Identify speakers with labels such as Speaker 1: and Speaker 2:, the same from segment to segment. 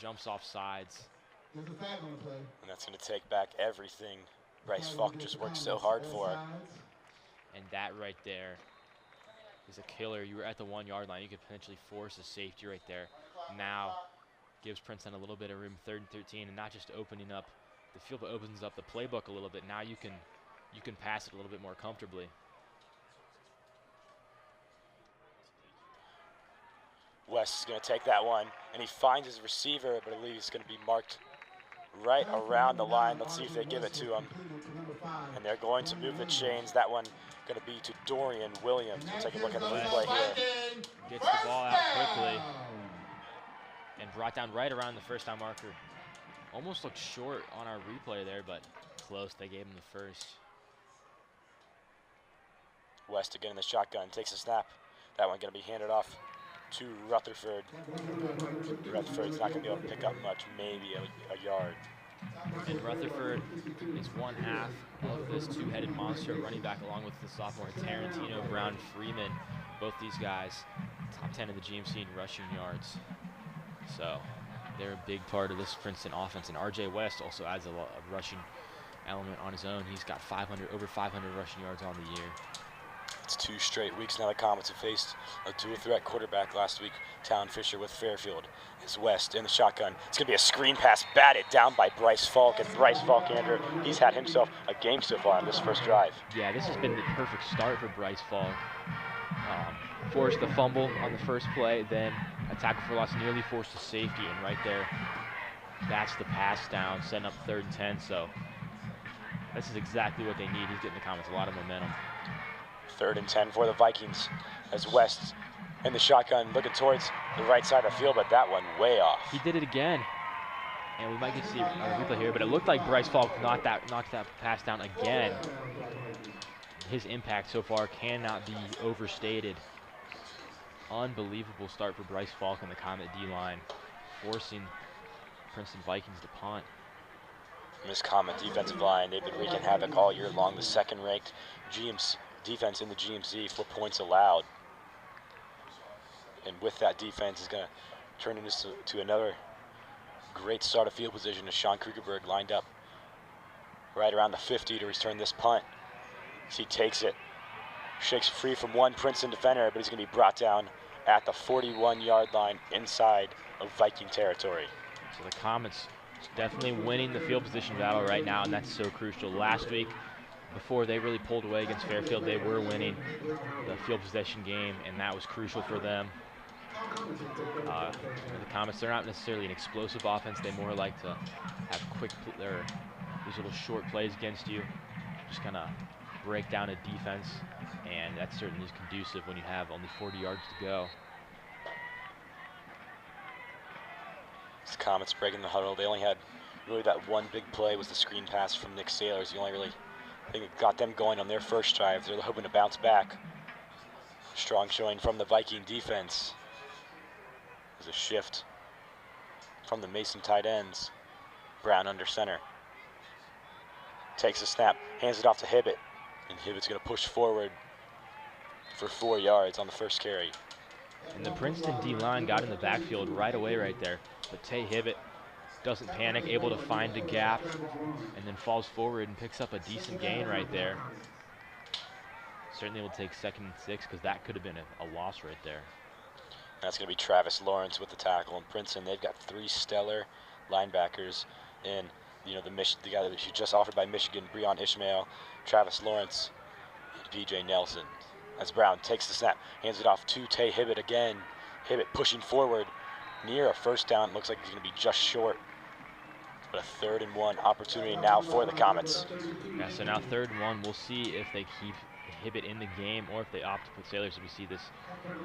Speaker 1: jumps off sides.
Speaker 2: And
Speaker 3: that's going to take back everything Bryce Falk just worked so hard for.
Speaker 1: And that right there is a killer. You were at the 1 yard line. You could potentially force a safety right there. Now gives Princeton a little bit of room, 3rd and 13, and not just opening up the field, but opens up the playbook a little bit. Now you can pass it a little bit more comfortably.
Speaker 3: West is going to take that one, and he finds his receiver, but I believe he's going to be marked right around the line. Let's see if they give it to him. And they're going to move the chains. That one going to be to Dorian Williams. We'll take a look at the replay here.
Speaker 1: Gets the ball out quickly and brought down right around the first down marker. Almost looked short on our replay there, but close. They gave him the first.
Speaker 3: West again in the shotgun, takes a snap. That one going to be handed off to Rutherford. Rutherford's not going to be able to pick up much, maybe a yard.
Speaker 1: And Rutherford is one half of this two-headed monster running back, along with the sophomore Tarantino, Brown, Freeman. Both these guys, top 10 in the GMC in rushing yards. So they're a big part of this Princeton offense. And RJ West also adds a rushing element on his own. He's got over 500 rushing yards on the year.
Speaker 3: It's 2 straight weeks now the Comets have faced a dual-threat quarterback last week, Town Fisher with Fairfield. Is West in the shotgun. It's going to be a screen pass batted down by Bryce Falk. And Bryce Falk, Andrew, he's had himself a game so far on this first drive.
Speaker 1: Yeah, this has been the perfect start for Bryce Falk. Forced the fumble on the first play, then a tackle for loss, nearly forced a safety, and right there, that's the pass down, setting up 3rd and 10. So this is exactly what they need. He's getting the Comets a lot of momentum.
Speaker 3: 3rd and 10 for the Vikings as West in the shotgun looking towards the right side of the field, but that one way off.
Speaker 1: He did it again, and we might get to see a replay here, but it looked like Bryce Falk knocked that pass down again. His impact so far cannot be overstated. Unbelievable start for Bryce Falk and the Comet D-line, forcing Princeton Vikings to punt.
Speaker 3: This Comet defensive line, they've been wreaking havoc all year long. The 2nd-ranked defense in the GMC for points allowed. And with that defense is going to turn into another great start of field position as Sean Krugerberg lined up right around the 50 to return this punt. As he takes it, shakes free from one Princeton defender, but he's going to be brought down at the 41-yard line inside of Viking territory.
Speaker 1: So the Comets definitely winning the field position battle right now, and that's so crucial. Last week, before they really pulled away against Fairfield, they were winning the field possession game, and that was crucial for them. The Comets, they're not necessarily an explosive offense. They more like to have these little short plays against you, just kind of break down a defense, and that certainly is conducive when you have only 40 yards to go.
Speaker 3: The Comets breaking the huddle. They only had really that one big play was the screen pass from Nick Sailors. The only really thing that got them going on their first drive. They're hoping to bounce back. Strong showing from the Viking defense. There's a shift from the Mason tight ends. Brown under center. Takes a snap, hands it off to Hibbett. And Hibbett's going to push forward for 4 yards on the first carry.
Speaker 1: And the Princeton D-line got in the backfield right away right there. But Tay Hibbett doesn't panic, able to find a gap, and then falls forward and picks up a decent gain right there. Certainly will take 2nd and 6 because that could have been a loss right there.
Speaker 3: That's going to be Travis Lawrence with the tackle. In Princeton, they've got 3 stellar linebackers in, the guy that was just offered by Michigan, Breon Ishmael, Travis Lawrence, and P.J. Nelson. As Brown takes the snap, hands it off to Tay Hibbett again. Hibbett pushing forward near a first down. Looks like he's going to be just short. But a 3rd and 1 opportunity now for the Comets.
Speaker 1: Yeah, so now 3rd and 1. We'll see if they keep Hibbett in the game or if they opt to put Sailors. So we see this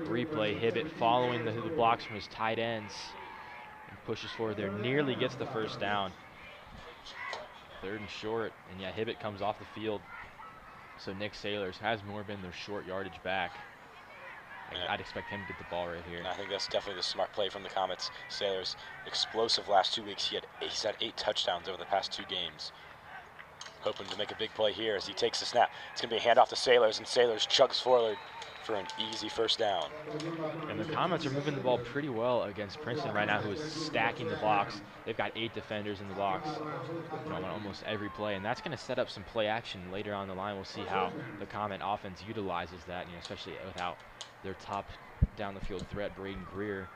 Speaker 1: replay. Hibbett following the blocks from his tight ends and pushes forward there. Nearly gets the first down. 3rd and short. And yeah, Hibbett comes off the field. So Nick Sailors has more been their short yardage back. I'd expect him to get the ball right here.
Speaker 3: And I think that's definitely the smart play from the Comets. Sailors explosive last 2 weeks. He's had 8 touchdowns over the past 2 games. Hoping to make a big play here as he takes the snap. It's going to be a handoff to Sailors, and Sailors chugs forward for an easy first down.
Speaker 1: And the Comets are moving the ball pretty well against Princeton right now, who is stacking the box. They've got 8 defenders in the box, on almost every play, and that's going to set up some play action later on the line. We'll see how the Comet offense utilizes that, especially without their top down the field threat, Braden Greer.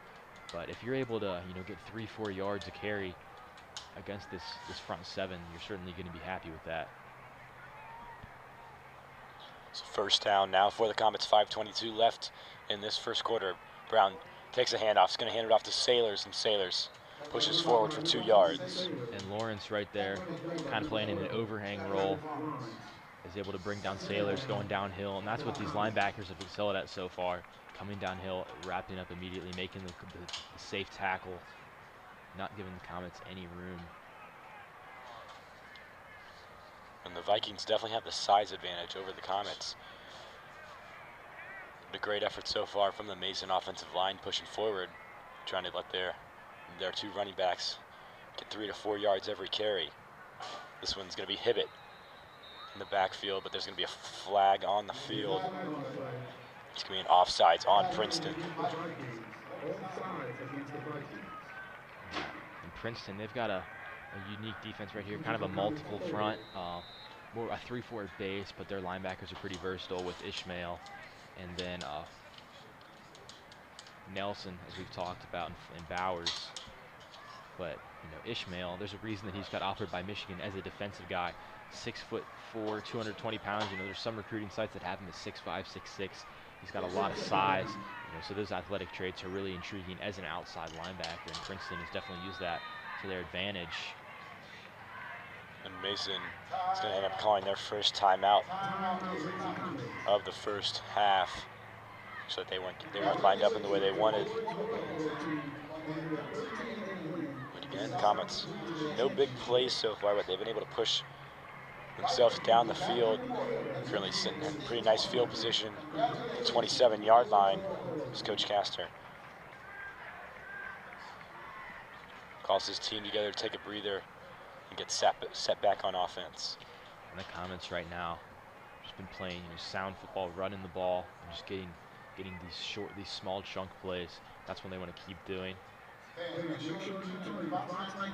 Speaker 1: But if you're able to, get 3-4 yards a carry against this front seven, you're certainly going to be happy with that.
Speaker 3: So first down now for the Comets, 5:22 left in this first quarter. Brown takes a handoff. He's going to hand it off to Sailors, and Sailors pushes forward for 2 yards.
Speaker 1: And Lawrence right there, kind of playing in an overhang role, is able to bring down Sailors going downhill, and that's what these linebackers have excelled at so far. Coming downhill, wrapping up immediately, making the safe tackle, not giving the Comets any room.
Speaker 3: And the Vikings definitely have the size advantage over the Comets. But a great effort so far from the Mason offensive line, pushing forward, trying to let their 2 running backs get 3 to 4 yards every carry. This one's going to be Hibbett in the backfield, but there's going to be a flag on the field. It's going to be an offsides on Princeton.
Speaker 1: And Princeton, they've got a unique defense right here, kind of a multiple front, more a 3-4 base, but their linebackers are pretty versatile with Ishmael and then Nelson, as we've talked about, and Bowers. But Ishmael, there's a reason that he's got offered by Michigan as a defensive guy. 6'4", 220 pounds. There's some recruiting sites that have him at 6'5", 6'6". He's got a lot of size. So those athletic traits are really intriguing as an outside linebacker, and Princeton has definitely used that to their advantage.
Speaker 3: And Mason is going to end up calling their first timeout of the first half, so that they weren't lined up in the way they wanted. But again, Comets, no big plays so far, but they've been able to push themselves down the field. Currently sitting in pretty nice field position, the 27-yard line. Is Coach Castor calls his team together to take a breather and get set back on offense.
Speaker 1: And the Comets right now just been playing sound football, running the ball, and just getting these small chunk plays. That's what they want to keep doing.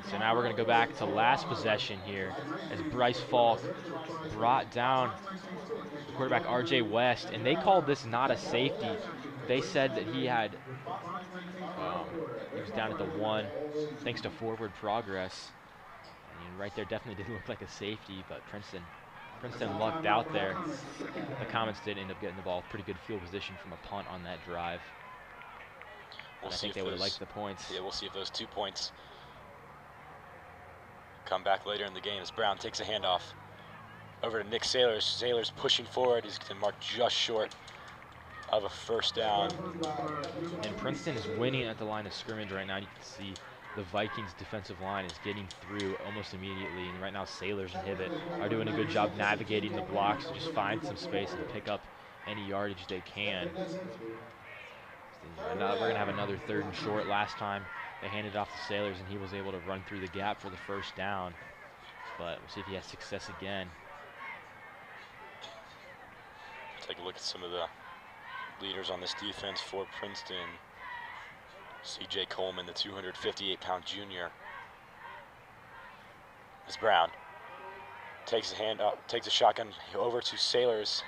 Speaker 1: So now we're going to go back to last possession here as Bryce Falk brought down the quarterback R.J. West, and they called this not a safety. They said that he was down at the 1 thanks to forward progress. And right there definitely didn't look like a safety, but Princeton lucked out there. The Comets did end up getting the ball. Pretty good field position from a punt on that drive. I think they would have liked the points.
Speaker 3: Yeah, we'll see if those 2 points come back later in the game as Brown takes a handoff over to Nick Sailors. Sailors pushing forward. He's going to mark just short of a first down.
Speaker 1: And Princeton is winning at the line of scrimmage right now. You can see the Vikings defensive line is getting through almost immediately. And right now Sailors and Hibbett are doing a good job navigating the blocks to just find some space and pick up any yardage they can. We're going to have another 3rd and short. Last time they handed off to Sailors and he was able to run through the gap for the first down. But we'll see if he has success again.
Speaker 3: Take a look at some of the leaders on this defense for Princeton. C.J. Coleman, the 258-pound junior. As Brown takes a shotgun over to Sailors.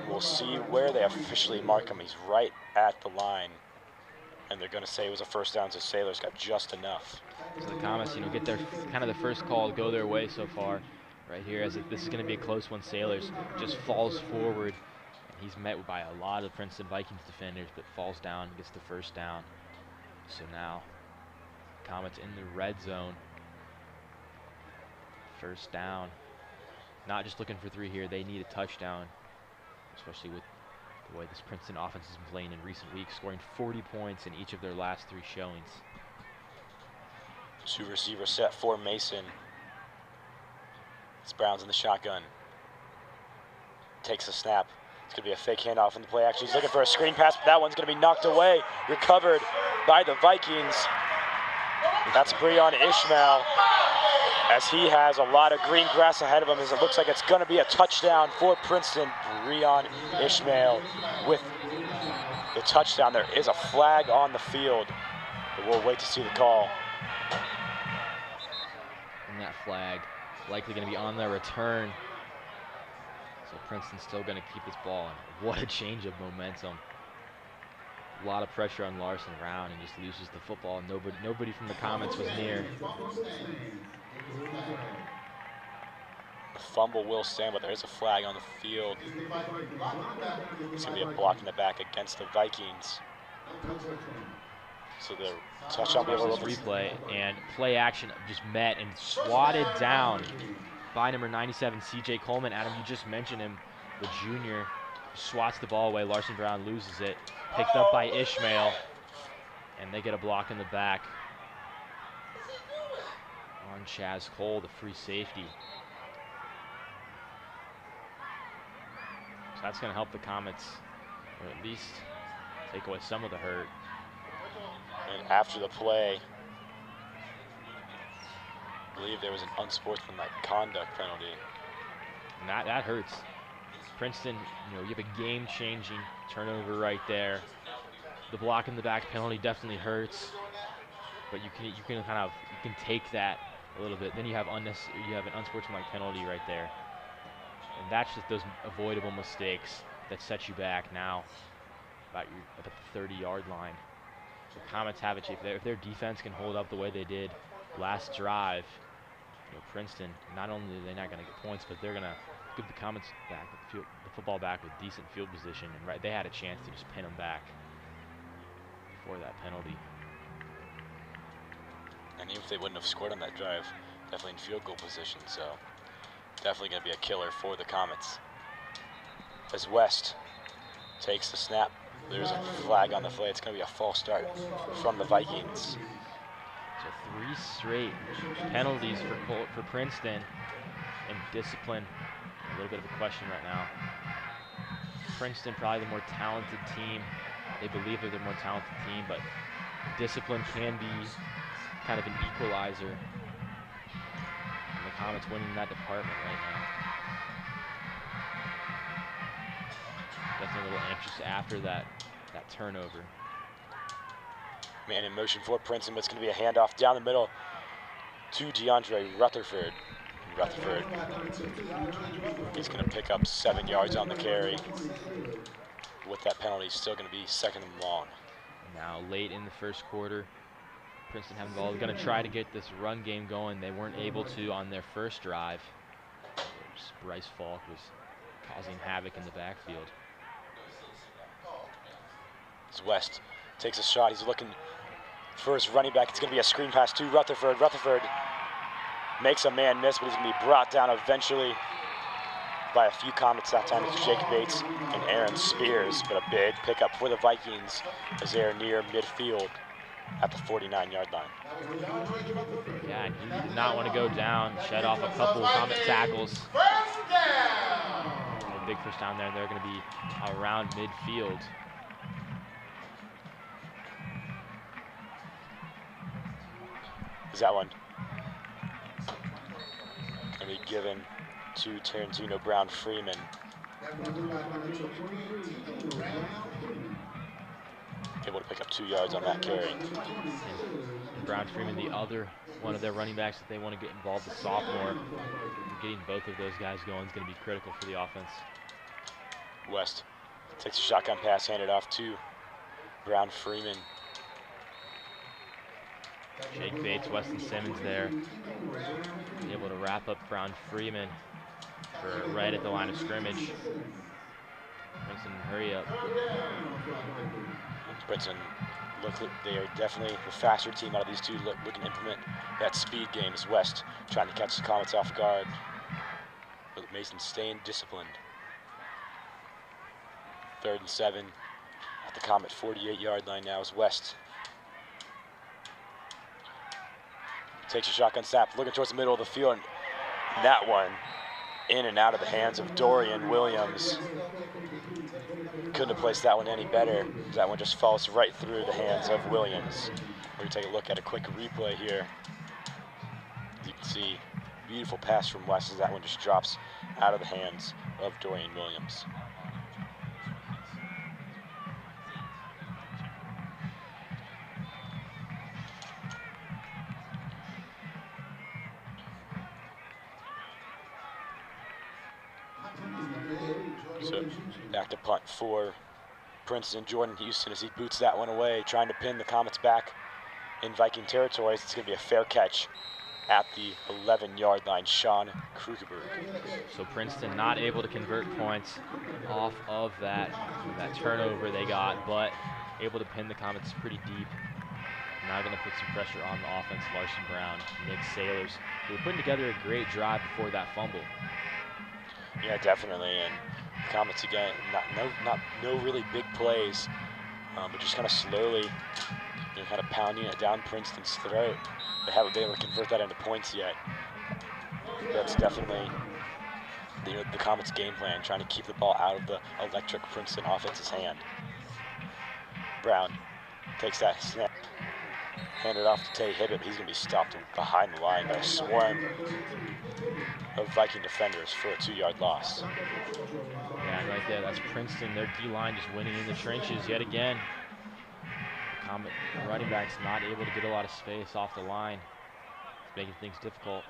Speaker 3: We'll see where they officially mark him. He's right at the line, and they're going to say it was a first down, so Sailors got just enough.
Speaker 1: So the Comets, get their kind of the first call go their way so far, right here. As this is going to be a close one. Sailors just falls forward, and he's met by a lot of Princeton Vikings defenders, but falls down, gets the first down. So now, Comets in the red zone. First down. Not just looking for 3 here. They need a touchdown, especially with the way this Princeton offense has been playing in recent weeks, scoring 40 points in each of their last 3 showings.
Speaker 3: 2 receiver set for Mason. It's Brown's in the shotgun. Takes a snap. It's going to be a fake handoff in the play action. He's looking for a screen pass, but that one's going to be knocked away. Recovered by the Vikings. That's Breon Ishmael, as he has a lot of green grass ahead of him, as it looks like it's going to be a touchdown for Princeton. Breon Ishmael with the touchdown. There is a flag on the field, but we'll wait to see the call.
Speaker 1: And that flag likely going to be on their return. So Princeton's still going to keep this ball. And what a change of momentum. A lot of pressure on Larson Brown, and just loses the football. Nobody from the comments was near.
Speaker 3: The fumble will stand, but there's a flag on the field. It's going to be a block in the back against the Vikings. So the touchdown will be able to
Speaker 1: replay, and play action just met and swatted down by number 97, C.J. Coleman. Adam, you just mentioned him, the junior. Swats the ball away. Larson Brown loses it. Picked up by Ishmael, and they get a block in the back on Chaz Cole, the free safety. So that's going to help the Comets, or at least take away some of the hurt.
Speaker 3: And after the play, I believe there was an unsportsmanlike conduct penalty.
Speaker 1: And that hurts. Princeton, you have a game-changing turnover right there. The block in the back penalty definitely hurts, but you can take that a little bit. Then you have an unsportsmanlike penalty right there, and that's just those avoidable mistakes that set you back now about the 30-yard line. The Comets have it. If their defense can hold up the way they did last drive, Princeton, not only are they not going to get points, but they're going to give the Comets back the football back with decent field position, and they had a chance to just pin them back before that penalty.
Speaker 3: And even if they wouldn't have scored on that drive, definitely in field goal position, so definitely going to be a killer for the Comets. As West takes the snap, there's a flag on the play. It's going to be a false start from the Vikings.
Speaker 1: So 3 straight penalties for Princeton, and discipline. A little bit of a question right now. Princeton probably the more talented team. They believe they're the more talented team, but discipline can be kind of an equalizer. And the Comets winning that department right now. Definitely a little anxious after that turnover.
Speaker 3: Man in motion for Princeton, but it's going to be a handoff down the middle to DeAndre Rutherford. Rutherford is going to pick up 7 yards on the carry. With that penalty, still going to be 2nd and long.
Speaker 1: Now, late in the first quarter, Princeton having the ball. They're going to try to get this run game going. They weren't able to on their first drive. Bryce Falk was causing havoc in the backfield.
Speaker 3: As West takes a shot, he's looking for his running back. It's going to be a screen pass to Rutherford. Rutherford makes a man miss, but he's going to be brought down eventually by a few Comets. That time it's Jake Bates and Aaron Spears, but a big pickup for the Vikings as they're near midfield at the 49-yard line.
Speaker 1: Yeah, and he did not want to go down, shed off a couple of Comet tackles. A big first down there, and they're going to be around midfield.
Speaker 3: Is that one going to be given to Tarantino Brown Freeman? Able to pick up 2 yards on that carry.
Speaker 1: And Brown Freeman, the other one of their running backs that they want to get involved, the sophomore. Getting both of those guys going is going to be critical for the offense.
Speaker 3: West takes a shotgun pass, handed off to Brown Freeman.
Speaker 1: Jake Bates, Weston Simmons there, able to wrap up Brown Freeman for right at the line of scrimmage. Princeton, hurry up.
Speaker 3: Princeton, they are definitely the faster team out of these two, looking to implement that speed game as West trying to catch the Comets off guard. But Mason staying disciplined. 3rd and 7 at the Comet 48-yard line now as West takes a shotgun snap, looking towards the middle of the field, and that one in and out of the hands of Dorian Williams. couldn't have placed that one any better. That one just falls right through the hands of Williams. We're going to take a look at a quick replay here. As you can see, beautiful pass from West as that one just drops out of the hands of Dorian Williams. So back to punt for Princeton. Jordan Houston as he boots that one away, trying to pin the Comets back in Viking territories. It's going to be a fair catch at the 11-yard line. Sean Krugerberg.
Speaker 1: So Princeton not able to convert points off of that turnover they got, but able to pin the Comets pretty deep. Now going to put some pressure on the offense. Larson Brown, Nick Sailors, who were putting together a great drive before that fumble.
Speaker 3: Yeah, definitely. And the Comets again, no really big plays, but just kind of slowly, kind of pounding it down Princeton's throat. They haven't been able to convert that into points yet. That's definitely the Comets' game plan, trying to keep the ball out of the electric Princeton offense's hand. Brown takes that snap, handed off to Tay Hibbett. He's going to be stopped behind the line by a swarm of Viking defenders for a 2-yard loss.
Speaker 1: Yeah, and right there, that's Princeton. Their D-line just winning in the trenches yet again. Comet running backs not able to get a lot of space off the line. It's making things difficult.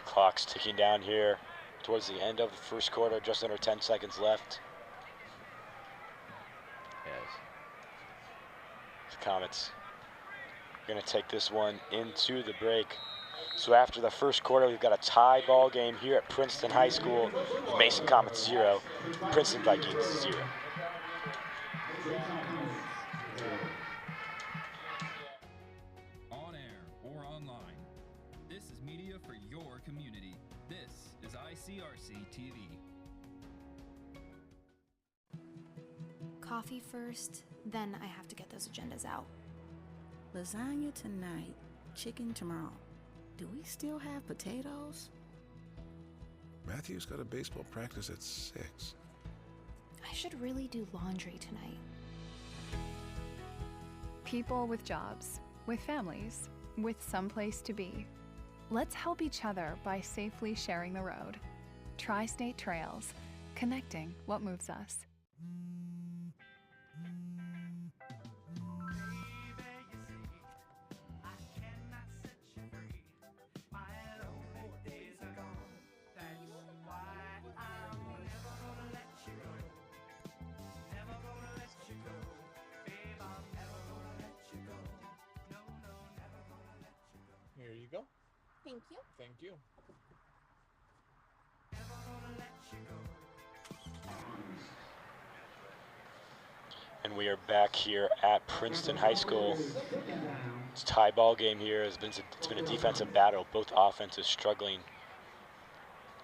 Speaker 3: Clock's ticking down here towards the end of the first quarter, just under 10 seconds left.
Speaker 1: Yes.
Speaker 3: The Comets are going to take this one into the break. So after the first quarter, we've got a tie ball game here at Princeton High School. With Mason Comets 0, Princeton Vikings 0.
Speaker 2: On air or online, this is media for your community. This is ICRC-TV.
Speaker 4: Coffee first, then I have to get those agendas out.
Speaker 5: Lasagna tonight, chicken tomorrow. Do we still have potatoes?
Speaker 6: Matthew's got a baseball practice at 6.
Speaker 4: I should really do laundry tonight.
Speaker 7: People with jobs, with families, with someplace to be. Let's help each other by safely sharing the road. Tri-State Trails, connecting what moves us.
Speaker 8: Here you go.
Speaker 4: Thank you.
Speaker 8: Thank you.
Speaker 3: And we are back here at Princeton High School. It's a tie ball game here. It's been a defensive battle. Both offenses struggling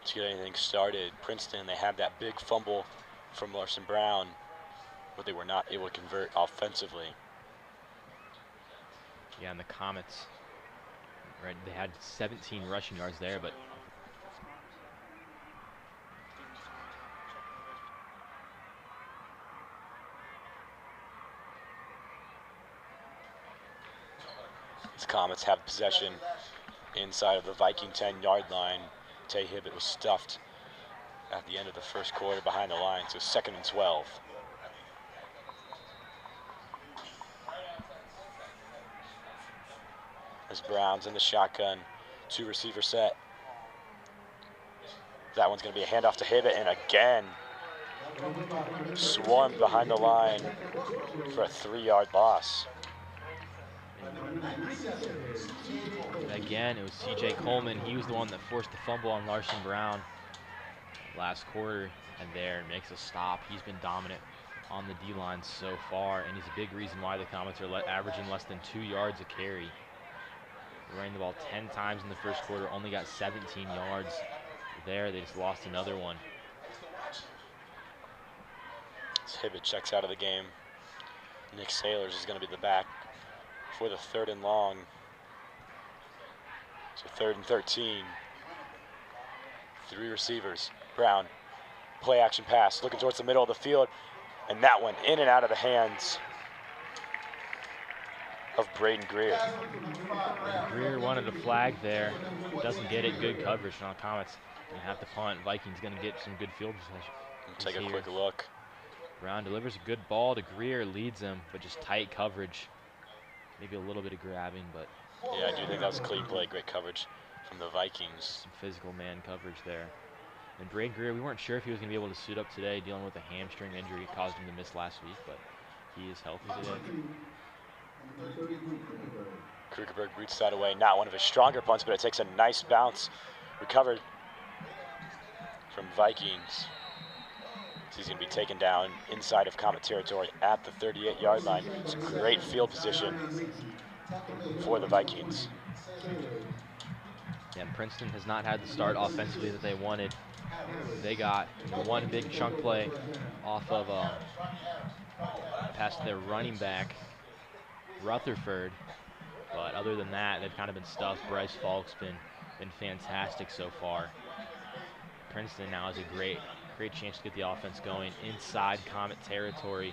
Speaker 3: to get anything started. Princeton, they had that big fumble from Larson Brown, but they were not able to convert offensively.
Speaker 1: Yeah, and the Comets, right, they had 17 rushing yards there, but
Speaker 3: the Comets have possession inside of the Viking 10-yard line. Tay Hibbett was stuffed at the end of the first quarter behind the line, so 2nd and 12. As Brown's in the shotgun, 2-receiver set. That one's going to be a handoff to Hibbett, and again, swarmed behind the line for a 3-yard loss.
Speaker 1: again, it was C.J. Coleman. He was the one that forced the fumble on Larson Brown last quarter, and there makes a stop. He's been dominant on the D-line so far, and he's a big reason why the Comets are averaging less than 2 yards a carry. They ran the ball 10 times in the first quarter, only got 17 yards there. They just lost another one.
Speaker 3: As Hibbett checks out of the game, Nick Sailors is going to be the back for the 3rd and long. So 3rd and 13. 3 receivers. Brown Play action pass, looking towards the middle of the field, and that one in and out of the hands of Braden Greer.
Speaker 1: Greer wanted a flag there. Doesn't get it. Good coverage on Comets. Gonna have to punt. Vikings gonna get some good field position.
Speaker 3: Take a quick look.
Speaker 1: Brown delivers a good ball to Greer, leads him, but just tight coverage. Maybe a little bit of grabbing, but
Speaker 3: yeah, I do think that was a clean play. Great coverage from the Vikings.
Speaker 1: Some physical man coverage there. And Braden Greer, we weren't sure if he was going to be able to suit up today, dealing with a hamstring injury caused him to miss last week, but he is healthy today.
Speaker 3: Krugerberg roots that away. Not one of his stronger punts, but it takes a nice bounce. Recovered from Vikings. He's going to be taken down inside of Comet territory at the 38-yard line. It's a great field position for the Vikings.
Speaker 1: Yeah, and Princeton has not had the start offensively that they wanted. They got one big chunk play off of a pass to their running back, Rutherford. But other than that, they've kind of been stuffed. Bryce Falk's been fantastic so far. Princeton now has a great chance to get the offense going inside Comet territory.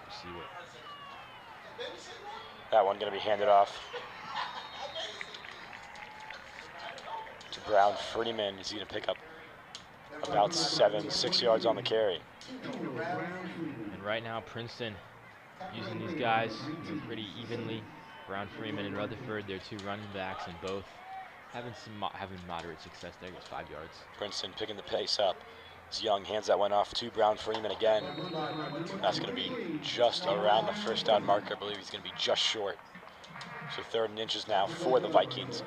Speaker 1: Let's see what.
Speaker 3: That one going to be handed off to Brown Freeman. He's going to pick up about 6 yards on the carry.
Speaker 1: And right now, Princeton using these guys pretty evenly. Brown Freeman and Rutherford, they're two running backs, and both having moderate success there. Gets 5 yards.
Speaker 3: Princeton picking the pace up. It's Young hands that one off to Brown Freeman again. That's going to be just around the first down marker. I believe he's going to be just short. So 3rd and inches now for the Vikings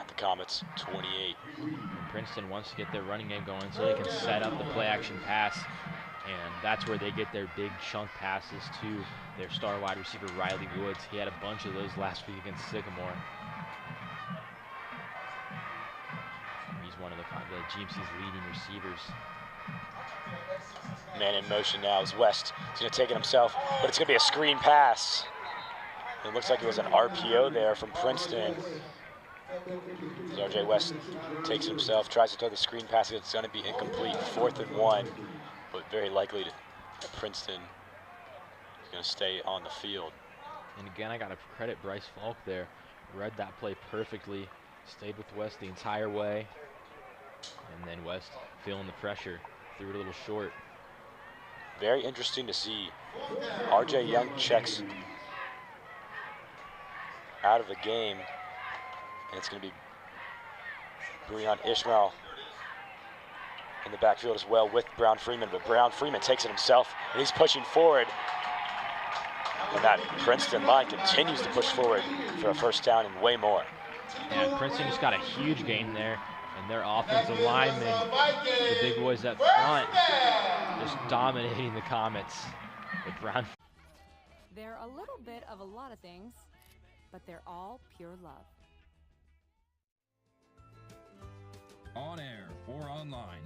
Speaker 3: at the Comets 28.
Speaker 1: And Princeton wants to get their running game going so they can set up the play action pass. And that's where they get their big chunk passes to their star wide receiver, Riley Woods. He had a bunch of those last week against Sycamore. He's one of the GMC's leading receivers.
Speaker 3: Man in motion now is West. He's going to take it himself, but it's going to be a screen pass. It looks like it was an RPO there from Princeton. As RJ West takes it himself, tries to throw the screen pass. It's going to be incomplete. 4th and 1, but very likely that Princeton is going to stay on the field.
Speaker 1: And again, I got to credit Bryce Falk there. Read that play perfectly. Stayed with West the entire way. And then West feeling the pressure. Threw it a little short.
Speaker 3: Very interesting to see. RJ Young checks out of the game. And it's going to be Breon Ishmael in the backfield as well with Brown Freeman. But Brown Freeman takes it himself, and he's pushing forward. And that Princeton line continues to push forward for a first down and way more.
Speaker 1: Yeah, Princeton just got a huge gain there. And their offensive linemen, the big boys up front, just dominating the Comets with Brown.
Speaker 8: They're a little bit of a lot of things, but they're all pure love.
Speaker 2: On air or online.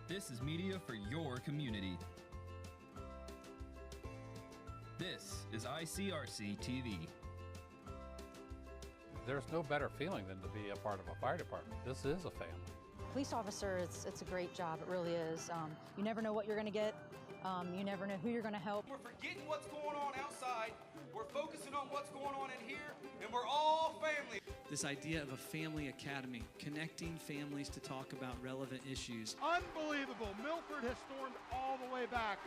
Speaker 2: This is media for your community. This is ICRC-TV.
Speaker 9: There's no better feeling than to be a part of a fire department. This is a family.
Speaker 10: Police officer, it's a great job. It really is. You never know what you're going to get. You never know who you're going to help.
Speaker 11: We're forgetting what's going on outside. We're focusing on what's going on in here, and we're all family.
Speaker 12: This idea of a family academy, connecting families to talk about relevant issues.
Speaker 13: Unbelievable. Milford has stormed all the way back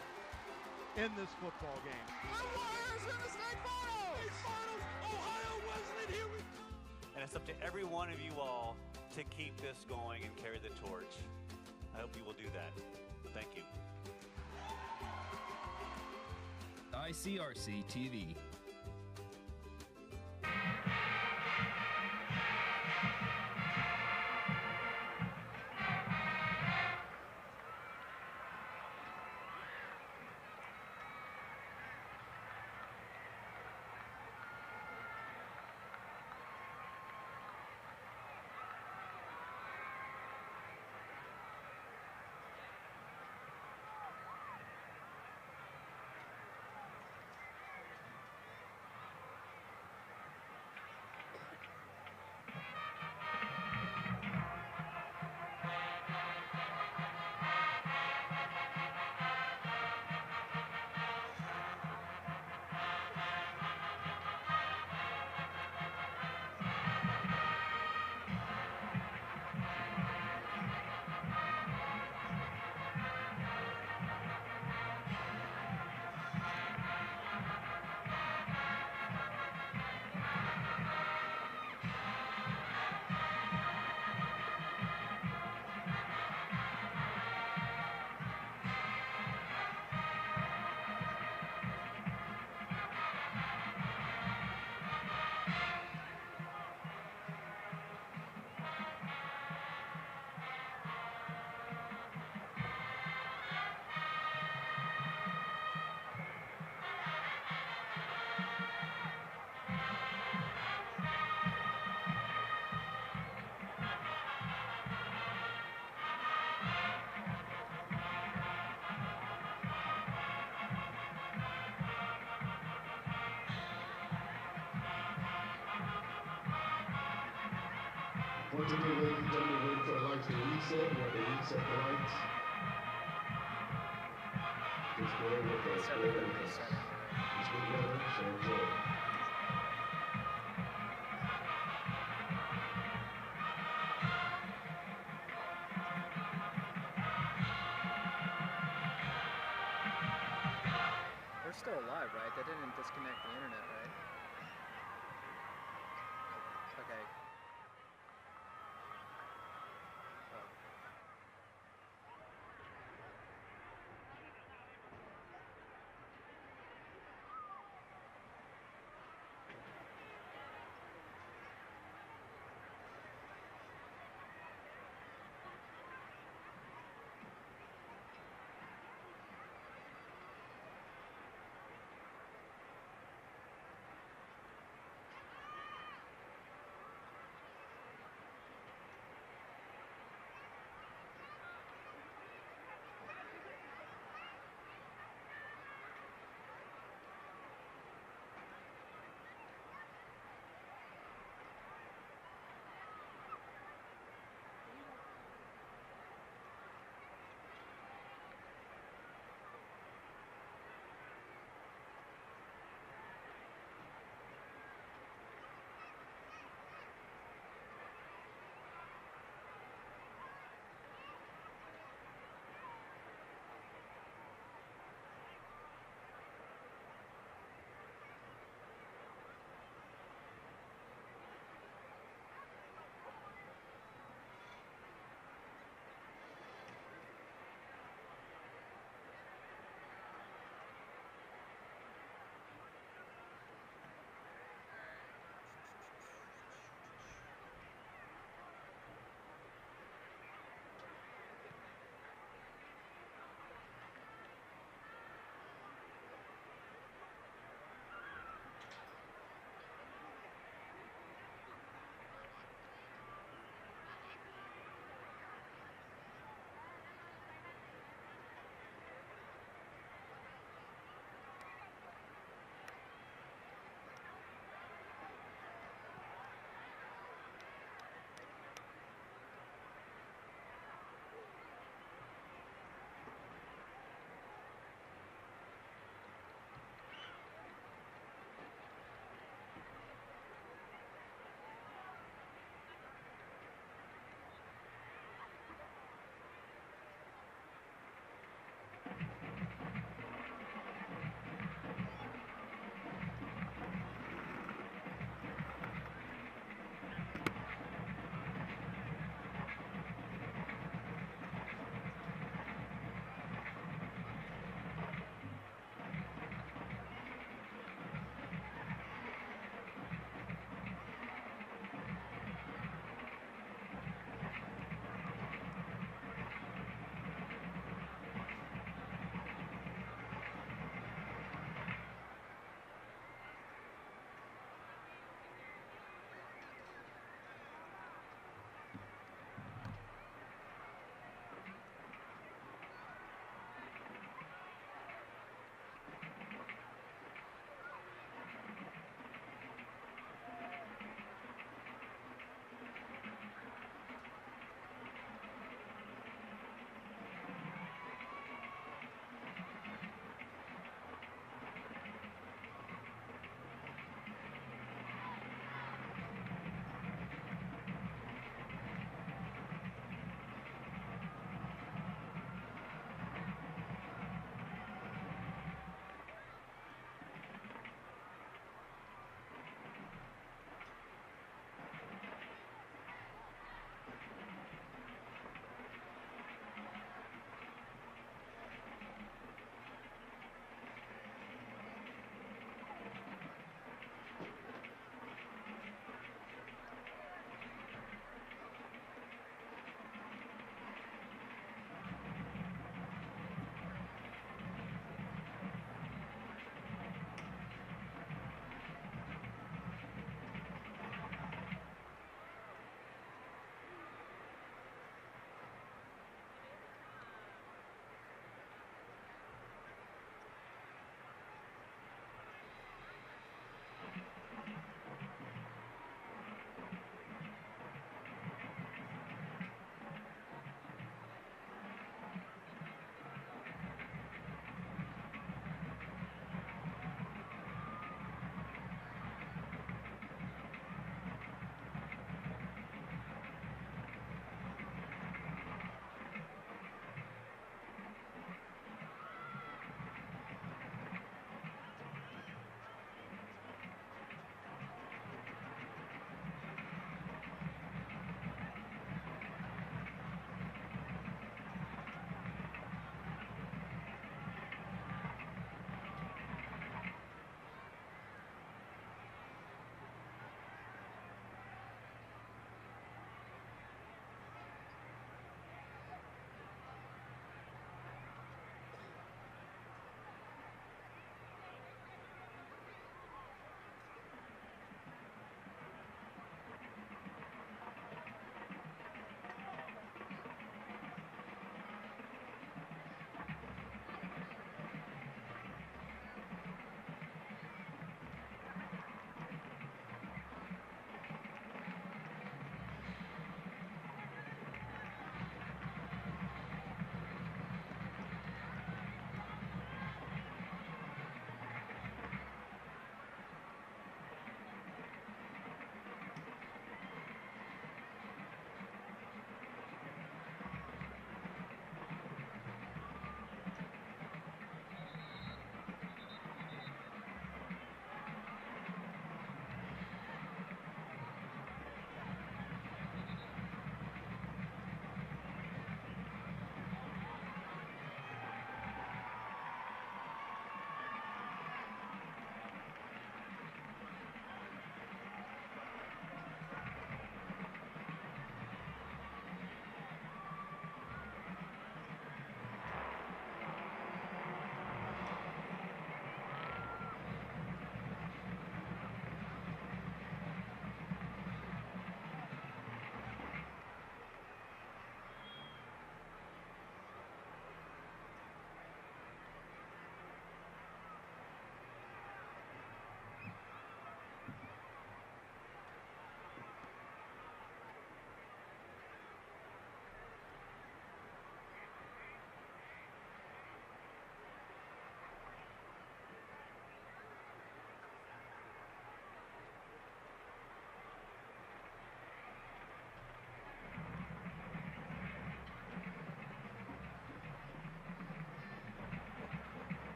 Speaker 13: in this football game. The Warriors in the state finals! State finals, Ohio Wesleyan, here we go!
Speaker 14: And it's up to every one of you all to keep this going and carry the torch. I hope you will do that. Thank you.
Speaker 2: ICRC-TV.
Speaker 15: Continue, ladies and gentlemen, waiting for the lights to reset. We have to reset the lights. Just go ahead with us. Go ahead with us. It's good weather, so enjoy.
Speaker 16: We're still alive, right? That didn't disconnect the internet, right? Okay.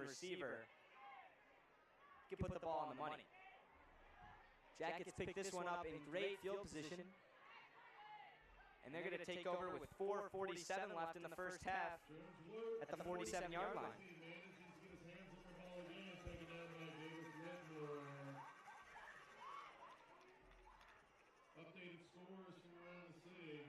Speaker 17: receiver, you can put the ball on the money. Jackets pick this one up in great field position. And they're going to take over with 4:47 left in the first half at the 47-yard line.
Speaker 18: Updated scores from around the city.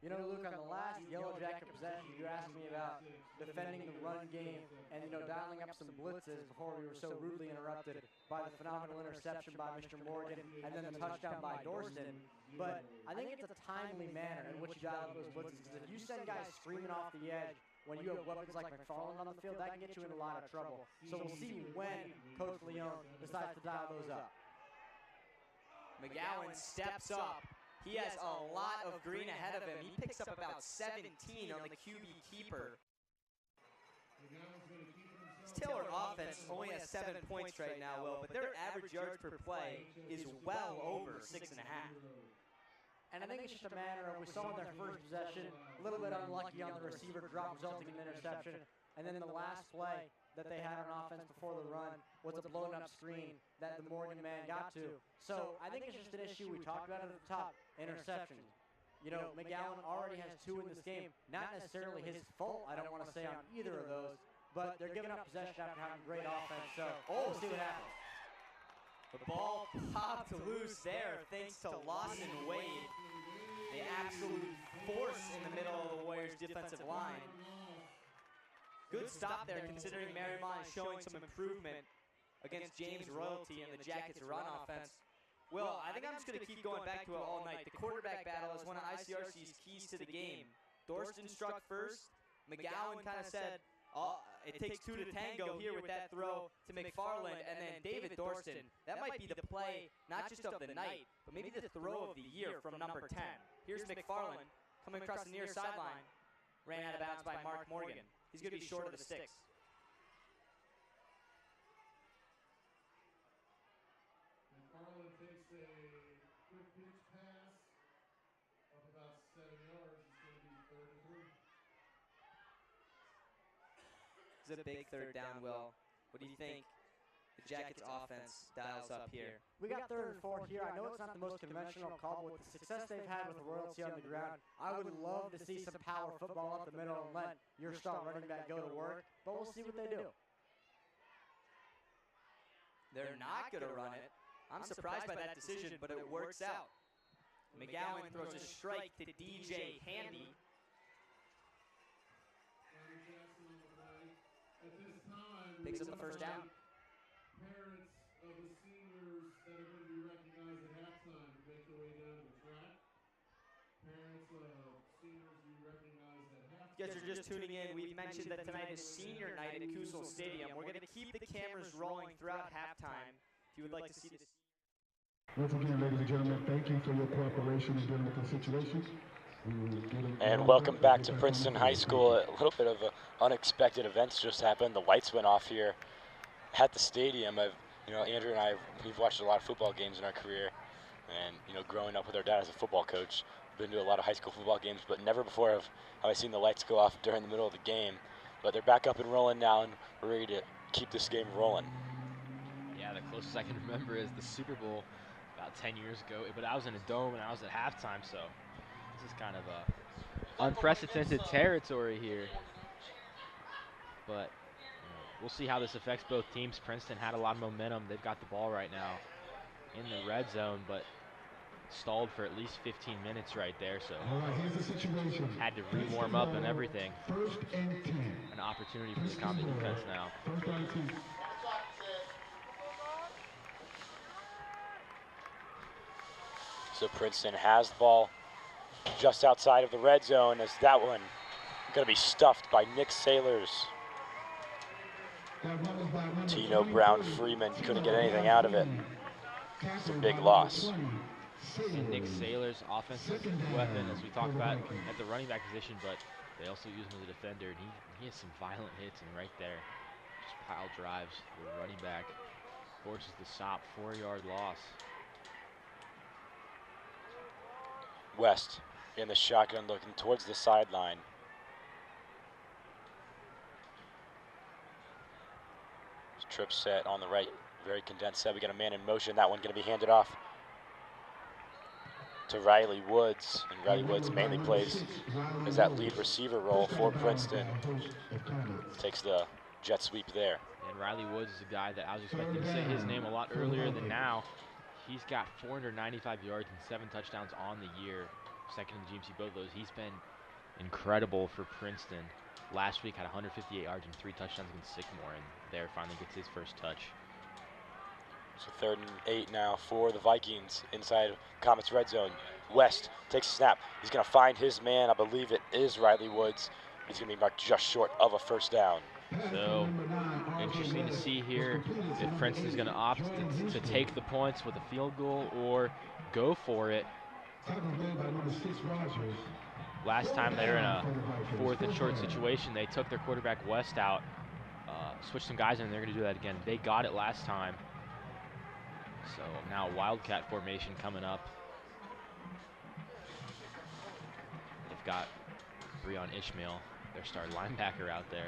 Speaker 19: You know, Luke, on the last Yellow Jacket possession, you asked me about defending the run game and, dialing up some blitzes before we were so rudely interrupted by the phenomenal interception by Mr. Morgan and then the touchdown by Dorston. But I think it's a timely manner in which you dial up those blitzes, because if you send guys screaming off the edge when you have weapons like McFarland on the field, that can get you in a lot of trouble. So we'll see when Coach Leone decides to dial those up.
Speaker 17: McGowan steps up. He has a lot of green ahead of him. He picks up about 17 on the QB keeper. This Taylor offense only has 7 points right now, Will, but their average yards per play is well over 6.5.
Speaker 19: And I think it's just a matter of, we saw in their first possession, a little bit unlucky on the receiver drop, resulting in an interception. And then the last play that they had on offense before the run was a blown up screen that the Morgan man got to. So I think it's just an issue we talked about at the top, interceptions. McGowan already has 2 in this game. Not necessarily his fault, I don't want to say, on either of those, but they're giving up possession after having great offense. So we'll see what happens.
Speaker 17: The ball popped loose there thanks to Lawson Wade. The absolute force in the middle of the Warriors' defensive line. Good stop there considering Marymount is showing some improvement against James Royalty and the Jackets' run offense. Well, I think I'm just going to keep going back to it all night. The quarterback battle is one of ICRC's keys to the game. Dorston struck first. McGowan kind of said, it takes 2 to tango here with that throw to McFarland, and then David Dorston. That might be the play, not just of the night, but maybe the throw of the year from number 10. Here's McFarland coming across the near sideline. Ran out of bounds by Mark Morgan. He's going to be short of the sticks.
Speaker 18: McFarland takes a quick pitch pass of about 7 yards. It's going to be 3rd and 3.
Speaker 17: This is a big 3rd down, Will. What do you think the Jackets offense dials up here?
Speaker 19: We got 3rd and 4 here. I know it's not the most conventional call, but with the success they've had with the Royalty on the ground, I would love to see some power football up the middle and let your star running back go to work, but we'll see what they do.
Speaker 17: They're not going to run it. I'm surprised by that decision, but it works out. McGowan throws a strike to DJ Handy. Picks up the 1st down.
Speaker 18: Parents of the seniors that are going to be recognized at halftime make their way down to the track. Parents of seniors to be recognized at halftime.
Speaker 17: You guys are just tuning in. We've mentioned that tonight is senior night at Mancuso Stadium. We're going to keep the cameras rolling throughout halftime. If you would like to see this.
Speaker 20: Once again, ladies and gentlemen, thank you for your cooperation in dealing with the situation.
Speaker 3: And welcome back to Princeton High School. A little bit of unexpected events just happened. The lights went off here at the stadium. Andrew and I, we've watched a lot of football games in our career, and growing up with our dad as a football coach, been to a lot of high school football games, but never before have I seen the lights go off during the middle of the game. But they're back up and rolling now, and we're ready to keep this game rolling.
Speaker 1: Yeah, the closest I can remember is the Super Bowl about 10 years ago, but I was in a dome and I was at halftime, so this is kind of unprecedented territory here. But we'll see how this affects both teams. Princeton had a lot of momentum. They've got the ball right now in the red zone, but stalled for at least 15 minutes right there. So
Speaker 20: here's the situation.
Speaker 1: Had to re-warm up and everything.
Speaker 20: 1st and 10.
Speaker 1: An opportunity for the common defense now.
Speaker 20: 1st and 10.
Speaker 3: So Princeton has the ball just outside of the red zone, as that one going to be stuffed by Nick Sailors. Tino Brown Freeman couldn't get anything out of it. It's a big loss.
Speaker 1: And Nick Sailors, offensive weapon, as we talked about at the running back position, but they also use him as a defender, and he has some violent hits, and right there, just pile drives. The running back forces the stop, 4-yard loss.
Speaker 3: West in the shotgun looking towards the sideline. Trip set on the right, very condensed set. We got a man in motion. That one going to be handed off to Riley Woods, and Riley Woods mainly plays as that lead receiver role for Princeton. Takes the jet sweep there.
Speaker 1: And Riley Woods is a guy that I was expecting to say his name a lot earlier than now. He's got 495 yards and 7 touchdowns on the year. Second in the GMC, both of those. He's been incredible for Princeton. Last week had 158 yards and 3 touchdowns against Sycamore, and there finally gets his first touch.
Speaker 3: So 3rd and 8 now for the Vikings inside Comets red zone. West takes a snap. He's going to find his man. I believe it is Riley Woods. He's going to be marked just short of a first down.
Speaker 1: So interesting to see here if Princeton is going to opt to take the points with a field goal or go for it. Last time they were in a 4th and short situation, they took their quarterback West out, switched some guys in, and they're going to do that again. They got it last time. So now Wildcat formation coming up. They've got Breon Ishmael, their star linebacker, out there.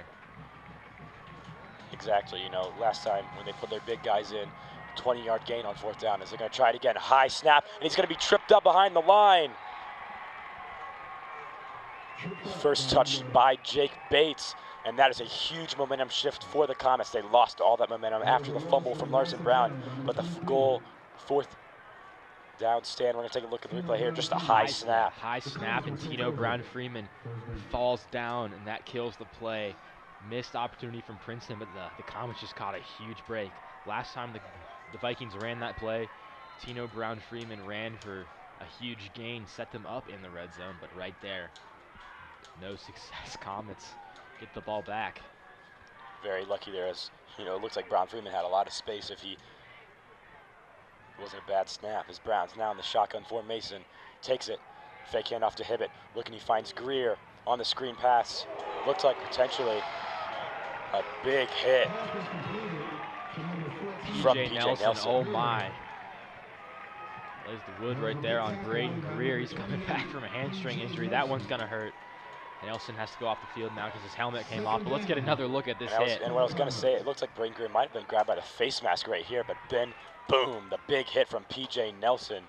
Speaker 3: Exactly, you know, last time when they put their big guys in, 20-yard gain on 4th down. Is they're going to try it again? High snap, and he's going to be tripped up behind the line. First touch by Jake Bates, and that is a huge momentum shift for the Comets. They lost all that momentum after the fumble from Larson Brown, but the goal, 4th down stand. We're going to take a look at the replay here. Just a high snap.
Speaker 1: High snap, and Tino Brown-Freeman falls down, and that kills the play. Missed opportunity from Princeton, but the Comets just caught a huge break. Last time the Vikings ran that play, Tino Brown-Freeman ran for a huge gain, set them up in the red zone, but right there, no success. Comets get the ball back.
Speaker 3: Very lucky there, as you know, it looks like Brown-Freeman had a lot of space if he it wasn't a bad snap. As Brown's now in the shotgun formation, takes it, fake handoff to Hibbett. Looking, he finds Greer on the screen pass. Looks like potentially a big hit from
Speaker 1: P.J. Nelson. Oh my. Lays the wood right there on Braden Greer. He's coming back from a hamstring injury. That one's gonna hurt. Nelson has to go off the field now because his helmet came off. But let's get another look at this hit.
Speaker 3: And what I was going to say, it looks like Braden Greer might have been grabbed by the face mask right here, but then, boom, the big hit from P.J. Nelson.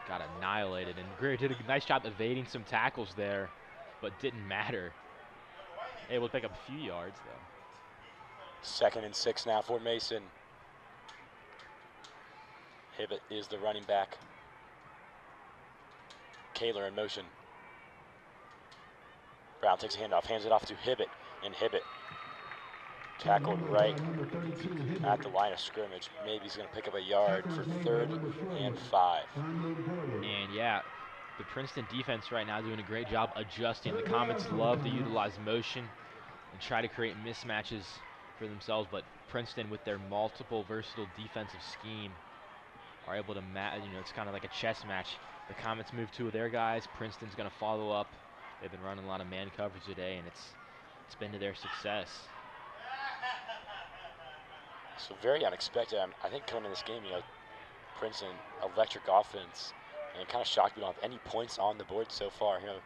Speaker 1: Got annihilated, and Greer did a nice job evading some tackles there, but didn't matter. Able to pick up a few yards, though.
Speaker 3: 2nd and 6 now for Mason. Hibbett is the running back. Kaler in motion. Brown takes a handoff, hands it off to Hibbett, and Hibbett tackled right at the line of scrimmage. Maybe he's going to pick up a yard for 3rd and 5.
Speaker 1: And yeah, the Princeton defense right now doing a great job adjusting. The Comets love to utilize motion and try to create mismatches for themselves, but Princeton, with their multiple versatile defensive scheme, are able to it's kind of like a chess match. The Comets move 2 of their guys. Princeton's going to follow up. They've been running a lot of man coverage today, and it's been to their success.
Speaker 3: So very unexpected. I think coming in this game, you know, Princeton, electric offense, and it kind of shocked me. We don't have any points on the board so far, you know,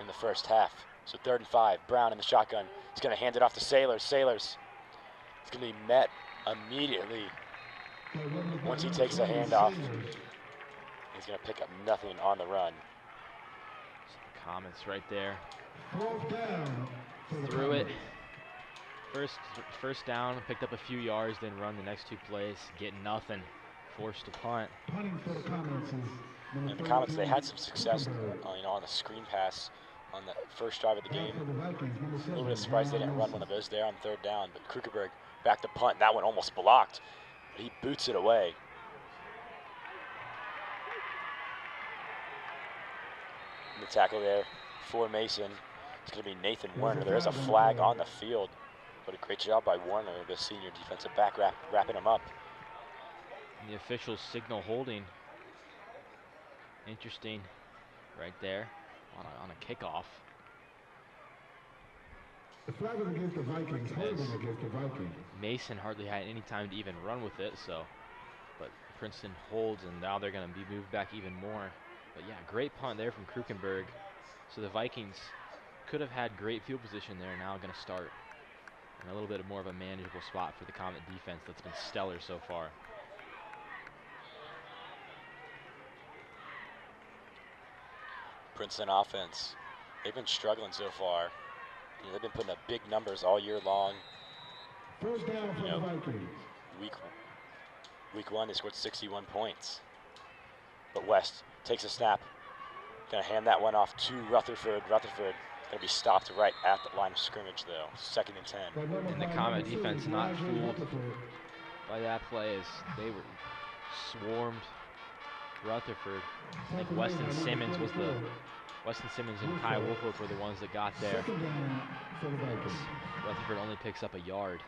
Speaker 3: in the first half. So 3rd and 5, Brown in the shotgun. He's going to hand it off to Sailors. Sailors, it's going to be met immediately. Once he takes a handoff, he's going to pick up nothing on the run.
Speaker 1: So the Comets right there. Threw it. First down, picked up a few yards, then run the next 2 plays, get nothing, forced to punt.
Speaker 3: And the Comets, they had some success, you know, on the screen pass on the first drive of the game. A little bit surprised they didn't run one of those there on 3rd down, but Krugerberg back to punt. That one almost blocked, but he boots it away. And the tackle there for Mason, it's going to be Nathan Warner. There is a flag on the field, but a great job by Warner, the senior defensive back, wrapping him up.
Speaker 1: And the official signal holding. Interesting right there on a kickoff.
Speaker 20: The flag was against the Vikings, holding against the Vikings.
Speaker 1: Mason hardly had any time to even run with it, but Princeton holds, and now they're going to be moved back even more. But yeah, great punt there from Krukenberg. So the Vikings could have had great field position there, now going to start And a little bit more of a manageable spot for the Comet defense that's been stellar so far.
Speaker 3: Princeton offense, they've been struggling so far. You know, they've been putting up big numbers all year long.
Speaker 20: First down for the Vikings.
Speaker 3: Week one, they scored 61 points. But West takes a snap. Gonna hand that one off to Rutherford. Rutherford gonna be stopped right at the line of scrimmage though. 2nd and 10.
Speaker 1: And the Comet defense not fooled by that play as they were swarmed Rutherford. I think Weston Simmons and Kai Wolford were the ones that got there. Rutherford only picks up a yard.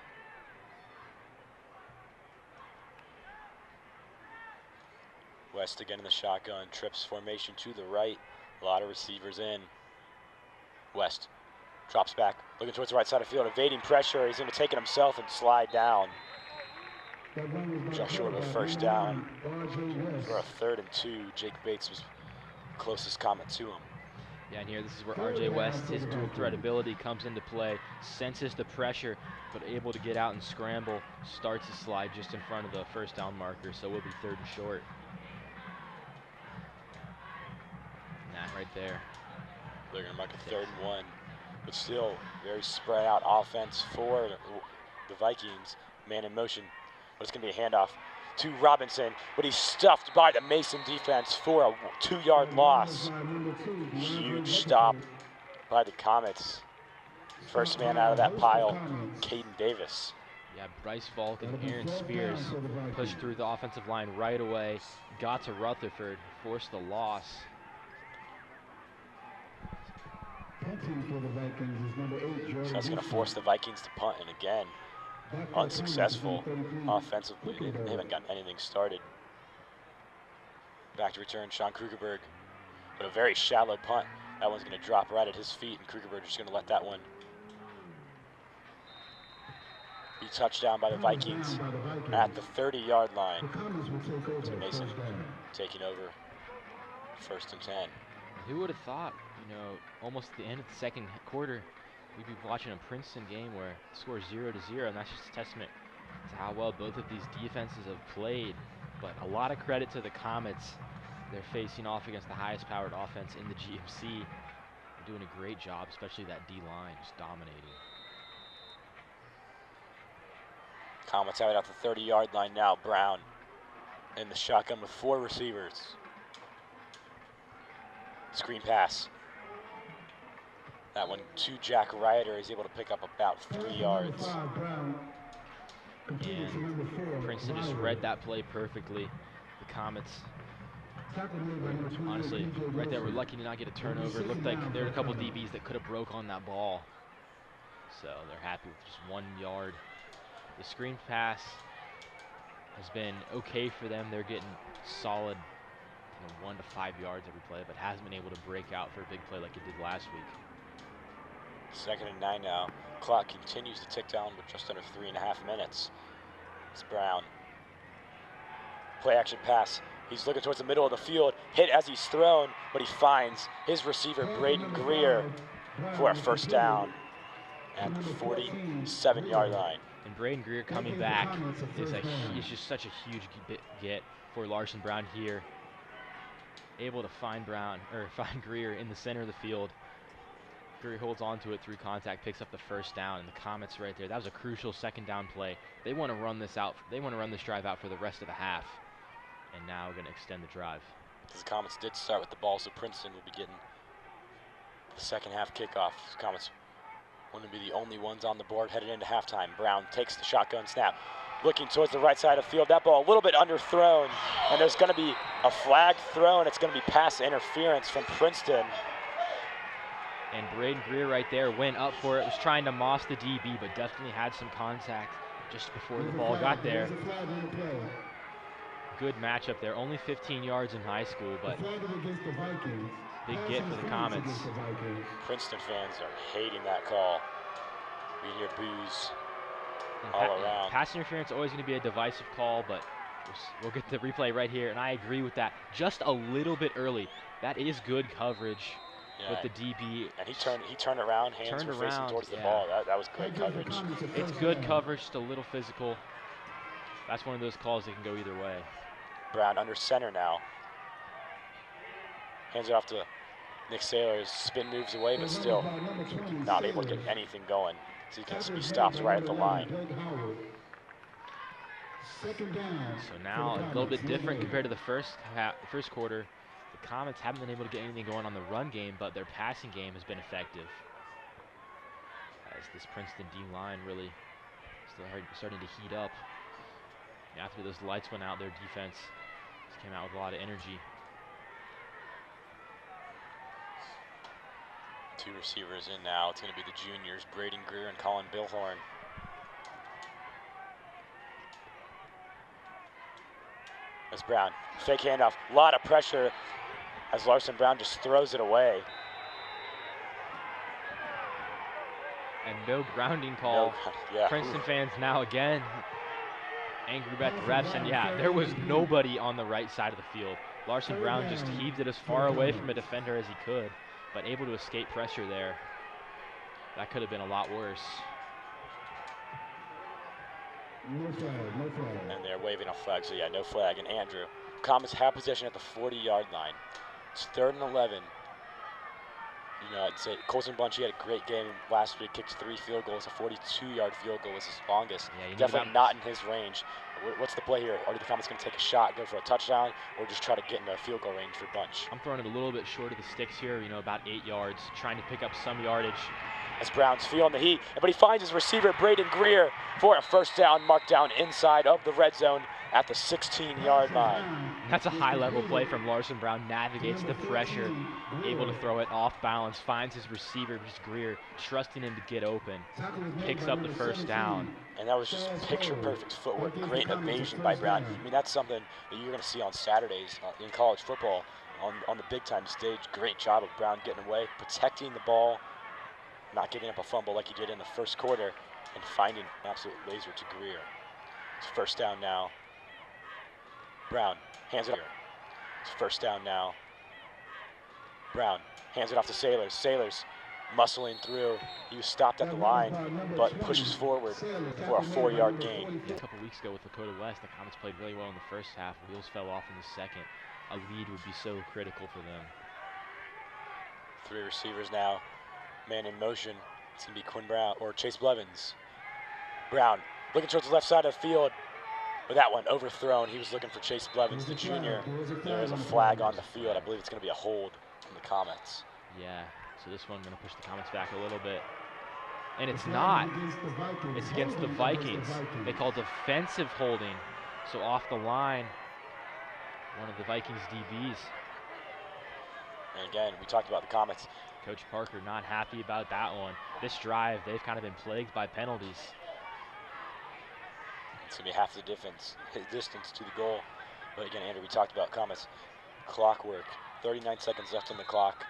Speaker 3: West again in the shotgun, trips formation to the right. A lot of receivers in. West drops back, looking towards the right side of the field, evading pressure. He's going to take it himself and slide down. Just short of a first down. For a 3rd and 2, Jake Bates was closest Comet to him.
Speaker 1: Yeah, and here this is where RJ West, his dual threat ability comes into play, senses the pressure, but able to get out and scramble, starts his slide just in front of the first down marker, so we'll be 3rd and short. And that right there.
Speaker 3: They're going to mark a 3rd and 1, but still very spread out offense for the Vikings. Man in motion, but it's going to be a handoff to Robinson, but he's stuffed by the Mason defense for a 2-yard loss. Huge stop by the Comets. First man out of that pile, Caden Davis.
Speaker 1: Yeah, Bryce Falk and Aaron Spears pushed through the offensive line right away, got to Rutherford, forced the loss.
Speaker 3: So that's going to force the Vikings to punt, and again, unsuccessful offensively. They haven't gotten anything started. Back to return, Sean Krugerberg, but a very shallow punt. That one's going to drop right at his feet, and Krugerberg is going to let that one be touched down by the Vikings at the 30-yard line. So Mason taking over 1st and 10.
Speaker 1: Who would have thought, you know, almost at the end of the 2nd quarter, we'd be watching a Princeton game where the score is 0-0, and that's just a testament to how well both of these defenses have played. But a lot of credit to the Comets. They're facing off against the highest powered offense in the GMC. They're doing a great job, especially that D-line, just dominating.
Speaker 3: Comets have it at the 30-yard line now. Brown in the shotgun with 4 receivers. Screen pass. That one to Jack Ryder. He's able to pick up about 3 yards.
Speaker 1: And Princeton just read that play perfectly. The Comets, honestly, right there, we're lucky to not get a turnover. It looked like there were a couple DBs that could have broke on that ball. So they're happy with just 1 yard. The screen pass has been okay for them. They're getting solid 1 to 5 yards every play, but hasn't been able to break out for a big play like it did last week.
Speaker 3: 2nd and 9 now. Clock continues to tick down with just under 3.5 minutes. It's Brown. Play action pass. He's looking towards the middle of the field. Hit as he's thrown, but he finds his receiver, Braden Greer, for a first down at the 47-yard line.
Speaker 1: And Braden Greer coming back is just such a huge get for Larson Brown here. Able to find Greer in the center of the field. Greer holds on to it through contact, picks up the first down, and the Comets right there. That was a crucial 2nd down play. They want to run this out. They want to run this drive out for the rest of the half. And now we're going to extend the drive.
Speaker 3: The Comets did start with the ball, so Princeton will be getting the 2nd half kickoff. The Comets want to be the only ones on the board headed into halftime. Brown takes the shotgun snap, looking towards the right side of the field. That ball a little bit underthrown, and there's going to be a flag thrown. It's going to be pass interference from Princeton.
Speaker 1: And Braden Greer right there went up for it, was trying to moss the DB, but definitely had some contact just before the ball got there. Good matchup there. Only 15 yards in high school, but big get for the Comets.
Speaker 3: Princeton fans are hating that call. We hear boos all around.
Speaker 1: Pass interference always going to be a divisive call, but we'll get the replay right here, and I agree with that. Just a little bit early. That is good coverage
Speaker 3: Yeah,
Speaker 1: but the DB
Speaker 3: and he turned around, hands were facing towards the ball. That was great coverage.
Speaker 1: It's good coverage, just a little physical. That's one of those calls that can go either way.
Speaker 3: Brown under center now. Hands it off to Nick Sailors. Spin moves away, but still not able to get anything going. So he stops right at the line.
Speaker 1: So now a little bit different compared to the first quarter. The Comets haven't been able to get anything going on the run game, but their passing game has been effective. As this Princeton D-line really starting to heat up. After those lights went out, their defense just came out with a lot of energy.
Speaker 3: Two receivers in now. It's going to be the juniors, Braden Greer and Colin Billhorn. As Brown, fake handoff, a lot of pressure as Larson Brown just throws it away.
Speaker 1: And no grounding call. Princeton fans now again angry about the refs, and yeah, there was nobody on the right side of the field. Larson Brown just heaved it as far away from a defender as he could, but able to escape pressure there. That could have been a lot worse.
Speaker 20: No flag, no flag.
Speaker 3: And they're waving a flag, so yeah, no flag. And Andrew, Comets have possession at the 40-yard line. It's 3rd and 11. You know, I'd say Colson Bunchy had a great game last week, kicked 3 field goals. A 42-yard field goal was his longest.
Speaker 1: Yeah,
Speaker 3: definitely not in his range. What's the play here? Are the Comets going to take a shot, go for a touchdown, or just try to get into field goal range for Bunch?
Speaker 1: I'm throwing it a little bit short of the sticks here, you know, about 8 yards, trying to pick up some yardage.
Speaker 3: As Brown's feeling the heat, but he finds his receiver, Braden Greer, for a first down, marked down inside of the red zone at the 16-yard line.
Speaker 1: That's a high-level play from Larson Brown, navigates the pressure, able to throw it off balance, finds his receiver, which is Greer, trusting him to get open, picks up the first down.
Speaker 3: And that was just picture-perfect footwork, great evasion by Brown. I mean, that's something that you're going to see on Saturdays in college football on the big-time stage. Great job of Brown getting away, protecting the ball, not giving up a fumble like he did in the first quarter, and finding an absolute laser to Greer. It's first down now. Brown hands it up. It's first down now. Brown hands it off to Sailors. Sailors muscling through. He was stopped at the line, but pushes forward for a 4-yard gain.
Speaker 1: A couple weeks ago with Dakota West, the Comets played really well in the first half. Wheels fell off in the second. A lead would be so critical for them.
Speaker 3: 3 receivers now. Man in motion. It's going to be Quinn Brown or Chase Blevins. Brown looking towards the left side of the field. But that one overthrown. He was looking for Chase Blevins, the junior. There is a flag on the field. I believe it's going to be a hold from the Comets.
Speaker 1: Yeah, so this one going to push the Comets back a little bit. And it's not. It's against the Vikings. They called defensive holding. So off the line, one of the Vikings DBs.
Speaker 3: And again, we talked about the Comets.
Speaker 1: Coach Parker not happy about that one. This drive, they've kind of been plagued by penalties.
Speaker 3: It's going to be half the distance to the goal. But again, Andrew, we talked about Comets. Clockwork, 39 seconds left on the clock.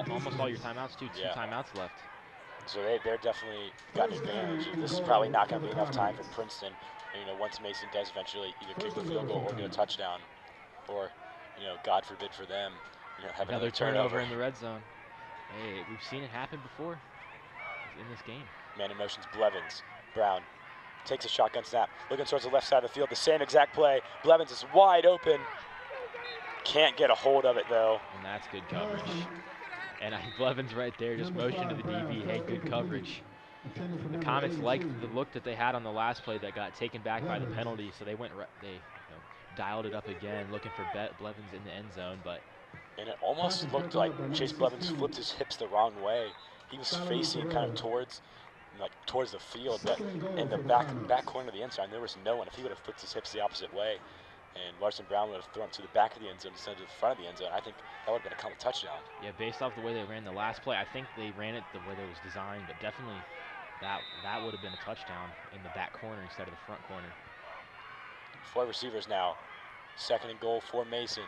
Speaker 1: Almost all your timeouts, too. 2 timeouts left.
Speaker 3: So they're definitely got an advantage. This is probably not going to be enough time for Princeton. And, you know, once Mason does eventually either kick the field goal or get a touchdown, or, you know, God forbid for them, you know, have another turnover
Speaker 1: in the red zone. Hey, we've seen it happen before in this game.
Speaker 3: Man in motion's Blevins. Brown takes a shotgun snap, looking towards the left side of the field. The same exact play. Blevins is wide open. Can't get a hold of it, though.
Speaker 1: And that's good coverage. And Blevins right there just motioned to the DB, hey, good coverage. The Comets liked the look that they had on the last play that got taken back by the penalty, so they went, dialed it up again, looking for Blevins in the end zone, but.
Speaker 3: And it almost looked like Chase Blevins flipped his hips the wrong way. He was facing kind of towards the field, but in the back corner of the end zone, there was no one. If he would have flipped his hips the opposite way, and Larson Brown would have thrown to the back of the end zone instead of the front of the end zone, I think that would have been a touchdown.
Speaker 1: Yeah, based off the way they ran the last play, I think they ran it the way that it was designed, but definitely that would have been a touchdown in the back corner instead of the front corner.
Speaker 3: 4 receivers now. 2nd and goal for Mason.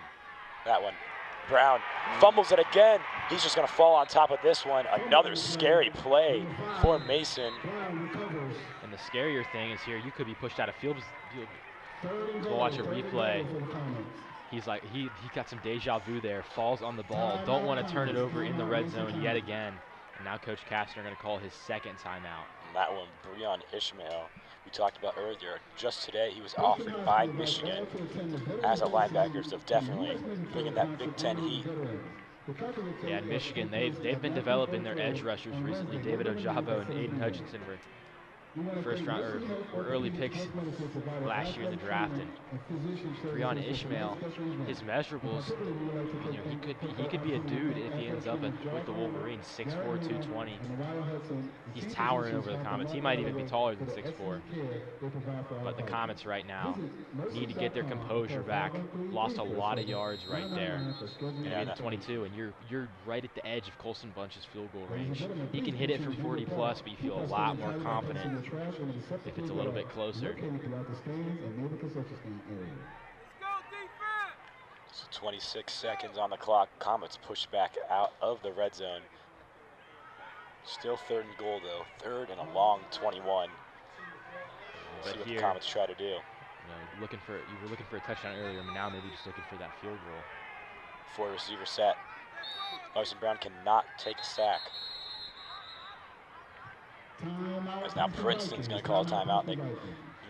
Speaker 3: That one. Brown fumbles it again. He's just going to fall on top of this one. Another scary play for Mason.
Speaker 1: And the scarier thing is here, you could be pushed out of field. We'll watch a replay. He's like, he got some deja vu there, falls on the ball, don't want to turn it over in the red zone yet again. And now Coach Kastner going to call his second timeout.
Speaker 3: And that one, Breon Ishmael, we talked about earlier, just today he was offered by Michigan as a linebacker, so definitely bringing that Big Ten heat.
Speaker 1: Yeah, in Michigan, they've been developing their edge rushers recently. David Ojabo and Aiden Hutchinson were first round or early picks last year in the draft, and Breon Ishmael, his measurables, you know, he could be a dude if he ends up with the Wolverines. 6'4", 220. He's towering over the Comets. He might even be taller than 6'4". But the Comets right now need to get their composure back. Lost a lot of yards right there. Maybe the 22, and you're right at the edge of Colson Bunch's field goal range. He can hit it from 40 plus, but you feel a lot more confident if it's a little bit closer.
Speaker 3: So 26 seconds on the clock. Comets push back out of the red zone. Still 3rd and goal though. 3rd and a long 21.
Speaker 1: But
Speaker 3: see what
Speaker 1: here,
Speaker 3: the Comets try to do.
Speaker 1: You were looking for a touchdown earlier, but now maybe just looking for that field goal.
Speaker 3: 4 receiver set. Larson Brown cannot take a sack. As now Princeton's going to call a timeout. They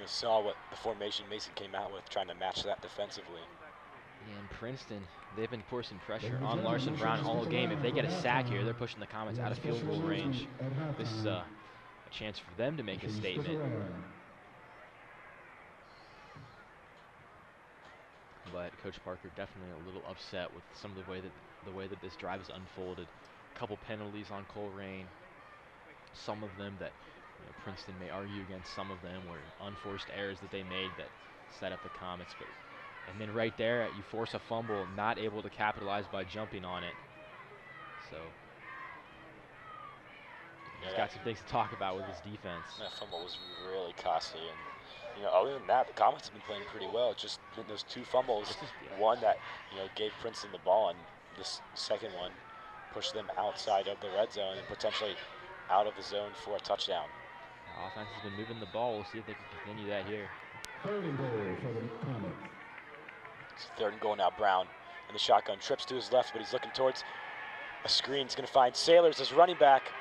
Speaker 3: saw what the formation Mason came out with, trying to match that defensively.
Speaker 1: Yeah, and Princeton, they've been forcing pressure on Larson Brown all game. If they get a sack here, they're pushing the Comets out of field goal range. This is a chance for them to make a statement. But Coach Parker definitely a little upset with some of the way that this drive has unfolded. A couple penalties on Coleraine. Some of them that Princeton may argue against. Some of them were unforced errors that they made that set up the Comets. And then right there, you force a fumble, not able to capitalize by jumping on it. So he's got some things to talk about with his defense.
Speaker 3: That fumble was really costly, and other than that, the Comets have been playing pretty well. Just those 2 fumbles, one that gave Princeton the ball, and this second one pushed them outside of the red zone and potentially out of the zone for a touchdown.
Speaker 1: The offense has been moving the ball. We'll see if they can continue that here.
Speaker 20: 3rd and goal for the Comets.
Speaker 3: It's 3rd and goal now. Brown in the shotgun, trips to his left, but he's looking towards a screen. He's going to find Sailors as running back.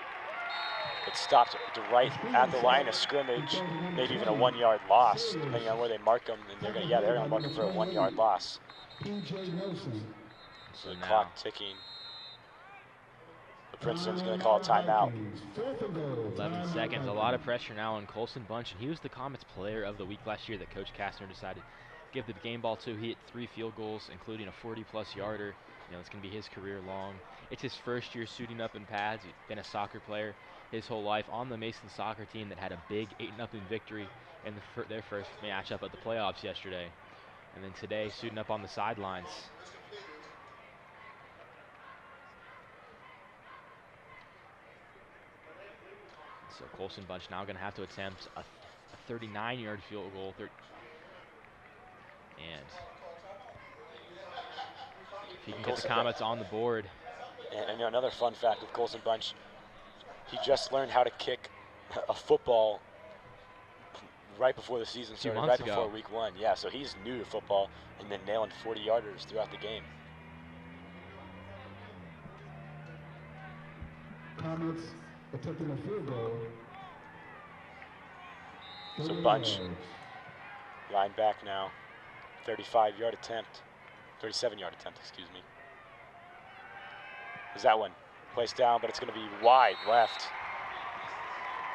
Speaker 3: It stopped right at the line of scrimmage, maybe even a 1-yard loss, depending on where they mark him. And they're going to mark him for a 1-yard loss. So the clock ticking. Princeton's going to call a timeout.
Speaker 1: 11 seconds. A lot of pressure now on Colson Bunch, and he was the Comets player of the week last year that Coach Kastner decided to give the game ball to. He hit 3 field goals, including a 40-plus yarder. It's going to be his career long. It's his first year suiting up in pads. He's been a soccer player his whole life on the Mason soccer team that had a big 8-0 victory in their first matchup at the playoffs yesterday. And then today, suiting up on the sidelines. So Colson Bunch now going to have to attempt a 39-yard field goal. And if he can get the Comets on the board.
Speaker 3: And another fun fact with Colson Bunch, he just learned how to kick a football right before the season started, right before week 1. Yeah, so he's new to football and been nailing 40-yarders throughout the game.
Speaker 20: Comets attempting a field goal.
Speaker 3: So Bunch, line back now, 37-yard attempt, excuse me. Is that one placed down, but it's going to be wide left.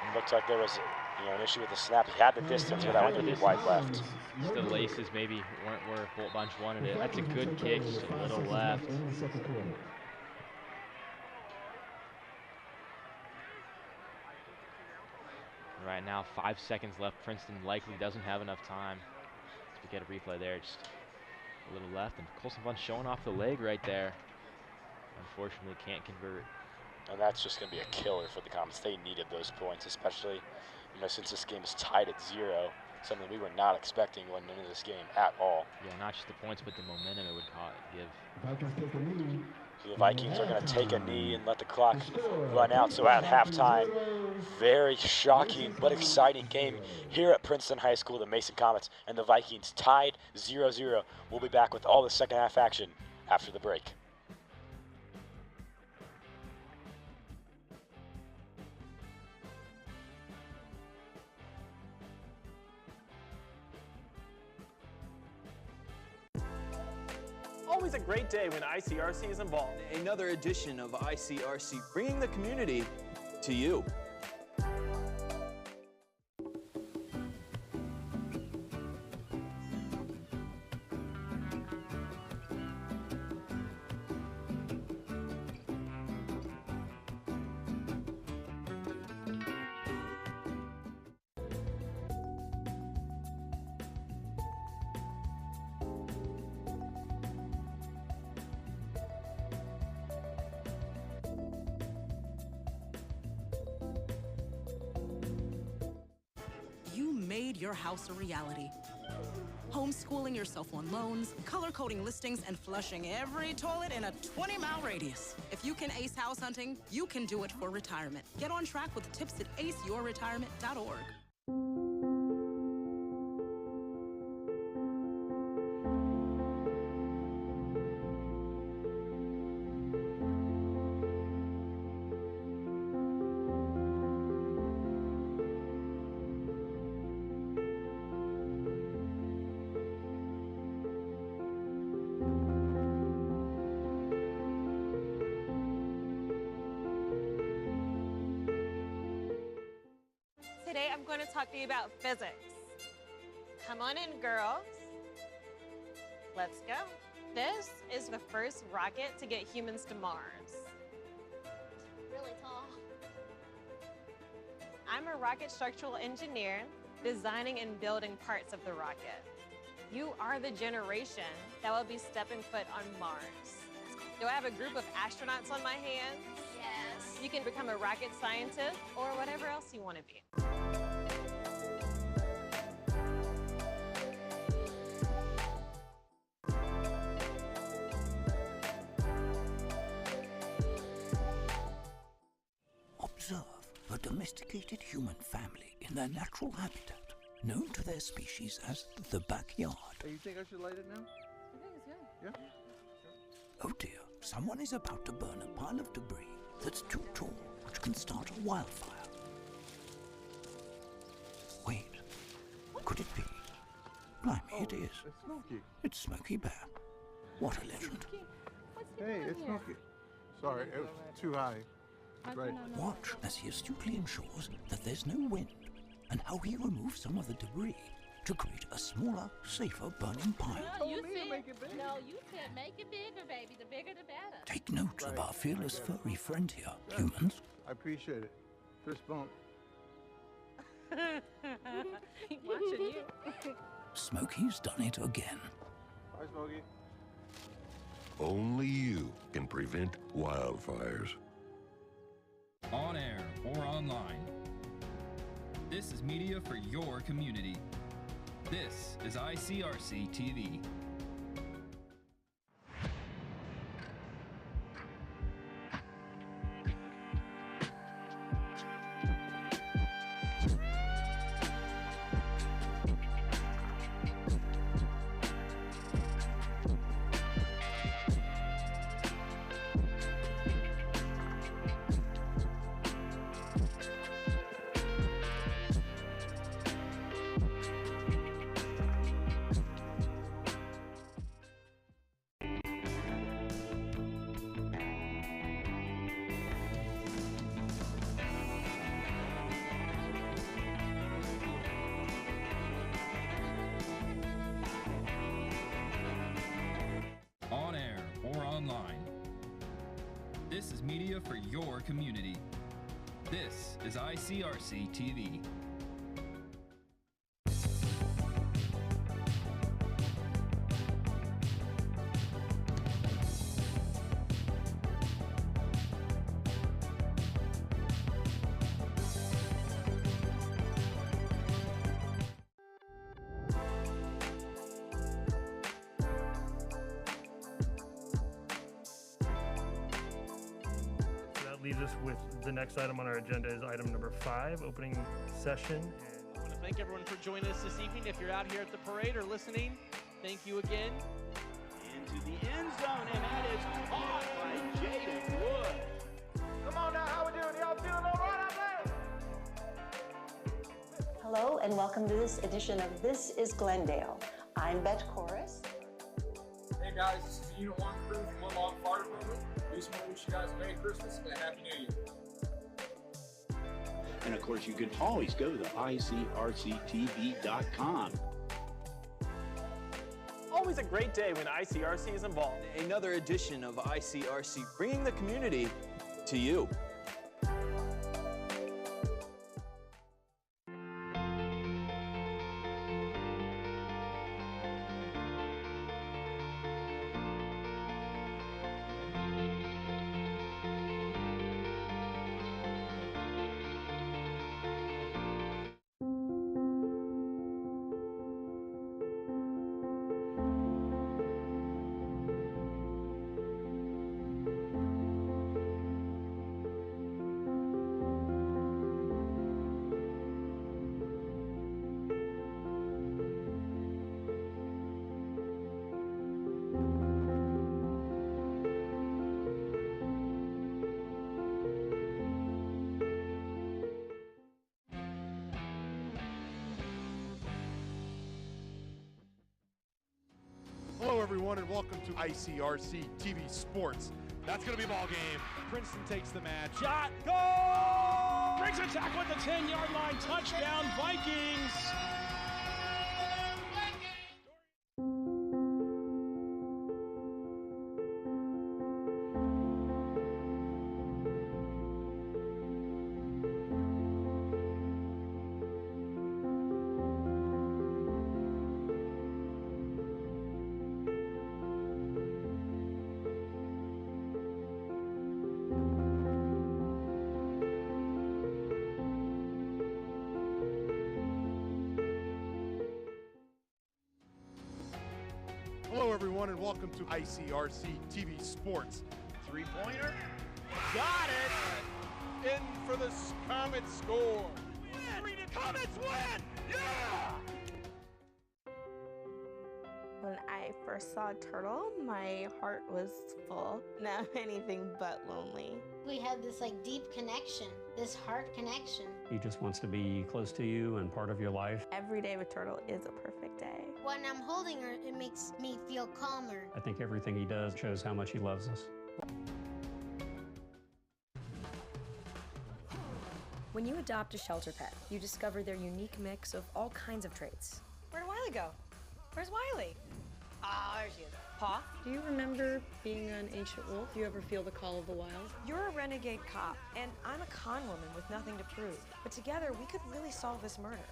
Speaker 3: It looked like there was an issue with the snap. He had the distance, but that one going to be wide left.
Speaker 1: Just the laces maybe weren't where Bunch wanted it. That's a good kick, just a little left. Right now, 5 seconds left. Princeton likely doesn't have enough time. So we get a replay there, just a little left. And Colson Bunch showing off the leg right there. Unfortunately, can't convert.
Speaker 3: And that's just going to be a killer for the Comets. They needed those points, especially since this game is tied at 0. Something we were not expecting going into this game at all.
Speaker 1: Yeah, not just the points, but the momentum it would give.
Speaker 3: The Vikings are going to take a knee and let the clock run out. So at halftime, very shocking but exciting game here at Princeton High School. The Mason Comets and the Vikings tied 0-0. We'll be back with all the second half action after the break.
Speaker 21: Always a great day when ICRC is involved.
Speaker 22: Another edition of ICRC, bringing the community to you.
Speaker 23: You made your house a reality. Homeschooling yourself on loans, color-coding listings, and flushing every toilet in a 20-mile radius. If you can ace house hunting, you can do it for retirement. Get on track with tips at aceyourretirement.org.
Speaker 24: Today I'm going to talk to you about physics. Come on in, girls. Let's go. This is the first rocket to get humans to Mars.
Speaker 4: Really tall.
Speaker 24: I'm a rocket structural engineer, designing and building parts of the rocket. You are the generation that will be stepping foot on Mars. Do I have a group of astronauts on my hands?
Speaker 4: Yes.
Speaker 24: You can become a rocket scientist or whatever else you want to be.
Speaker 25: Observe a domesticated human family in their natural habitat, known to their species as the backyard.
Speaker 13: Hey, you think I should light it now?
Speaker 16: I think it's good.
Speaker 13: Yeah?
Speaker 25: Oh dear, someone is about to burn a pile of debris that's too tall, which can start a wildfire. Wait, could it be? Blimey, it is.
Speaker 13: It's Smokey.
Speaker 25: It's Smokey Bear. What a legend.
Speaker 13: Hey, it's Smokey. Sorry, it was too high. Right.
Speaker 25: Watch as he astutely ensures that there's no wind, and how he removes some of the debris to create a smaller, safer burning pile.
Speaker 26: No, you said make it bigger. No, you said make it bigger, baby. The bigger, the better.
Speaker 25: Take note of our fearless furry friend here, humans.
Speaker 13: I appreciate it. Fist bump.
Speaker 26: Watching you.
Speaker 25: Smokey's done it again.
Speaker 13: Bye, Smokey.
Speaker 6: Only you can prevent wildfires.
Speaker 2: On air or online. This is media for your community. This is ICRC-TV. This is media for your community. This is ICRC-TV.
Speaker 5: us with the next item on our agenda is item number 5, opening session.
Speaker 7: I want to thank everyone for joining us this evening. If you're out here at the parade or listening, thank you again.
Speaker 8: Into the end zone, and that is caught by Jaden Wood.
Speaker 13: Come on now, how we doing? Y'all feeling all right out there?
Speaker 9: Hello and welcome to this edition of This is Glendale. I'm Bet Chorus.
Speaker 10: Hey guys, this is the Unit 1 crew from One Log Fire Department. We just want to wish you guys a Merry Christmas and a Happy New Year.
Speaker 8: And of course, you can always go to ICRC-TV.com.
Speaker 21: Always a great day when ICRC is involved.
Speaker 22: Another edition of ICRC, bringing the community to you.
Speaker 13: Hello, everyone, and welcome to ICRC-TV Sports. That's going to be a ball game. Princeton takes the match.
Speaker 7: Shot, goal! Brings a tackle at the 10-yard line. Touchdown, Vikings!
Speaker 13: Hello, everyone, and welcome to ICRC-TV Sports. Three-pointer.
Speaker 8: Got it! In for the Comets score.
Speaker 13: Win! Comets win! Yeah!
Speaker 11: When I first saw a turtle, my heart was full. Now I'm anything but lonely.
Speaker 4: We had this like deep connection, this heart connection.
Speaker 27: He just wants to be close to you and part of your life.
Speaker 11: Every day with Turtle is a perfect day.
Speaker 4: When I'm holding her, it makes me feel calmer.
Speaker 27: I think everything he does shows how much he loves us.
Speaker 28: When you adopt a shelter pet, you discover their unique mix of all kinds of traits.
Speaker 29: Where'd Wiley go? Where's Wiley? Ah, there she is.
Speaker 28: Paw, do you remember being an ancient wolf? Do you ever feel the call of the wild?
Speaker 29: You're a renegade cop, and I'm a con woman with nothing to prove. But together, we could really solve this murder.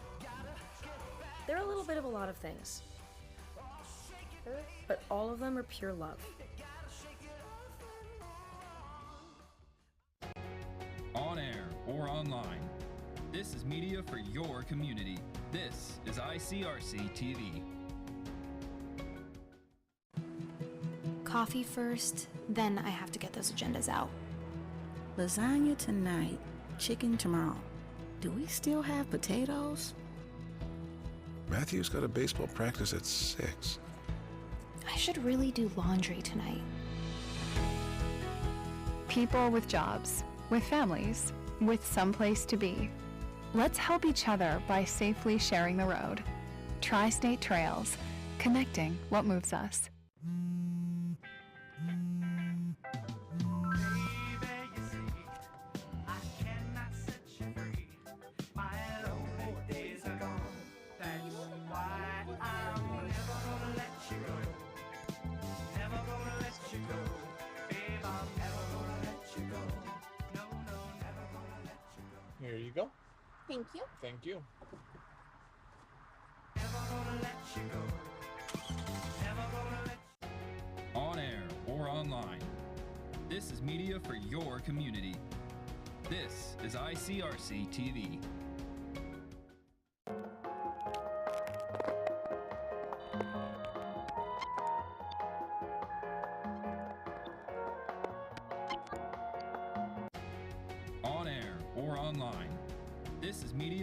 Speaker 28: They're a little bit of a lot of things, but all of them are pure love.
Speaker 2: On air or online, this is media for your community. This is ICRC-TV.
Speaker 30: Coffee first, then I have to get those agendas out.
Speaker 25: Lasagna tonight, chicken tomorrow. Do we still have potatoes?
Speaker 6: Matthew's got a baseball practice at 6.
Speaker 30: I should really do laundry tonight.
Speaker 31: People with jobs, with families, with someplace to be. Let's help each other by safely sharing the road. Tri-State Trails, connecting what moves us.
Speaker 32: Here you go.
Speaker 11: Thank you.
Speaker 32: Thank you.
Speaker 2: On air or online, this is media for your community. This is ICRC-TV.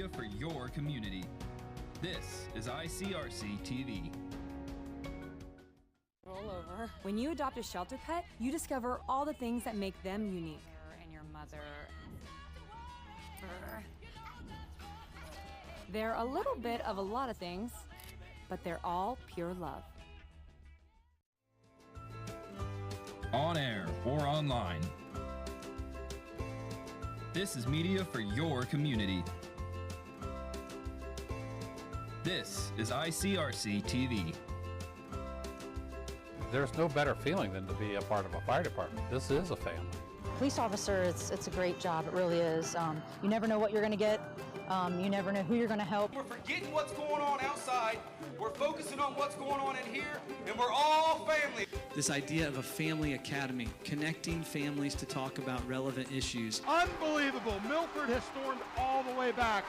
Speaker 2: media for your community. This is ICRC-TV.
Speaker 1: Roll over. When you adopt a shelter pet, you discover all the things that make them unique. And your mother. They're a little bit of a lot of things, but they're all pure love.
Speaker 2: On air or online. This is media for your community. This is ICRC-TV.
Speaker 3: There's no better feeling than to be a part of a fire department. This is a family.
Speaker 12: Police officer, it's a great job. It really is. You never know what you're going to get. You never know who you're going to help.
Speaker 14: We're forgetting what's going on outside. We're focusing on what's going on in here, and we're all family.
Speaker 15: This idea of a family academy, connecting families to talk about relevant issues.
Speaker 13: Unbelievable. Milford has stormed all the way back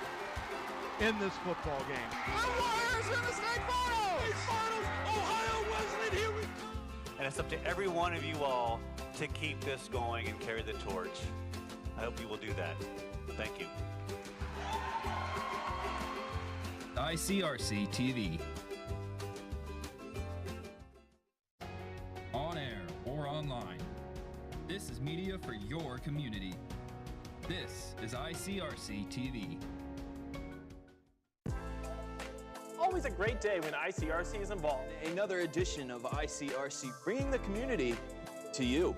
Speaker 13: in this football game. The Warriors in the state finals! State finals! Ohio Wesleyan, here we come!
Speaker 17: And it's up to every one of you all to keep this going and carry the torch. I hope you will do that. Thank you.
Speaker 2: ICRC-TV. On air or online. This is media for your community. This is ICRC-TV.
Speaker 21: Always a great day when ICRC is involved.
Speaker 22: Another edition of ICRC, bringing the community to you.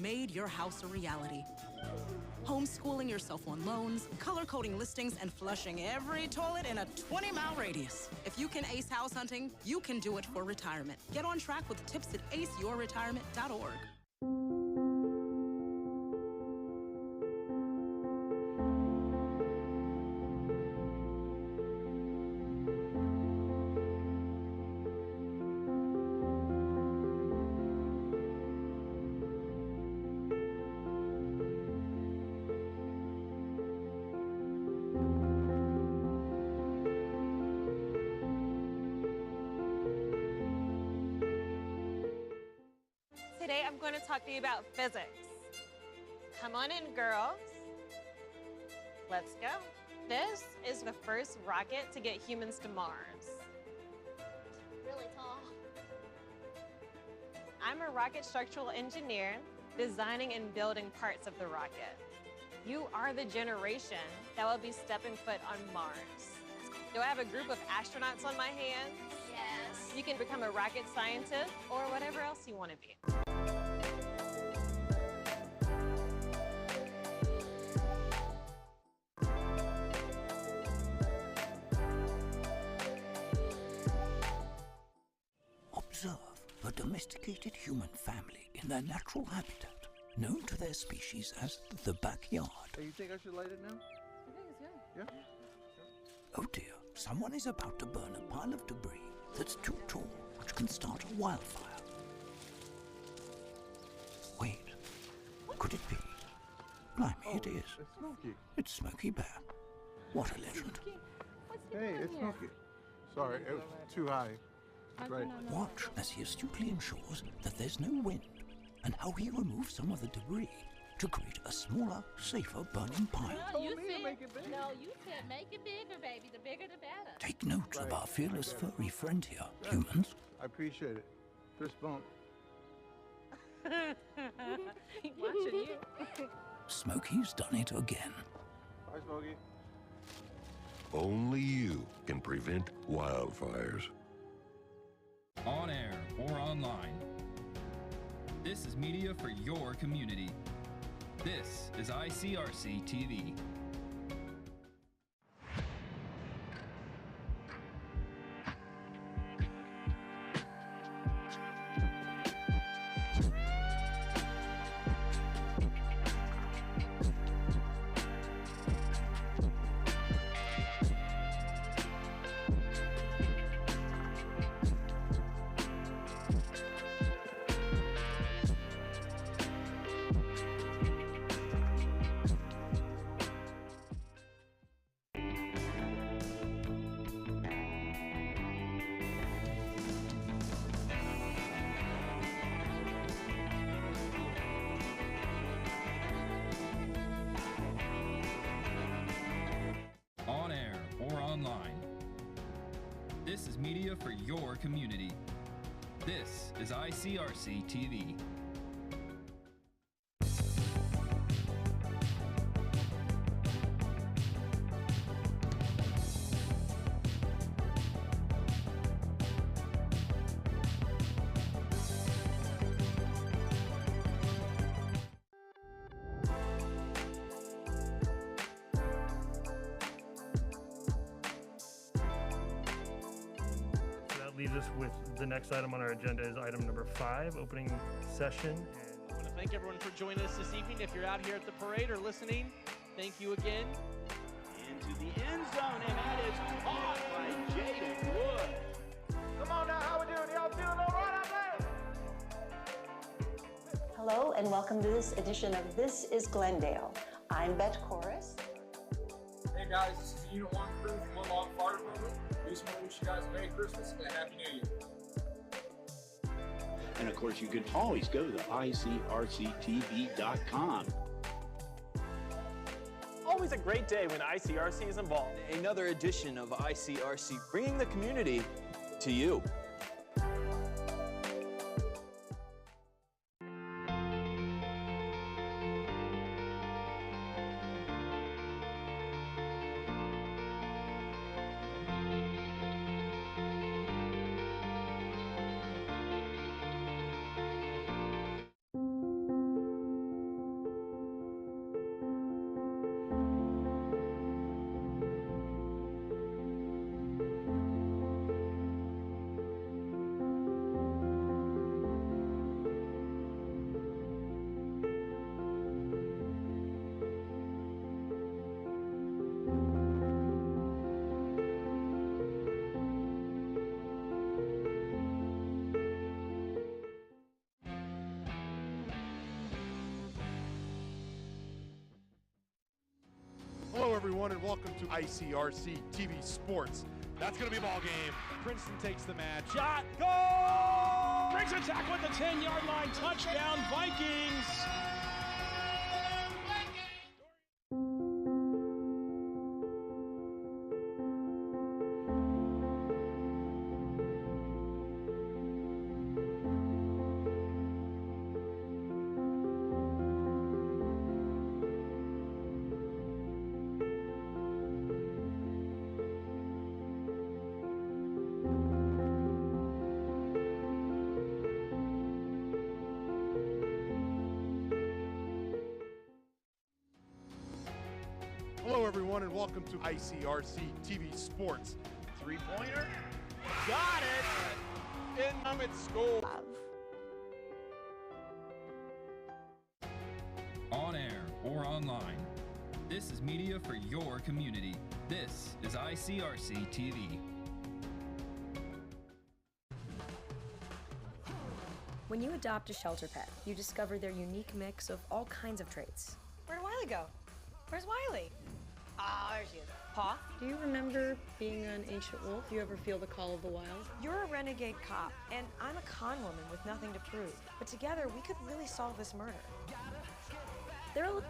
Speaker 18: Made your house a reality. Homeschooling yourself on loans, color-coding listings, and flushing every toilet in a 20-mile radius. If you can ace house hunting, you can do it for retirement. Get on track with tips at aceyourretirement.org.
Speaker 19: Today I'm going to talk to you about physics. Come on in, girls. Let's go. This is the first rocket to get humans to Mars.
Speaker 4: Really tall.
Speaker 19: I'm a rocket structural engineer, designing and building parts of the rocket. You are the generation that will be stepping foot on Mars. Do I have a group of astronauts on my hands?
Speaker 4: Yes.
Speaker 19: You can become a rocket scientist or whatever else you want to be.
Speaker 25: Observe a domesticated human family in their natural habitat, known to their species as the backyard.
Speaker 20: Hey, you think I should light it now?
Speaker 19: I think it's good.
Speaker 20: Yeah.
Speaker 25: Oh dear, someone is about to burn a pile of debris that's too tall, which can start a wildfire. Wait, could it be? Blimey, it is.
Speaker 20: It's Smokey.
Speaker 25: It's Smokey Bear. What a legend.
Speaker 20: Hey, it's Smokey. Sorry, it was too high. Right.
Speaker 25: Watch as he astutely ensures that there's no wind, and how he removes some of the debris to create a smaller, safer burning pile.
Speaker 26: No, you said make it bigger, baby. The bigger, the better.
Speaker 25: Take note of our fearless furry friend here, humans.
Speaker 20: I appreciate it. Fist bump.
Speaker 19: Watching you.
Speaker 25: Smokey's done it again.
Speaker 20: Bye, Smokey.
Speaker 6: Only you can prevent wildfires.
Speaker 2: On air or online. This is media for your community. This is ICRC-TV. This is media for your community. This is ICRC-TV.
Speaker 5: Leaves us with the next item on our agenda is item number 5, opening session.
Speaker 7: I want to thank everyone for joining us this evening. If you're out here at the parade or listening, thank you again.
Speaker 8: Into the end zone, and that is caught by Jaden Wood.
Speaker 13: Come on now, how we doing? Y'all feeling all right out there?
Speaker 9: Hello and welcome to this edition of This is Glendale. I'm Bet Chorus.
Speaker 10: Hey guys, this is Unit 1 crew from Woodlawn Fire Department. We just want to wish you guys a Merry Christmas and a Happy New Year.
Speaker 22: And of course, you can always go to ICRC-TV.com.
Speaker 21: Always a great day when ICRC is involved.
Speaker 22: Another edition of ICRC, bringing the community to you.
Speaker 13: Hello, everyone, and welcome to ICRC-TV Sports. That's going to be a ball game. Princeton takes the match. Shot, goal!
Speaker 21: Brings a tackle at the 10-yard line. Touchdown, Vikings!
Speaker 13: Hello, everyone, and welcome to ICRC-TV Sports. Three-pointer. Got it! In its school.
Speaker 2: On air or online, this is media for your community. This is ICRC-TV.
Speaker 16: When you adopt a shelter pet, you discover their unique mix of all kinds of traits.
Speaker 23: Where'd Wiley go? Where's Wiley? Ah, there she is.
Speaker 16: Paw, do you remember being an ancient wolf? Do you ever feel the call of the wild?
Speaker 23: You're a renegade cop, and I'm a con woman with nothing to prove. But together, we could really solve this murder.
Speaker 16: They're a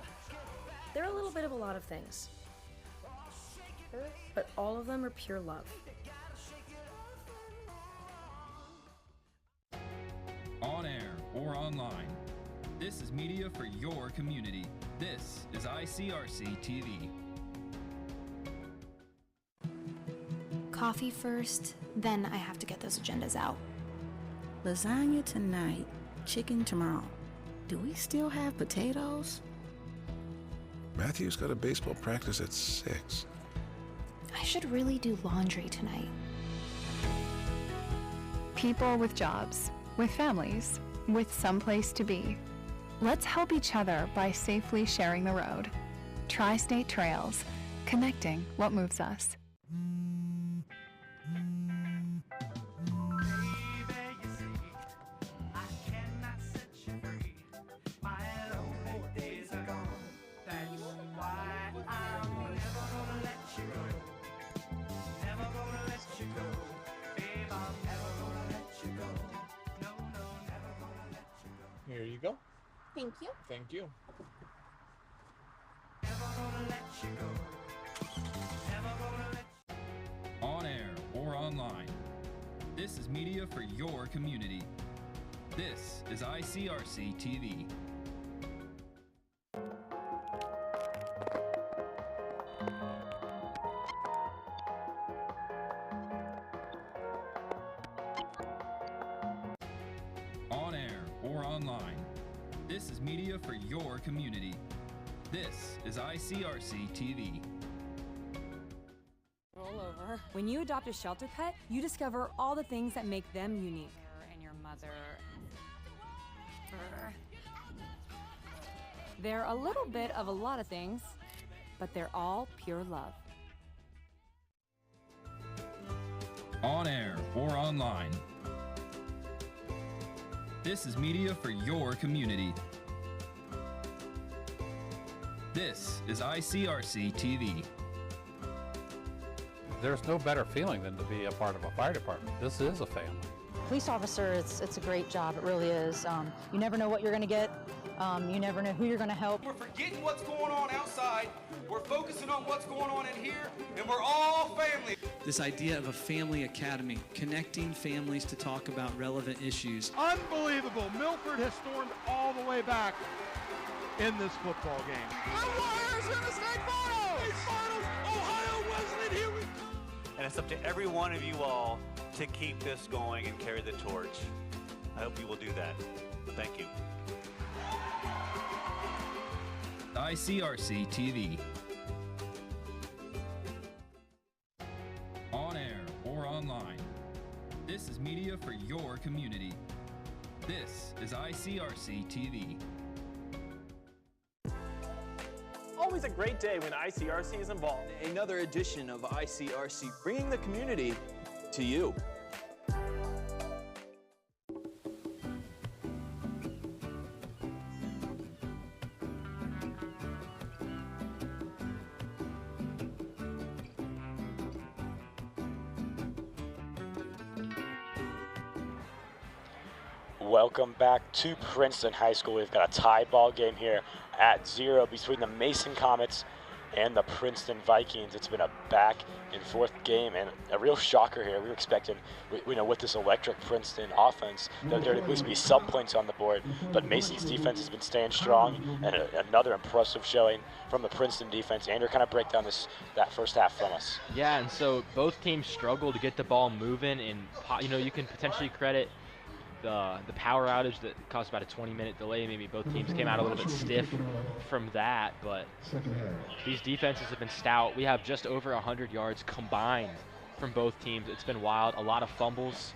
Speaker 16: little bit of a lot of things. But all of them are pure love.
Speaker 2: On air or online, this is media for your community. This is ICRC-TV.
Speaker 30: Coffee first, then I have to get those agendas out.
Speaker 24: Lasagna tonight, chicken tomorrow. Do we still have potatoes?
Speaker 6: Matthew's got a baseball practice at 6.
Speaker 30: I should really do laundry tonight.
Speaker 31: People with jobs, with families, with someplace to be. Let's help each other by safely sharing the road. Tri-State Trails, connecting what moves us.
Speaker 27: Here you go.
Speaker 23: Thank you.
Speaker 27: Thank you.
Speaker 2: On air or online, This is media for your community. This is ICRC-TV. On air or online, this is media for your community. This is ICRC-TV.
Speaker 23: Roll over. When you adopt a shelter pet, you discover all the things that make them unique.
Speaker 19: And your mother.
Speaker 23: They're a little bit of a lot of things, but they're all pure love.
Speaker 2: On air or online, this is media for your community. This is ICRC-TV.
Speaker 1: There's no better feeling than to be a part of a fire department. This is a family.
Speaker 3: Police officer, it's a great job. It really is. You never know what you're going to get. You never know who you're going to help.
Speaker 11: We're forgetting what's going on outside. We're focusing on what's going on in here, and we're all family.
Speaker 12: This idea of a family academy, connecting families to talk about relevant issues.
Speaker 13: Unbelievable. Milford has stormed all the way back in this football game. The Warriors in the state finals! State finals! Ohio Wesleyan, here we go!
Speaker 8: And it's up to every one of you all to keep this going and carry the torch. I hope you will do that. Thank you.
Speaker 2: ICRC-TV. On air or online, this is media for your community. This is ICRC-TV.
Speaker 21: Always a great day when ICRC is involved.
Speaker 22: Another edition of ICRC, bringing the community to you.
Speaker 14: Welcome back to Princeton High School. We've got a tie ball game here at 0 between the Mason Comets and the Princeton Vikings. It's been a back and forth game and a real shocker here. We were expecting, with this electric Princeton offense, that there'd at least be some points on the board, but Mason's defense has been staying strong, and another impressive showing from the Princeton defense. Andrew, kind of break down that first half from us.
Speaker 15: Yeah, and so both teams struggled to get the ball moving, and you can potentially credit the power outage that caused about a 20-minute delay. Maybe both teams came out a little bit stiff from that, but these defenses have been stout. We have just over 100 yards combined from both teams. It's been wild, a lot of fumbles.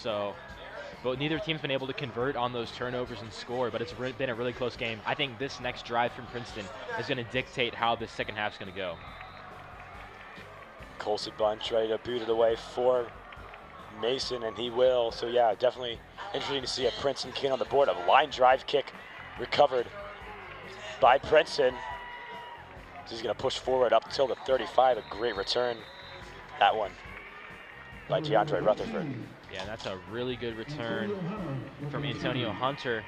Speaker 15: But neither team's been able to convert on those turnovers and score, but it's been a really close game. I think this next drive from Princeton is going to dictate how the second half's going to go.
Speaker 14: Colson Bunch ready to boot it away for Mason, and he will. So yeah, definitely interesting to see a Princeton kid on the board. A line drive kick recovered by Princeton. So he's going to push forward up till the 35. A great return, that one, by DeAndre Rutherford.
Speaker 15: Yeah, that's a really good return from Antonio Hunter,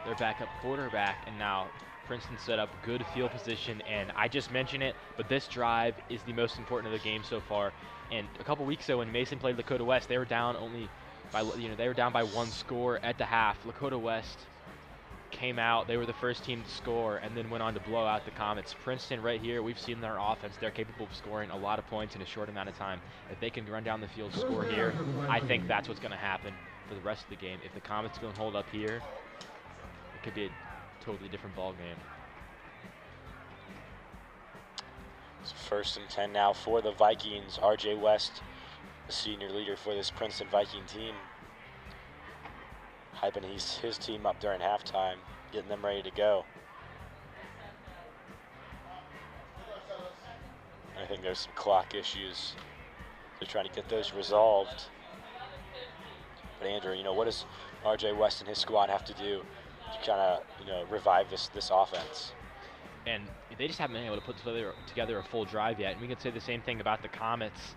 Speaker 15: their backup quarterback, and now Princeton set up good field position, and I just mentioned it, but this drive is the most important of the game so far. And a couple weeks ago when Mason played Lakota West, they were down by one score at the half. Lakota West came out, they were the first team to score, and then went on to blow out the Comets. Princeton right here, we've seen their offense, they're capable of scoring a lot of points in a short amount of time. If they can run down the field, score here, I think that's what's going to happen for the rest of the game. If the Comets can hold up here, it could be a totally different ball game.
Speaker 14: It's 1st and 10 now for the Vikings. RJ West, the senior leader for this Princeton Viking team, hyping his team up during halftime, getting them ready to go. I think there's some clock issues. They're trying to get those resolved. But Andrew, what does RJ West and his squad have to do to kind of, revive this offense?
Speaker 15: And they just haven't been able to put together a full drive yet. And we can say the same thing about the Comets.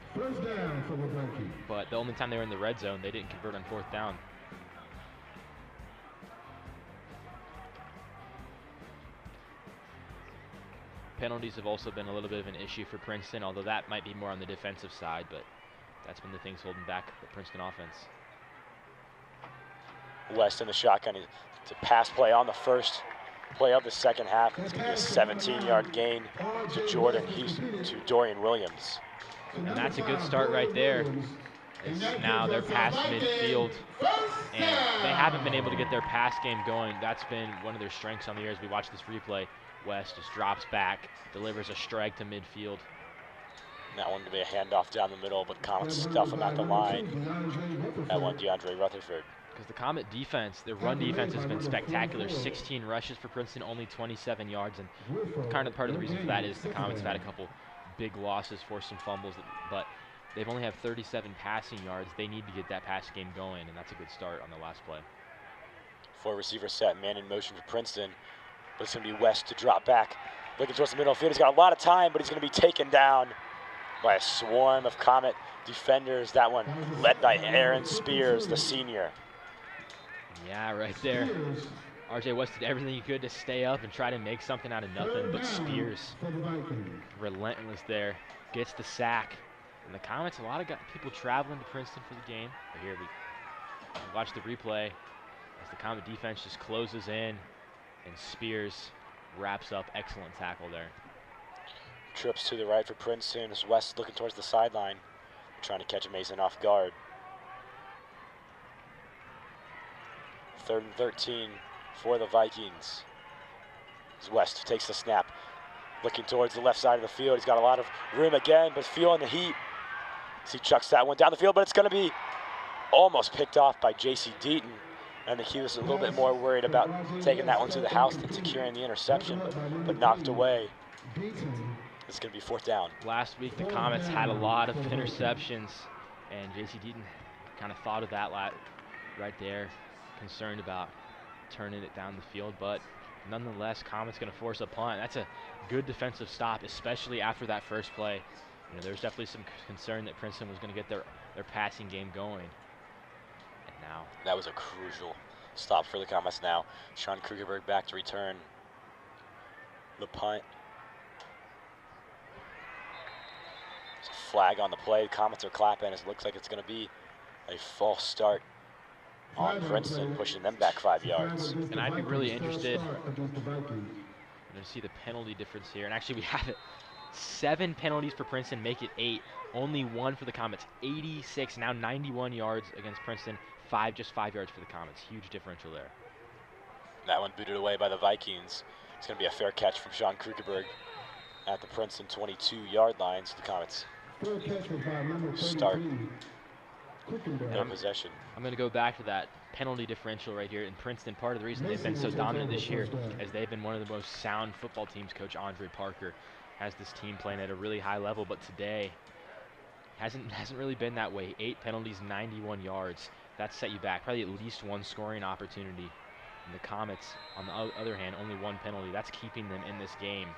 Speaker 15: But the only time they were in the red zone, they didn't convert on 4th down. Penalties have also been a little bit of an issue for Princeton, although that might be more on the defensive side. But that's been the things holding back the Princeton offense.
Speaker 14: West in the shotgun. It's a pass play on the first play of the second half. It's going to be a 17-yard gain to Dorian Williams.
Speaker 15: And that's a good start right there. Now they're past midfield, and they haven't been able to get their pass game going. That's been one of their strengths on the year. As we watch this replay, West just drops back, delivers a strike to midfield.
Speaker 14: That one to be a handoff down the middle, but Comets stuff him at the line. That one, DeAndre Rutherford.
Speaker 15: Because the Comet defense, their run defense has been spectacular. 16 rushes for Princeton, only 27 yards. And kind of part of the reason for that is the Comets have had a couple big losses, forced some fumbles, but they've only have 37 passing yards. They need to get that pass game going, and that's a good start on the last play.
Speaker 14: 4 receiver set, man in motion for Princeton. But it's going to be West to drop back. Looking towards the middle of the field. He's got a lot of time, but he's going to be taken down by a swarm of Comet defenders. That one led by Aaron Spears, the senior.
Speaker 15: Yeah, right there. RJ West did everything he could to stay up and try to make something out of nothing, but Spears, relentless there, gets the sack. And the Comets, a lot of people traveling to Princeton for the game. But here we watch the replay as the Comet defense just closes in, and Spears wraps up. Excellent tackle there.
Speaker 14: Trips to the right for Princeton as West looking towards the sideline, trying to catch Mason off guard. 3rd and 13 for the Vikings. As West takes the snap, looking towards the left side of the field. He's got a lot of room again, but feeling the heat. As he chucks that one down the field, but it's going to be almost picked off by J.C. Deaton. I think he was a little bit more worried about taking that one to the house than securing the interception, but knocked away. It's going to be 4th down.
Speaker 15: Last week, the Comets had a lot of interceptions, and J.C. Deaton kind of thought of that right there, concerned about turning it down the field, but nonetheless, Comets going to force a punt. That's a good defensive stop, especially after that first play. You know, there's definitely some concern that Princeton was going to get their passing game going. And now
Speaker 14: that was a crucial stop for the Comets. Now Sean Krugerberg back to return the punt. There's a flag on the play. Comets are clapping. It looks like it's going to be a false start on Princeton, pushing them back 5 yards.
Speaker 15: And I'd be really interested to see the penalty difference here. And actually, we have it. 7 penalties for Princeton, make it 8. Only 1 for the Comets. 86, now 91 yards against Princeton. Just 5 yards for the Comets. Huge differential there.
Speaker 14: That one booted away by the Vikings. It's going to be a fair catch from Sean Krugerberg at the Princeton 22-yard line. So the Comets start their possession.
Speaker 15: I'm going to go back to that penalty differential right here in Princeton. Part of the reason they've been so dominant this year is they've been one of the most sound football teams. Coach Andre Parker has this team playing at a really high level, but today hasn't really been that way. 8 penalties, 91 yards. That set you back. Probably at least 1 scoring opportunity. And the Comets, on the other hand, only 1 penalty. That's keeping them in this game.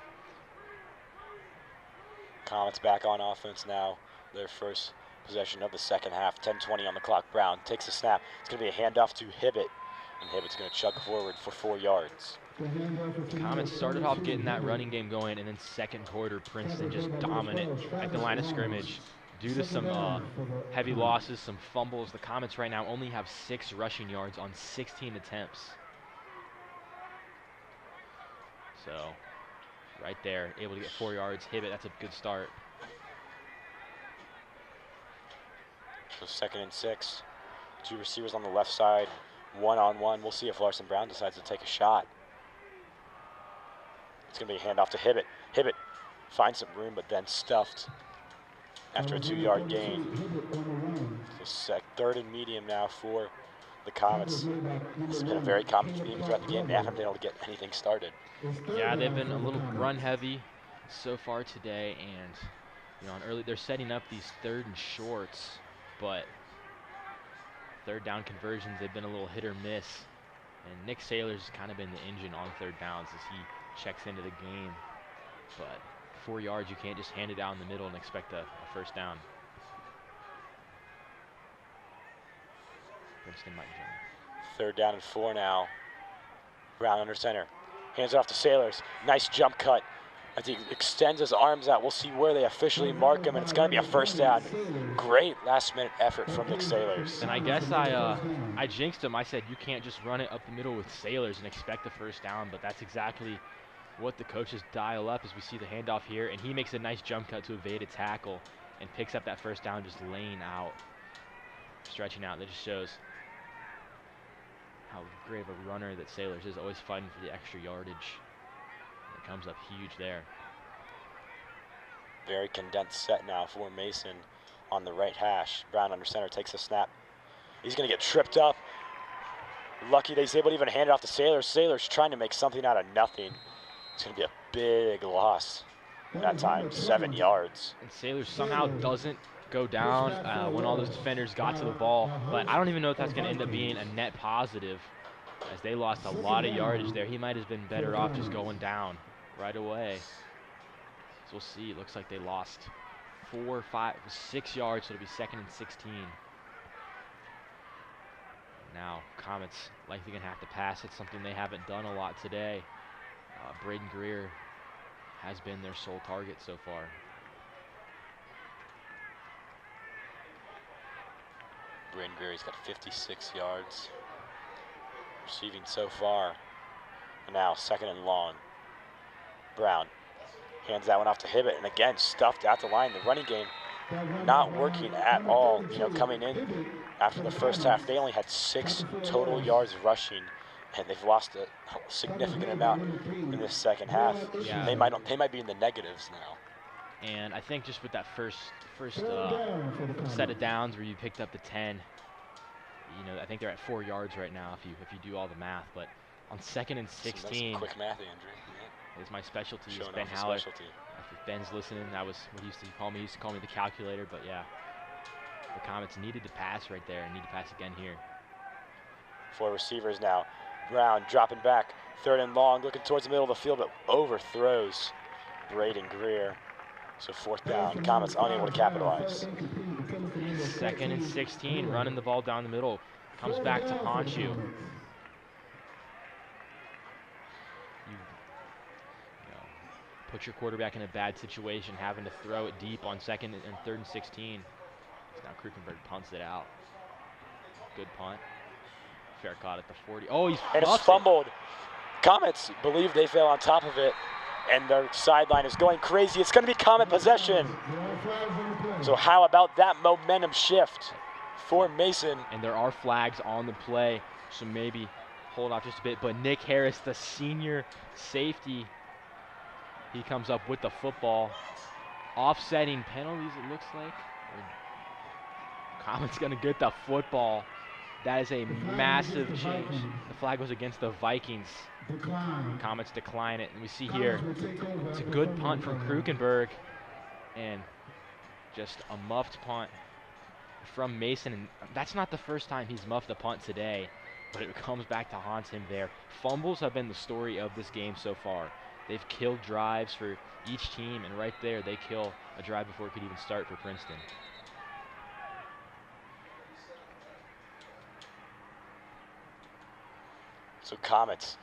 Speaker 14: Comets back on offense now. Their first possession of the second half. 10:20 on the clock. Brown takes the snap. It's going to be a handoff to Hibbett. And Hibbett's going to chug forward for 4 yards.
Speaker 15: The Comets started off getting that running game going, and then second quarter, Princeton just dominant at the line of scrimmage. Due to some heavy losses, some fumbles, the Comets right now only have 6 rushing yards on 16 attempts. So, right there, able to get 4 yards. Hibbett, that's a good start.
Speaker 14: So 2nd and 6. 2 receivers on the left side, 1-on-1. We'll see if Larson Brown decides to take a shot. It's going to be a handoff to Hibbett. Hibbett finds some room, but then stuffed after a 2-yard gain. So 3rd and medium now for the Comets. This has been a very common theme throughout the game. They haven't been able to get anything started.
Speaker 15: Yeah, they've been a little run heavy so far today, and you know, they're setting up these 3rd and shorts, but 3rd down conversions, they've been a little hit or miss. And Nick Saylor's kind of been the engine on 3rd downs as he checks into the game. But 4 yards, you can't just hand it down the middle and expect a first down. Princeton might jump.
Speaker 14: 3rd down and 4 now. Brown under center. Hands it off to Sailors. Nice jump cut as he extends his arms out. We'll see where they officially mark him, and it's going to be a first down. Great last-minute effort from the Sailors.
Speaker 15: And I guess I jinxed him. I said you can't just run it up the middle with Sailors and expect the first down, but that's exactly what the coaches dial up as we see the handoff here, and he makes a nice jump cut to evade a tackle and picks up that first down, just laying out, stretching out. That just shows how great of a runner that Sailors is, always fighting for the extra yardage. It comes up huge there.
Speaker 14: Very condensed set now for Mason on the right hash. Brown under center takes a snap. He's going to get tripped up. Lucky that he's able to even hand it off to Sailors. Sailors trying to make something out of nothing. It's going to be a big loss that time, 7 yards.
Speaker 15: And Sailors somehow doesn't go down when all those defenders got to the ball, but I don't even know if that's going to end up being a net positive, as they lost a lot of yardage there. He might have been better off just going down right away. So we'll see. It looks like they lost 4, 5, 6 yards, so it'll be 2nd and 16. Now, Comets likely going to have to pass. It's something they haven't done a lot today. Braden Greer has been their sole target so far.
Speaker 14: Braden Greer, he's got 56 yards receiving so far. And now 2nd and long. Brown hands that one off to Hibbett, and again stuffed at the line. The running game not working at all. You know, coming in after the first half, they only had 6 total yards rushing, and they've lost a significant amount in this second half.
Speaker 15: Yeah.
Speaker 14: They might be in the negatives now.
Speaker 15: And I think just with that first set of downs where you picked up the 10, you know, I think they're at 4 yards right now if you do all the math. But on 2nd and 16,
Speaker 14: that's quick math, Andrew.
Speaker 15: Is my specialty.
Speaker 14: Showing
Speaker 15: Ben
Speaker 14: off
Speaker 15: Howard.
Speaker 14: specialty.
Speaker 15: If Ben's listening, that was what he used to call me. He used to call me the calculator. But yeah, the Comets needed to pass right there and need to pass again here.
Speaker 14: 4 receivers now. Brown dropping back, 3rd and long, looking towards the middle of the field, but overthrows Braden Greer. So 4th down, Comets unable to capitalize.
Speaker 15: 2nd and 16, running the ball down the middle. Comes back to Mancuso. You know, put your quarterback in a bad situation, having to throw it deep on 2nd and 3rd and 16. Now Krukenberg punts it out. Good punt. Fair caught at the 40. Oh, he's
Speaker 14: and it's fumbled. Comets believe they fell on top of it, and their sideline is going crazy. It's going to be Comet possession. So how about that momentum shift for Mason?
Speaker 15: And there are flags on the play, so maybe hold off just a bit. But Nick Harris, the senior safety, he comes up with the football. Offsetting penalties, it looks like. Comets going to get the football. That is a massive change. The flag was against the Vikings. Comets decline it. And we see here, it's a good punt from Krukenberg. And just a muffed punt from Mason. And that's not the first time he's muffed a punt today, but it comes back to haunt him there. Fumbles have been the story of this game so far. They've killed drives for each team, and right there they kill a drive before it could even start for Princeton.
Speaker 14: So Comets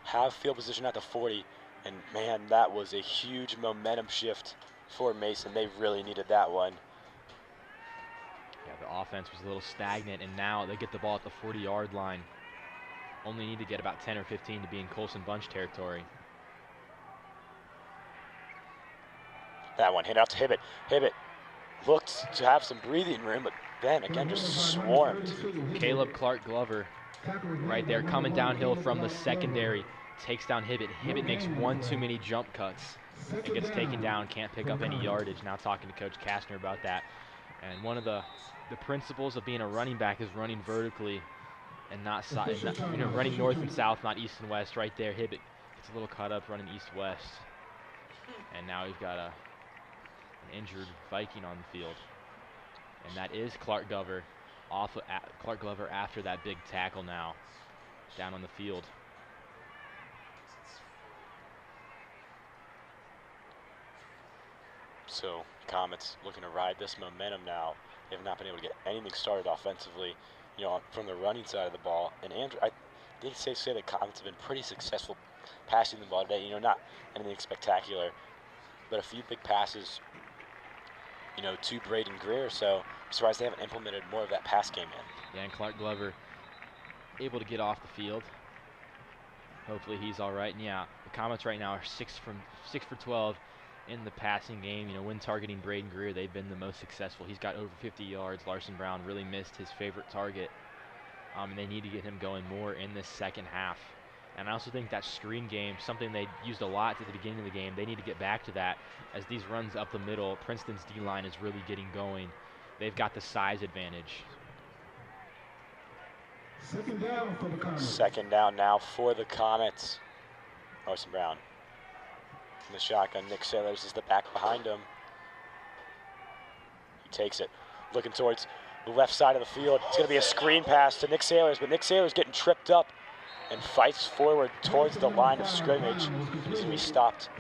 Speaker 14: have field position at the 40, and man, that was a huge momentum shift for Mason. They really needed that one.
Speaker 15: Yeah, the offense was a little stagnant, and now they get the ball at the 40-yard line. Only need to get about 10 or 15 to be in Colson Bunch territory.
Speaker 14: That one hit out to Hibbett. Hibbett looked to have some breathing room, but then again just swarmed.
Speaker 15: Caleb Clark Glover right there coming downhill from the secondary, takes down Hibbett. Hibbett makes one too many jump cuts and gets taken down, can't pick up any yardage. Now talking to Coach Kastner about that. And one of the principles of being a running back is running vertically and not running north and south, not east and west. Right there, Hibbett gets a little cut up running east-west. And now we've got an injured Viking on the field. And that is Clark Glover. Clark Glover after that big tackle now down on the field.
Speaker 14: So Comets looking to ride this momentum now. They have not been able to get anything started offensively, you know, from the running side of the ball. And Andrew, I think it's safe to say that Comets have been pretty successful passing the ball today. You know, not anything spectacular, but a few big passes, you know, to Braden Greer. So I'm surprised they haven't implemented more of that pass game in.
Speaker 15: Yeah, and Clark Glover able to get off the field. Hopefully he's all right. And yeah, the Comets right now are 6 for 12 in the passing game. You know, when targeting Braden Greer, they've been the most successful. He's got over 50 yards. Larson Brown really missed his favorite target. And they need to get him going more in this second half. And I also think that screen game, something they used a lot at the beginning of the game, they need to get back to that as these runs up the middle. Princeton's D-line is really getting going. They've got the size advantage.
Speaker 13: Second down for the Comets.
Speaker 14: Second down now for the Comets. Larson Brown in the shotgun. Nick Sailors is the back behind him. He takes it, looking towards the left side of the field. It's going to be a screen pass to Nick Sailors, but Nick Sailors getting tripped up and fights forward towards the line of scrimmage. He's going to be stopped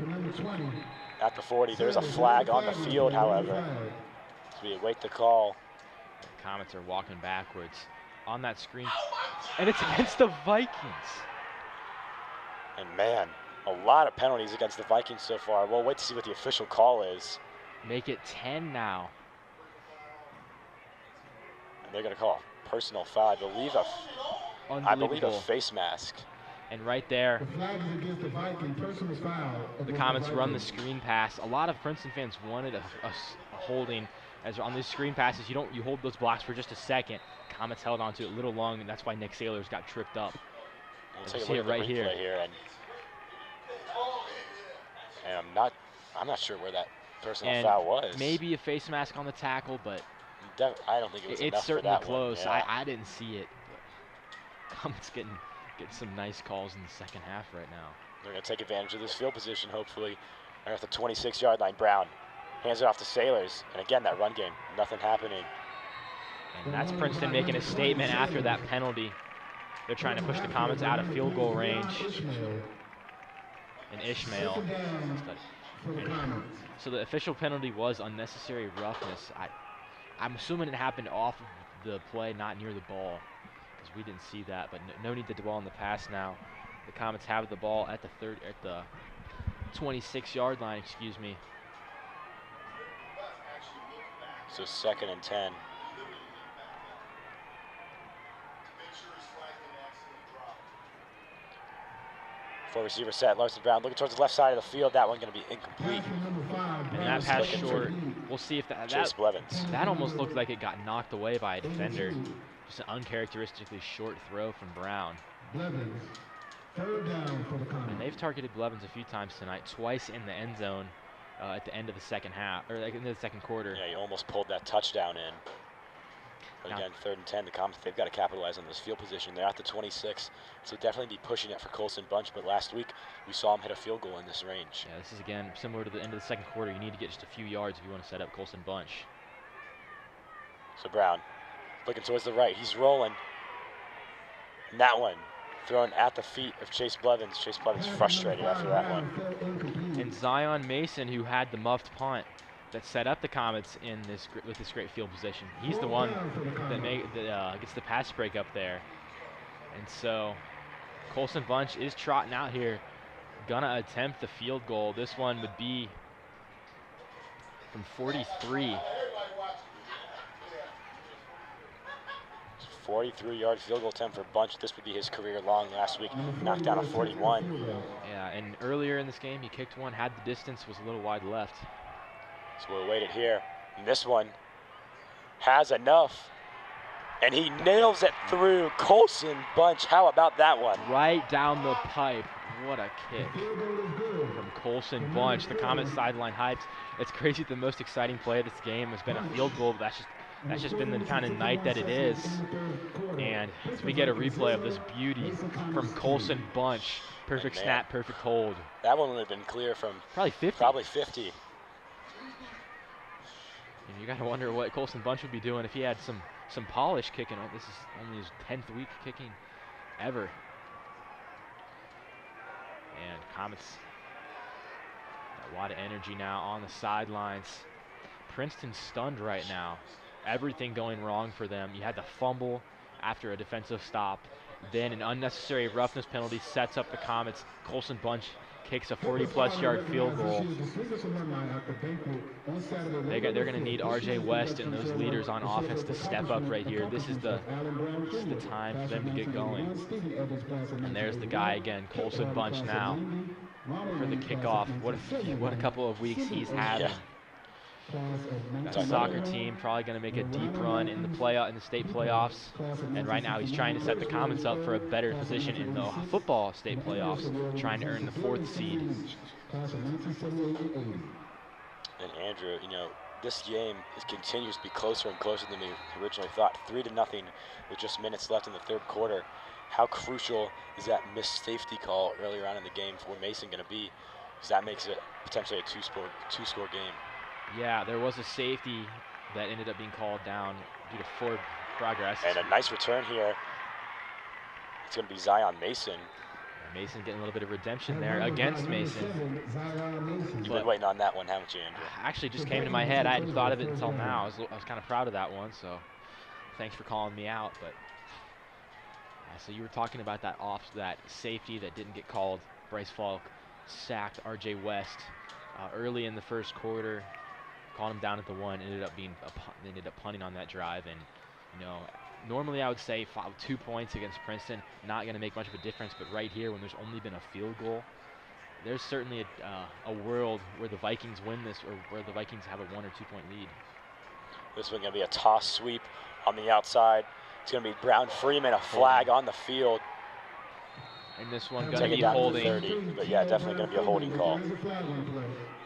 Speaker 14: at the 40. There's a flag on the field, however. So we await the call.
Speaker 15: The Comets are walking backwards on that screen, and it's against the Vikings.
Speaker 14: And man, a lot of penalties against the Vikings so far. We'll wait to see what the official call is.
Speaker 15: Make it 10 now.
Speaker 14: And they're going to call a personal foul, I believe a face mask.
Speaker 15: And right there,
Speaker 13: The flag is against the Viking. Personal foul.
Speaker 15: the Comets run the screen pass. A lot of Princeton fans wanted a holding, as on these screen passes, you hold those blocks for just a second. Comets held onto it a little long, and that's why Nick Sailors got tripped up.
Speaker 14: We'll take a look at the replay here, and I'm not sure where that personal foul was.
Speaker 15: Maybe a face mask on the tackle, but
Speaker 14: I don't think it was enough
Speaker 15: it's certainly
Speaker 14: for that
Speaker 15: close.
Speaker 14: one. Yeah.
Speaker 15: I didn't see it. Comets getting some nice calls in the second half right now.
Speaker 14: They're going to take advantage of this field position, hopefully. They're at the 26-yard line. Brown hands it off to Sailors. And again, that run game, nothing happening.
Speaker 15: And that's Princeton making a statement after that penalty. They're trying to push the Comets out of field goal range. And Ishmael. So the official penalty was unnecessary roughness. I'm assuming it happened off of the play, not near the ball, because we didn't see that. But no need to dwell on the pass now. The Comets have the ball at the 26-yard line. Excuse me.
Speaker 14: So 2nd and 10. Four receiver set. Larson Brown looking towards the left side of the field. That one's going to be incomplete.
Speaker 15: And that pass short. We'll see if
Speaker 14: Chase Blevins.
Speaker 15: That almost looked like it got knocked away by a defender. Just an uncharacteristically short throw from Brown.
Speaker 13: Blevins. Third down for the Comets.
Speaker 15: And they've targeted Blevins a few times tonight, twice in the end zone at the end of the second half, or like in the second quarter.
Speaker 14: Yeah, he almost pulled that touchdown in. But again, 3rd and 10, the Comets, they've got to capitalize on this field position. They're at the 26, so definitely be pushing it for Colson Bunch. But last week, we saw him hit a field goal in this range.
Speaker 15: Yeah, this is, again, similar to the end of the second quarter. You need to get just a few yards if you want to set up Colson Bunch.
Speaker 14: So Brown looking towards the right. He's rolling. And that one thrown at the feet of Chase Blevins. Chase Blevins frustrated after that one.
Speaker 15: And Zion Mason, who had the muffed punt that set up the Comets with this great field position. He's the one that gets the pass break up there. And so Colson Bunch is trotting out here, gonna attempt the field goal. This one would be from 43.
Speaker 14: 43-yard field goal attempt for Bunch. This would be his career long. Last week, knocked down a 41.
Speaker 15: Yeah, and earlier in this game, he kicked one, had the distance, was a little wide left.
Speaker 14: So we'll wait it here. And this one has enough. And he nails it through. Colson Bunch, how about that one?
Speaker 15: Right down the pipe. What a kick from Colson Bunch. The Comets sideline hypes. It's crazy, the most exciting play of this game has been a field goal, but that's just been the kind of night that it is. And as we get a replay of this beauty from Colson Bunch. Perfect snap, perfect hold.
Speaker 14: That one would have been clear from
Speaker 15: probably 50.
Speaker 14: Probably 50.
Speaker 15: And you got to wonder what Colson Bunch would be doing if he had some polish kicking. This is only his 10th week kicking ever. And Comets, a lot of energy now on the sidelines. Princeton stunned right now. Everything going wrong for them. You had the fumble after a defensive stop. Then an unnecessary roughness penalty sets up the Comets. Colson Bunch kicks a 40-plus yard field goal. They're going to need R.J. West and those leaders on offense to step up right here. This is the time for them to get going. And there's the guy again, Colson Bunch now for the kickoff. What a couple of weeks he's had.
Speaker 14: Yeah.
Speaker 15: That soccer team probably going to make a deep run in the state playoffs, and right now he's trying to set the Comets up for a better position in the football state playoffs, trying to earn the 4th seed.
Speaker 14: And Andrew, you know, this game continues to be closer and closer than we originally thought. 3-0 with just minutes left in the 3rd quarter. How crucial is that missed safety call earlier on in the game for Mason going to be? Because that makes it potentially a two-score game.
Speaker 15: Yeah, there was a safety that ended up being called down due to forward progress.
Speaker 14: And a nice return here. It's going to be Zion Mason.
Speaker 15: Mason getting a little bit of redemption there against Mason.
Speaker 14: You've been waiting on that one, haven't you, Andrew?
Speaker 15: Actually, just came to my head. I hadn't thought of it until now. I was kind of proud of that one, so thanks for calling me out. But so you were talking about that safety that didn't get called. Bryce Falk sacked R.J. West early in the 1st quarter. Called him down at the 1. Ended up punting on that drive, and you know, normally I would say 2 points against Princeton, not going to make much of a difference, but right here when there's only been a field goal, there's certainly a world where the Vikings win this, or where the Vikings have a 1 or 2 point lead.
Speaker 14: This one's going to be a toss sweep on the outside. It's going to be Brown Freeman, a flag on the field.
Speaker 15: And this one going to be holding.
Speaker 14: 30, but yeah, definitely going to be a holding call.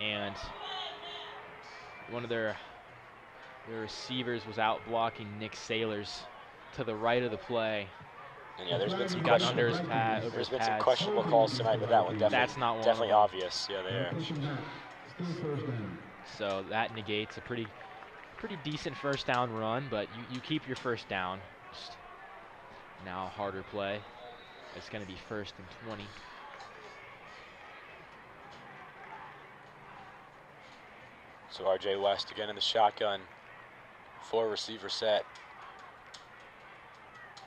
Speaker 15: And one of their receivers was out blocking Nick Sailors to the right of the play.
Speaker 14: And yeah, there's been some
Speaker 15: some
Speaker 14: questionable calls tonight, but that one definitely obvious. Yeah, there.
Speaker 15: So that negates a pretty decent 1st down run, but you keep your 1st down. Just now harder play. It's going to be 1st and 20.
Speaker 14: So R.J. West again in the shotgun. 4 receiver set.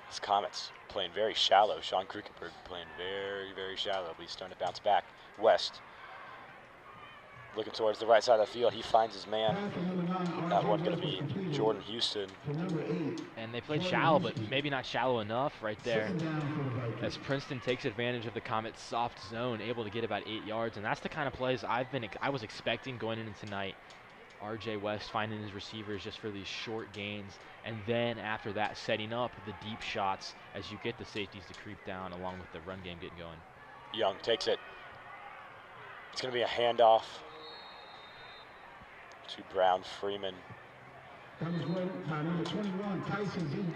Speaker 14: His Comets playing very shallow. Sean Krukenberg playing very, very shallow, but he's starting to bounce back. West looking towards the right side of the field. He finds his man. That one going to be Jordan Houston.
Speaker 15: And they played shallow, but maybe not shallow enough right there. As Princeton takes advantage of the Comets' soft zone, able to get about 8 yards. And that's the kind of plays I was expecting going into tonight. R.J. West finding his receivers just for these short gains, and then after that setting up the deep shots as you get the safeties to creep down along with the run game getting going.
Speaker 14: Young takes it. It's going to be a handoff to Brown Freeman.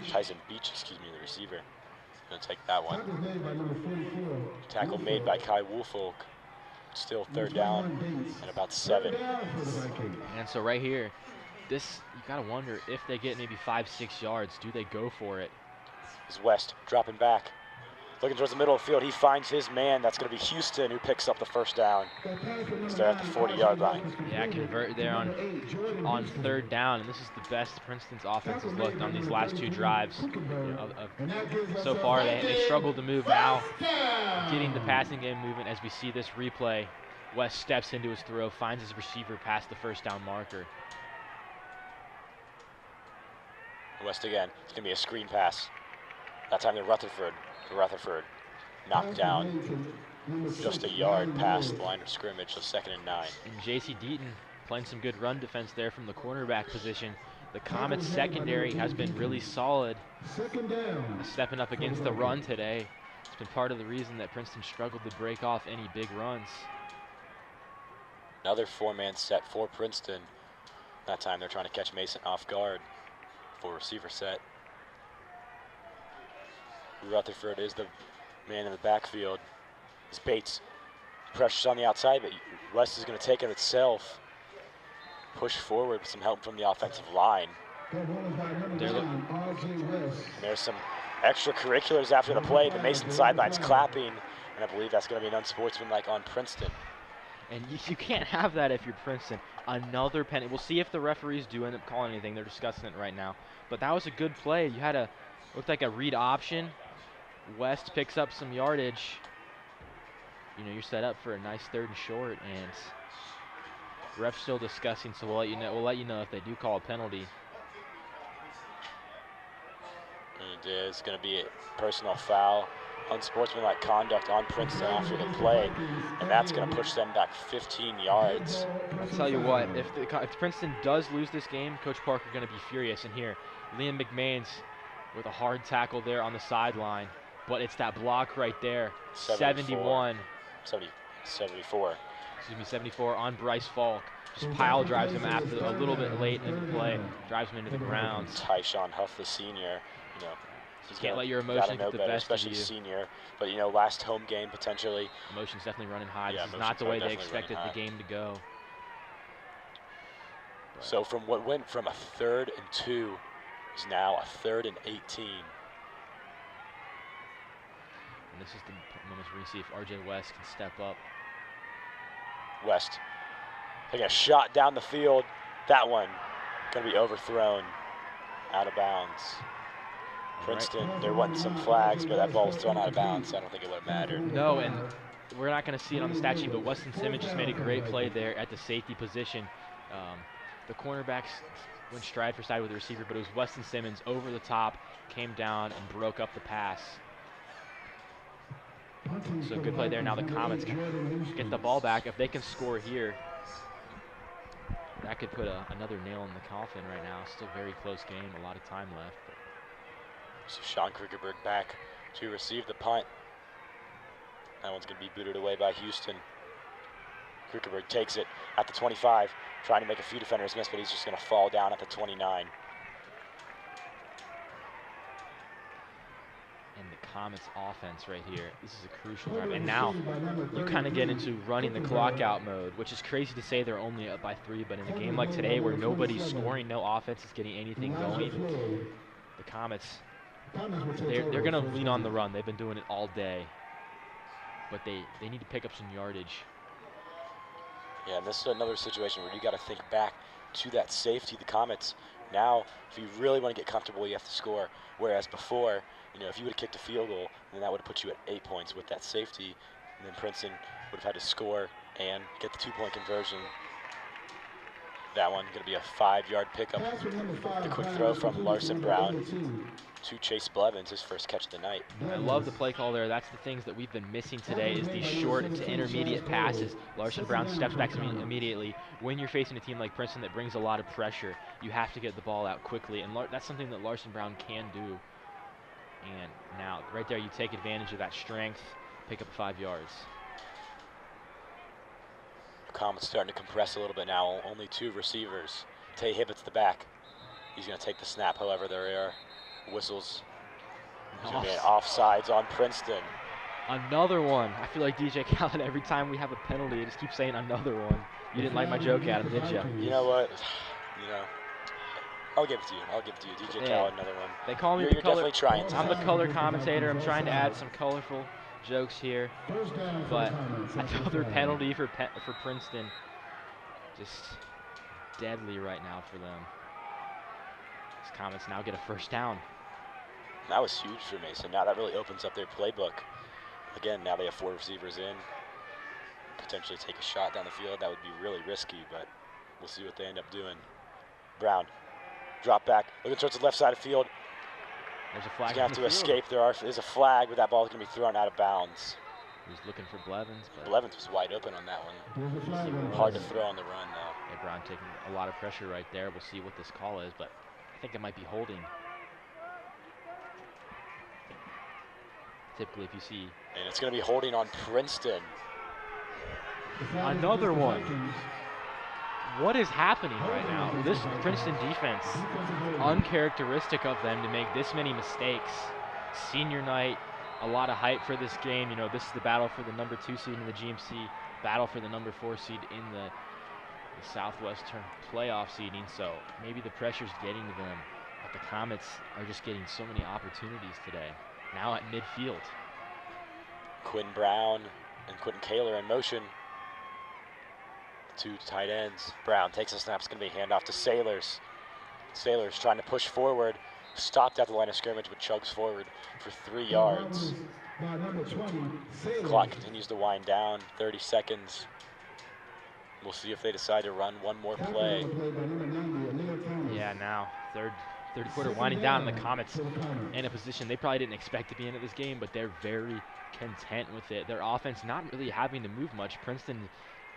Speaker 14: Tyson Beach, the receiver. Going to take that one. Tackle made by Kai Woolfolk. Still 3rd down and about 7.
Speaker 15: And so right here, you gotta wonder if they get maybe 5-6 yards, do they go for it?
Speaker 14: Is West dropping back, looking towards the middle of the field. He finds his man. That's gonna be Houston, who picks up the 1st down. They're at the 40-yard line.
Speaker 15: Yeah, convert there on 3rd down, and this is the best Princeton's offense has looked on these last 2 drives. So far, they struggled to move now. Getting the passing game movement as we see this replay. West steps into his throw, finds his receiver past the 1st down marker.
Speaker 14: West again. It's going to be a screen pass. That time to Rutherford. Knocked down just a yard past the line of scrimmage, so 2nd and 9.
Speaker 15: And J.C. Deaton playing some good run defense there from the cornerback position. The Comets secondary has been really solid. Stepping up against the run today. It's been part of the reason that Princeton struggled to break off any big runs.
Speaker 14: Another 4-man set for Princeton. That time they're trying to catch Mason off guard. 4 receiver set. Rutherford is the man in the backfield. It's Bates. Pressure's on the outside, but West is going to take it itself. Push forward with some help from the offensive line. There's some extracurriculars after the play. The Mason sideline's clapping, and I believe that's going to be an unsportsmanlike on Princeton.
Speaker 15: And you can't have that if you're Princeton. Another penalty. We'll see if the referees do end up calling anything. They're discussing it right now. But that was a good play. You had looked like a read option. West picks up some yardage. you know, you're set up for a nice 3rd and short, and ref's still discussing, so we'll let you know. We'll let you know if they do call a penalty.
Speaker 14: It is going to be a personal foul, unsportsmanlike conduct on Princeton after the play, and that's going to push them back 15 yards.
Speaker 15: I'll tell you what, if Princeton does lose this game, Coach Parker going to be furious. And here, Liam McMahon's with a hard tackle there on the sideline, but it's that block right there. 74. Excuse me, 74 on Bryce Falk. Just pile drives him after a little bit late in the play, drives him into the ground.
Speaker 14: Tyshawn Huff, the senior, you know,
Speaker 15: you can't let your emotions get the best
Speaker 14: especially
Speaker 15: of you.
Speaker 14: Senior, but you know, last home game potentially.
Speaker 15: Emotions definitely running high.
Speaker 14: Yeah,
Speaker 15: this is not the way they expected the game to go. But
Speaker 14: so from what went from a 3rd and 2 is now a 3rd and 18.
Speaker 15: And this is the moment where you see if RJ West can step up.
Speaker 14: West taking a shot down the field. That one going to be overthrown out of bounds. Princeton, there wasn't some flags, but that ball was thrown out of bounds, so I don't think it would have mattered.
Speaker 15: No, and we're not going to see it on the stat sheet, but Weston Simmons just made a great play there at the safety position. The cornerbacks went stride for side with the receiver, but it was Weston Simmons over the top, came down and broke up the pass. So good play there. Now the Comets can get the ball back. If they can score here, that could put another nail in the coffin right now. Still very close game, a lot of time left. But
Speaker 14: so Sean Krugerberg back to receive the punt. That one's going to be booted away by Houston. Krugerberg takes it at the 25, trying to make a few defenders miss, but he's just going to fall down at the 29.
Speaker 15: And the Comets offense right here, this is a crucial drive. And now you kind of get into running the clock out mode, which is crazy to say they're only up by 3, but in a game like today where nobody's scoring, no offense is getting anything going, the Comets, they're going to lean on the run. They've been doing it all day, but they need to pick up some yardage.
Speaker 14: Yeah, and this is another situation where you got to think back to that safety. The Comets, now, if you really want to get comfortable, you have to score, whereas before, you know, if you would have kicked a field goal, then that would have put you at 8 points with that safety, and then Princeton would have had to score and get the 2-point conversion. That one going to be a 5-yard pickup. The quick throw from Larson Brown to Chase Blevins, his first catch of the night.
Speaker 15: I love the play call there. That's the things that we've been missing today is these short to intermediate passes. Larson Brown steps back immediately. When you're facing a team like Princeton that brings a lot of pressure, you have to get the ball out quickly, and that's something that Larson Brown can do. And now, right there, you take advantage of that strength, pick up 5 yards.
Speaker 14: Comets starting to compress a little bit now. Only 2 receivers. Tay Hibbett's the back. He's going to take the snap, however, there are whistles. Offsides on Princeton.
Speaker 15: Another one. I feel like DJ Khaled, every time we have a penalty, I just keep saying another one. You didn't like my joke, Adam, did you?
Speaker 14: You know what? You know, I'll give it to you. DJ Khaled, another one.
Speaker 15: They call me
Speaker 14: you're definitely trying to.
Speaker 15: I'm the color commentator. I'm trying to add some colorful jokes here. But another penalty for Princeton. Just deadly right now for them. These Comets now get a first down.
Speaker 14: That was huge for Mason. Now that really opens up their playbook. Again, now they have 4 receivers in. Potentially take a shot down the field. That would be really risky, but we'll see what they end up doing. Brown, drop back, looking towards the left side of the field.
Speaker 15: There's a flag.
Speaker 14: He's going to have to escape. There's a flag, but that ball is going to be thrown out of bounds.
Speaker 15: He's looking for Blevins. But
Speaker 14: Blevins was wide open on that one. Hard to throw on the run, though.
Speaker 15: Yeah, Brown taking a lot of pressure right there. We'll see what this call is, but I think it might be holding. Typically, if you see.
Speaker 14: And it's going to be holding on Princeton.
Speaker 15: Another one. What is happening right now? This Princeton defense, uncharacteristic of them to make this many mistakes. Senior night, a lot of hype for this game. You know, this is the battle for the number 2 seed in the GMC, battle for the number 4 seed in the Southwestern playoff seeding. So maybe the pressure's getting to them. But the Comets are just getting so many opportunities today. Now at midfield.
Speaker 14: Quinn Brown and Quentin Kaler in motion. 2 tight ends. Brown takes a snap. It's going to be a handoff to Sailors. Sailors trying to push forward. Stopped at the line of scrimmage, but chugs forward for 3 yards.
Speaker 4: by number 20,
Speaker 14: Clock continues to wind down, 30 seconds. We'll see if they decide to run one more play.
Speaker 15: Yeah, now third quarter winding down, and the Comets in a position they probably didn't expect to be in at this game, but they're very content with it. Their offense not really having to move much. Princeton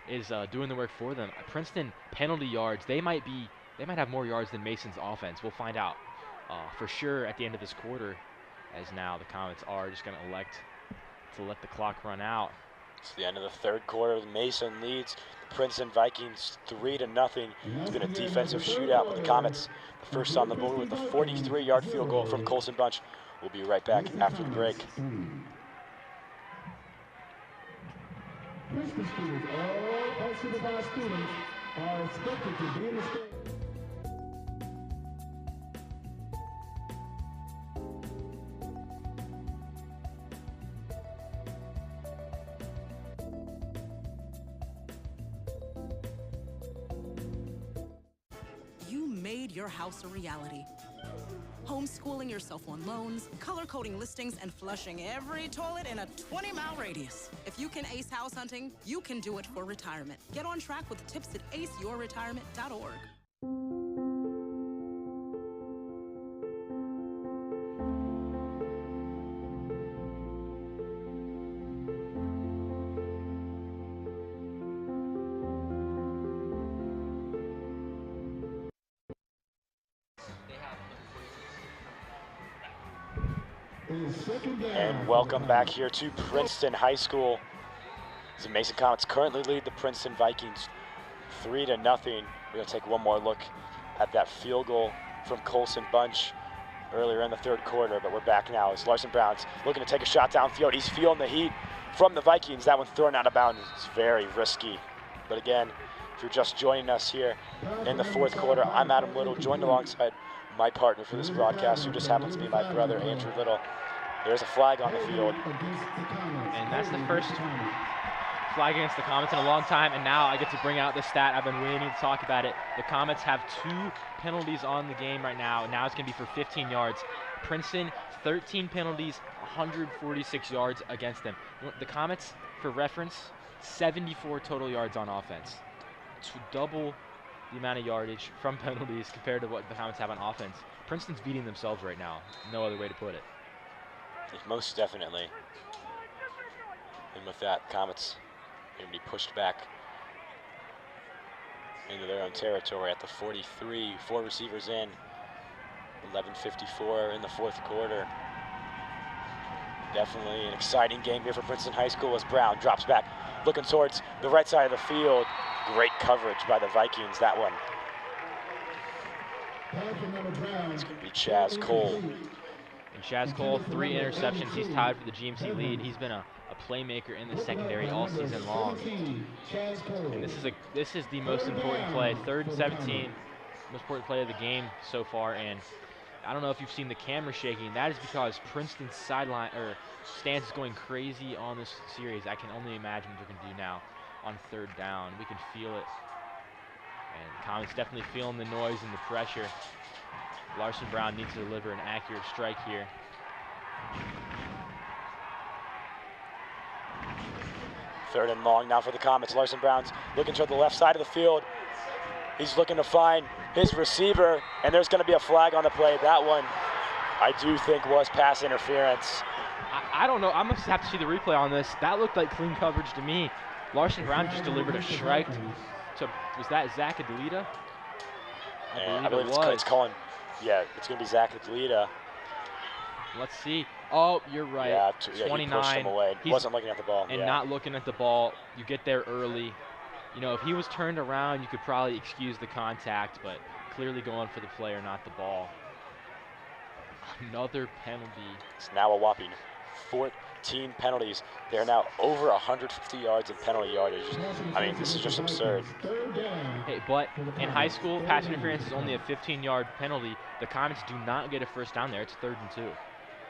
Speaker 15: is doing the work for them. Princeton penalty yards, they might have more yards than Mason's offense. We'll find out for sure at the end of this quarter, as now the Comets are just going to elect to let the clock run out.
Speaker 14: It's the end of the third quarter. Mason leads the Princeton Vikings 3-0. It's been a defensive shootout with the Comets. The first on the board with the 43-yard field goal from Colson Bunch. We'll be right back after the break.
Speaker 4: Princeton students, all unsupervised students are expected to be in the state.
Speaker 5: Your house a reality. Homeschooling yourself on loans, color-coding listings, and flushing every toilet in a 20-mile radius. If you can ace house hunting, you can do it for retirement. Get on track with tips at aceyourretirement.org.
Speaker 14: And welcome back here to Princeton High School. The Mason Comets currently lead the Princeton Vikings 3-0. We're going to take one more look at that field goal from Colson Bunch earlier in the third quarter, but we're back now as Larson Brown's looking to take a shot downfield. He's feeling the heat from the Vikings. That one thrown out of bounds. It's very risky. But again, if you're just joining us here in the fourth quarter, I'm Adam Little, joined alongside my partner for this broadcast, who just happens to be my brother, Andrew Little. There's a flag on the field.
Speaker 15: And that's the first flag against the Comets in a long time, and now I get to bring out the stat. I've been waiting to talk about it. The Comets have 2 penalties on the game right now, and now it's going to be for 15 yards. Princeton, 13 penalties, 146 yards against them. The Comets, for reference, 74 total yards on offense. To double the amount of yardage from penalties compared to what the Comets have on offense. Princeton's beating themselves right now. No other way to put it.
Speaker 14: Most definitely. And with that, Comets going to be pushed back into their own territory at the 43. 4 receivers in. 11:54 in the fourth quarter. Definitely an exciting game here for Princeton High School as Brown drops back, looking towards the right side of the field. Great coverage by the Vikings, that one. It's going to be Chaz Cole.
Speaker 15: And Chaz Cole, 3 interceptions. He's tied for the GMC lead. He's been a playmaker in the secondary all season long. And this is the most important play. 3rd and 17, most important play of the game so far. And I don't know if you've seen the camera shaking. That is because Princeton's sideline or stance is going crazy on this series. I can only imagine what they're going to do now on 3rd down. We can feel it. And the Comets definitely feeling the noise and the pressure. Larson Brown needs to deliver an accurate strike here.
Speaker 14: Third and long now for the Comets. Larson Brown's looking toward the left side of the field. He's looking to find his receiver, and there's going to be a flag on the play. That one, I do think, was pass interference.
Speaker 15: I don't know. I'm going to have to see the replay on this. That looked like clean coverage to me. Larson Brown just delivered a strike to, was that Zach Adelita?
Speaker 14: I believe it's calling. Yeah, it's going to be Zach Adelita.
Speaker 15: Let's see. Oh, you're right.
Speaker 14: Yeah,
Speaker 15: 29.
Speaker 14: He pushed him away. He wasn't looking at the ball.
Speaker 15: And not looking at the ball. You get there early. You know, if he was turned around, you could probably excuse the contact, but clearly going for the player, not the ball. Another penalty.
Speaker 14: It's now a whopping 14 penalties. They're now over 150 yards in penalty yardage. I mean, this is just absurd.
Speaker 15: Hey, but in high school, pass interference is only a 15-yard penalty. The Comets do not get a first down there. It's 3rd and 2.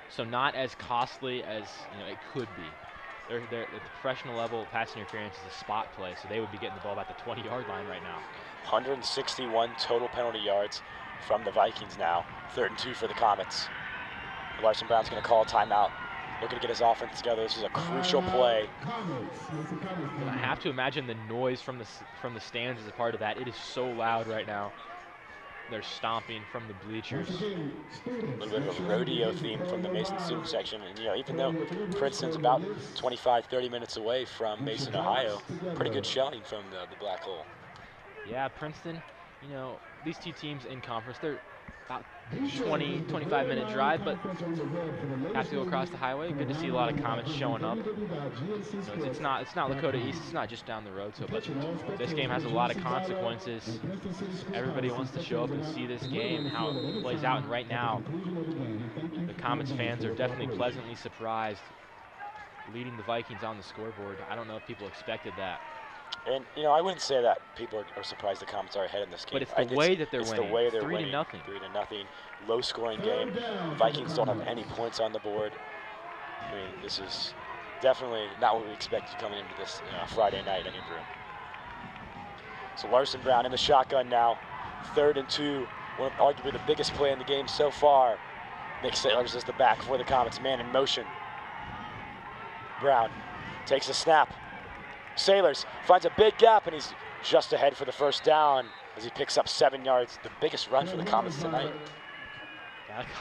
Speaker 15: So not as costly as it could be. They're at the professional level, pass interference is a spot play, so they would be getting the ball about the 20-yard line right now.
Speaker 14: 161 total penalty yards from the Vikings now. 3rd and 2 for the Comets. Larson Brown's going to call a timeout looking to get his offense together. This is a crucial play.
Speaker 15: And I have to imagine the noise from the stands is a part of that. It is so loud right now. They're stomping from the bleachers.
Speaker 14: A little bit of a rodeo theme from the Mason student section. And, you know, even though Princeton's about 25, 30 minutes away from Mason, Ohio, pretty good showing from the Black Hole.
Speaker 15: Yeah, Princeton, you know, these two teams in conference, they're about 20, 25-minute drive, but have to go across the highway. Good to see a lot of Comets showing up. You know, it's not Lakota East. It's not just down the road. So, but this game has a lot of consequences. Everybody wants to show up and see this game, how it plays out. And right now, the Comets fans are definitely pleasantly surprised, leading the Vikings on the scoreboard. I don't know if people expected that.
Speaker 14: And, you know, I wouldn't say that people are surprised the Comets are ahead in this game.
Speaker 15: But it's the way that they're winning.
Speaker 14: It's the way they're
Speaker 15: 3-0.
Speaker 14: winning. 3-0. Low-scoring game. Vikings don't have any points on the board. I mean, this is definitely not what we expected coming into this Friday night in Andrew. So Larson Brown in the shotgun now. 3rd and 2. One of arguably the biggest play in the game so far. Nick Sailors is the back for the Comets. Man in motion. Brown takes a snap. Sailors finds a big gap, and he's just ahead for the first down as he picks up 7 yards. The biggest run for the Comets tonight.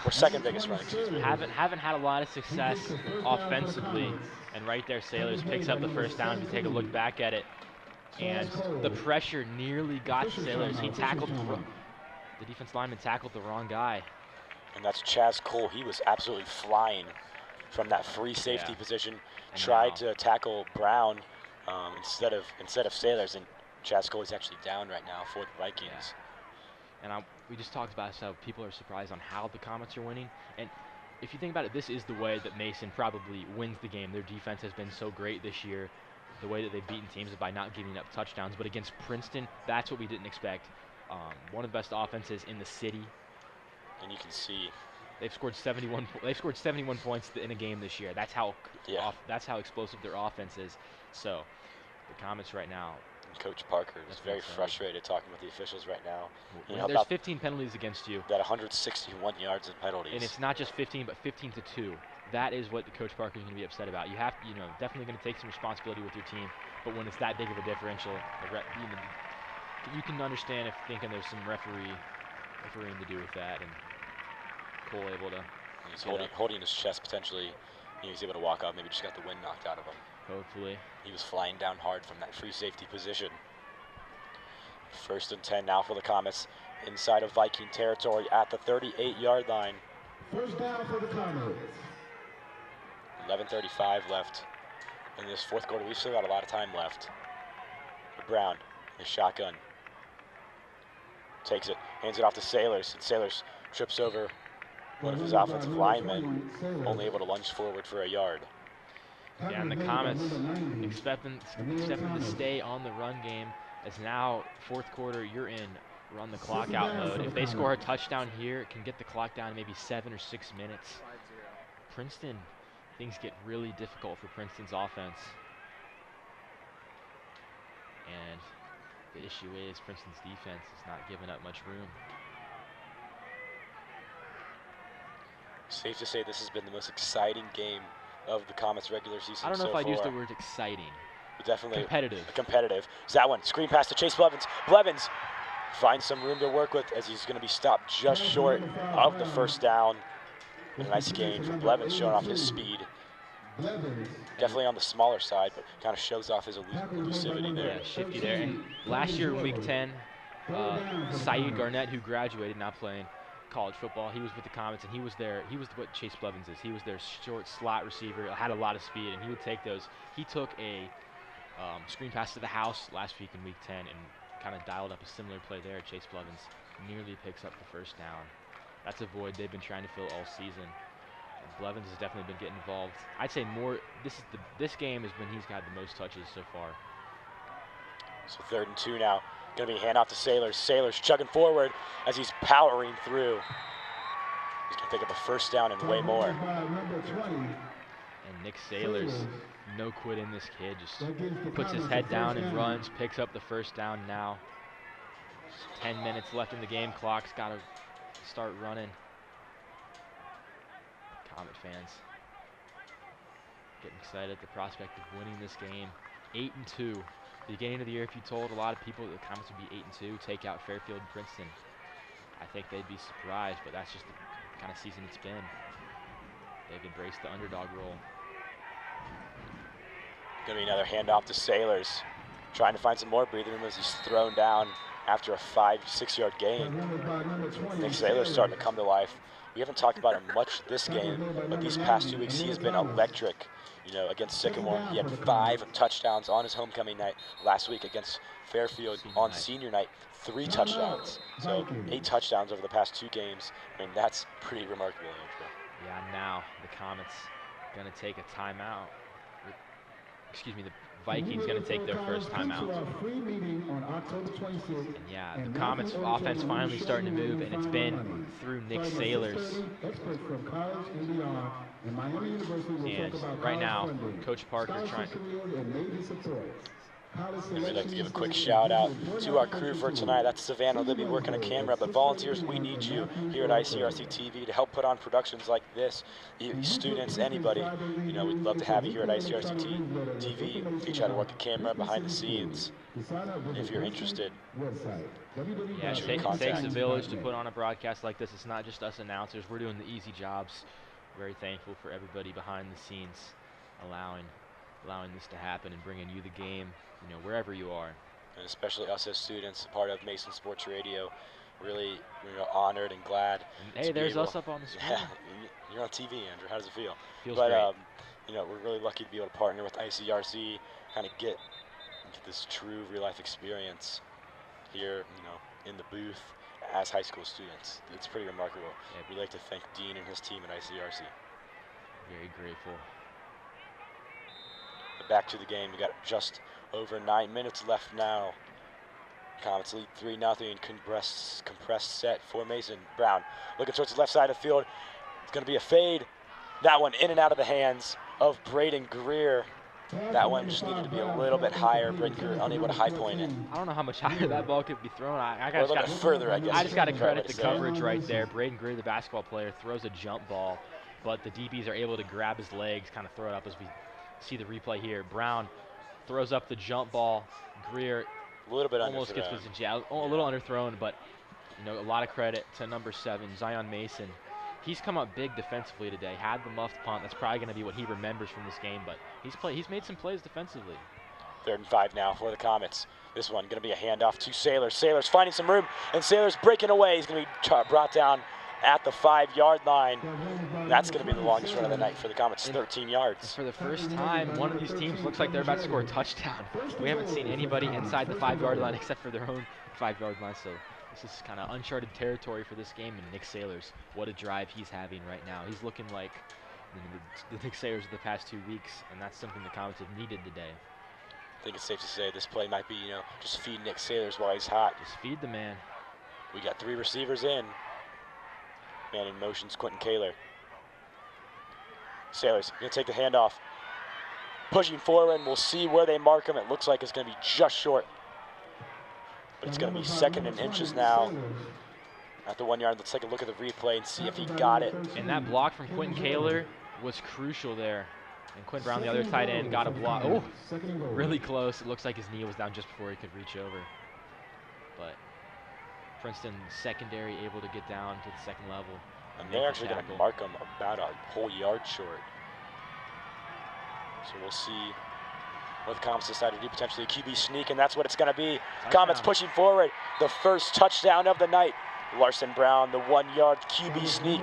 Speaker 14: Or second biggest run, excuse me.
Speaker 15: Haven't had a lot of success offensively, and right there Sailors picks up the first down. If you take a look back at it, and the pressure nearly got Sailors. He tackled the defense lineman tackled the wrong guy.
Speaker 14: And that's Chaz Cole. He was absolutely flying from that free safety position. And tried to tackle Brown instead of Sailors, and Chaz Cole is actually down right now for the Vikings.
Speaker 15: And we just talked about how people are surprised on how the Comets are winning. And if you think about it, this is the way that Mason probably wins the game. Their defense has been so great this year. The way that they've beaten teams is by not giving up touchdowns. But against Princeton, that's what we didn't expect. One of the best offenses in the city.
Speaker 14: And you can see
Speaker 15: they've scored 71. They've scored 71 points in a game this year. That's how that's how explosive their offense is. So the Comets right now.
Speaker 14: Coach Parker is very frustrated talking with the officials right now.
Speaker 15: You know, there's 15 penalties against you.
Speaker 14: That 161 yards of penalties.
Speaker 15: And it's not just 15, but 15-2. That is what the Coach Parker is going to be upset about. You have, you know, definitely going to take some responsibility with your team. But when it's that big of a differential, you can understand if thinking there's some refereeing to do with that. And Cole able to.
Speaker 14: He's holding his chest potentially. He's able to walk out. Maybe just got the wind knocked out of him.
Speaker 15: Hopefully.
Speaker 14: He was flying down hard from that free safety position. 1st and 10 now for the Comets inside of Viking territory at the 38-yard line.
Speaker 4: First down for the Comets.
Speaker 14: 11:35 left in this 4th quarter. We've still got a lot of time left. Brown, his shotgun. Takes it, hands it off to Sailors, and Sailors trips over one of his offensive linemen, only able to lunge forward for a yard.
Speaker 15: Yeah, and the Comets expecting to stay on the run game, as now 4th quarter you're in run the clock out mode. If they score a touchdown here, it can get the clock down to maybe 7 or 6 minutes. Princeton, things get really difficult for Princeton's offense. And the issue is Princeton's defense is not giving up much room.
Speaker 14: Safe to say this has been the most exciting game of the Comets regular season.
Speaker 15: I don't know
Speaker 14: so
Speaker 15: if I'd
Speaker 14: far.
Speaker 15: use the word exciting.
Speaker 14: But definitely
Speaker 15: competitive.
Speaker 14: Is that one? Screen pass to Chase Blevins. Blevins finds some room to work with as he's going to be stopped just short of the first down. And a nice gain from Blevins, showing off his speed. Definitely on the smaller side, but kind of shows off his elusivity there.
Speaker 15: Yeah, shifty there. And last year in Week 10, Saeed Garnett, who graduated, not playing college football, he was with the Comets, and he was what Chase Blevins is. He was their short slot receiver, had a lot of speed, and he would take those. He took a screen pass to the house last week in Week 10 and kind of dialed up a similar play there. Chase Blevins nearly picks up the first down. That's a void they've been trying to fill all season. And Blevins has definitely been getting involved. I'd say more. This game is when he's got the most touches so far.
Speaker 14: So 3rd and 2 now. Going to be hand off to Sailors. Sailors chugging forward as he's powering through. He's going to pick up a first down and way more.
Speaker 15: And Nick Sailors, no quit in this kid. Just puts his head down and runs, picks up the first down now. 10 minutes left in the game. Clock's got to start running. Comet fans. Getting excited at the prospect of winning this game. 8-2. Beginning of the year, if you told a lot of people that the Comets would be 8-2, take out Fairfield and Princeton, I think they'd be surprised, but that's just the kind of season it's been. They've embraced the underdog role.
Speaker 14: Gonna be another handoff to Sailors. Trying to find some more breathing room as he's thrown down after a 5-6 yard gain. Nick Sailor's starting to come to life. We haven't talked about him much this game, but these past 2 weeks he has been electric. You know, against Sycamore, he had 5 touchdowns on his homecoming night. Last week against Fairfield on senior night, 3 touchdowns. So 8 touchdowns over the past 2 games. I mean, that's pretty remarkable, Andrew.
Speaker 15: Yeah, now the Comets gonna take a timeout. Excuse me, the Vikings gonna take their first timeout. And yeah, the Comets offense finally starting to move, and it's been through Nick Sailors. And right now, Coach Parker trying.
Speaker 14: And we'd like to give a quick shout out to our crew for tonight. That's Savannah Libby working a camera, but volunteers, we need you here at ICRC-TV to help put on productions like this. Students, anybody, you know, we'd love to have you here at ICRC-TV. If you try to work a camera behind the scenes, if you're interested.
Speaker 15: Yeah, it takes a village to put on a broadcast like this. It's not just us announcers. We're doing the easy jobs. Very thankful for everybody behind the scenes allowing this to happen and bringing you the game, you know, wherever you are.
Speaker 14: And especially us as students, part of Mason Sports Radio, really honored and glad.
Speaker 15: And hey, there's us up on the screen.
Speaker 14: Yeah, you're on TV, Andrew. How does it feel?
Speaker 15: Feels great.
Speaker 14: You know, we're really lucky to be able to partner with ICRC, kind of get this true real-life experience here, you know, in the booth as high school students. It's pretty remarkable. Yeah. We'd like to thank Dean and his team at ICRC.
Speaker 15: Very grateful.
Speaker 14: Back to the game. We got just over 9 minutes left now. Comets lead 3-0. Compressed set for Mason. Brown looking towards the left side of the field. It's going to be a fade. That one in and out of the hands of Braden Greer. That one just needed to be a little bit higher. Braden Greer unable to high point it.
Speaker 15: I don't know how much higher that ball could be thrown.
Speaker 14: I just
Speaker 15: got to credit the coverage right there. Braden Greer, the basketball player, throws a jump ball, but the DBs are able to grab his legs, kind of throw it up as we see the replay here. Brown throws up the jump ball. Greer
Speaker 14: a little bit
Speaker 15: almost gets position. Yeah, a little underthrown, but you know, a lot of credit to number 7, Zion Mason. He's come up big defensively today. Had the muffed punt. That's probably going to be what he remembers from this game, but he's made some plays defensively.
Speaker 14: 3rd and 5 now for the Comets. This one going to be a handoff to Sailors. Sailors finding some room, and Sailors breaking away. He's going to be brought down at the 5-yard line. That's going to be the longest run of the night for the Comets, 13 yards.
Speaker 15: For the first time, one of these teams looks like they're about to score a touchdown. We haven't seen anybody inside the 5-yard line except for their own 5-yard line, so this is kind of uncharted territory for this game. And Nick Sailors, what a drive he's having right now. He's looking like the Nick Sailors of the past 2 weeks, and that's something the Comets have needed today.
Speaker 14: I think it's safe to say this play might be, you know, just feed Nick Sailors while he's hot.
Speaker 15: Just feed the man.
Speaker 14: We got 3 receivers in. Man in motion's Quentin Kaler. Sailors gonna take the handoff. Pushing forward, and we'll see where they mark him. It looks like it's gonna be just short. But it's gonna be 2nd and inches now. At the 1 yard, let's take a look at the replay and see if he got it.
Speaker 15: And that block from Quentin Kaler was crucial there. And Quinn Brown, the other tight end, got a block. Oh, really close. It looks like his knee was down just before he could reach over. But Princeton secondary able to get down to the 2nd level.
Speaker 14: And they're actually going to mark him about a whole yard short. So we'll see what the Comets decide to do, potentially a QB sneak, and that's what it's going to be. Comets pushing forward. The first touchdown of the night. Larson Brown, the 1-yard QB sneak.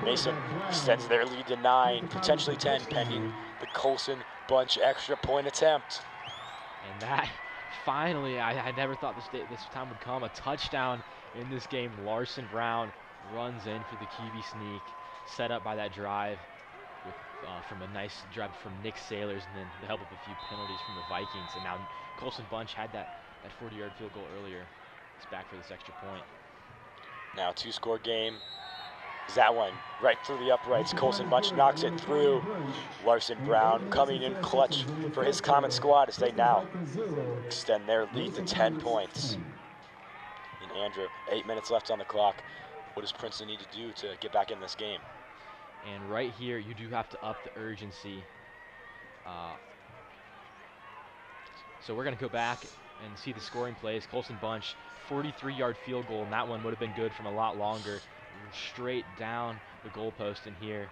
Speaker 14: Mason extends their lead to 9, potentially 10, pending the Colson bunch extra point attempt.
Speaker 15: And that, finally, I never thought this time would come. A touchdown in this game. Larson Brown runs in for the QB sneak, set up by that drive from a nice drive from Nick Sailors, and then the help of a few penalties from the Vikings. And now Colson Bunch had that 40-yard field goal earlier. He's back for this extra point.
Speaker 14: Now 2-score game. Is that one right through the uprights? Colson Bunch knocks it through. Larson Brown coming in clutch for his Comet squad as they now extend their lead to 10 points. And Andrew, 8 minutes left on the clock. What does Princeton need to do to get back in this game?
Speaker 15: And right here, you do have to up the urgency. So we're going to go back and see the scoring plays. Colson Bunch, 43-yard field goal, and that one would have been good from a lot longer. Straight down the goalpost in here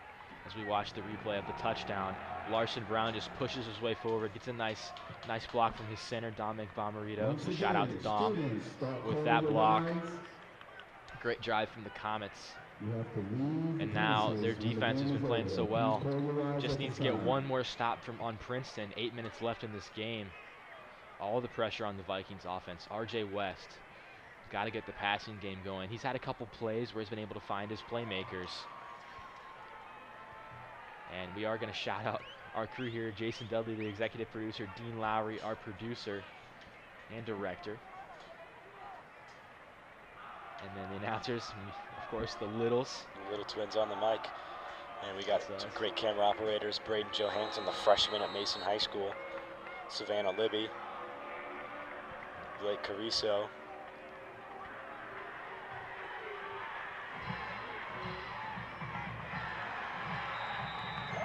Speaker 15: as we watch the replay of the touchdown. Larson Brown just pushes his way forward, gets a nice block from his center, Dominic Bomarito. So shout out to Dom with that block. Great drive from the Comets. And now their defense has been playing so well. Just needs to get one more stop on Princeton. 8 minutes left in this game. All the pressure on the Vikings offense. RJ West got to get the passing game going. He's had a couple plays where he's been able to find his playmakers. And we are going to shout out our crew here, Jason Dudley, the executive producer, Dean Lowry, our producer and director. And then the announcers, of course, the Littles.
Speaker 14: The Little Twins on the mic. And we got some great camera operators, Braden Johansson, the freshman at Mason High School, Savannah Libby, Blake Cariso.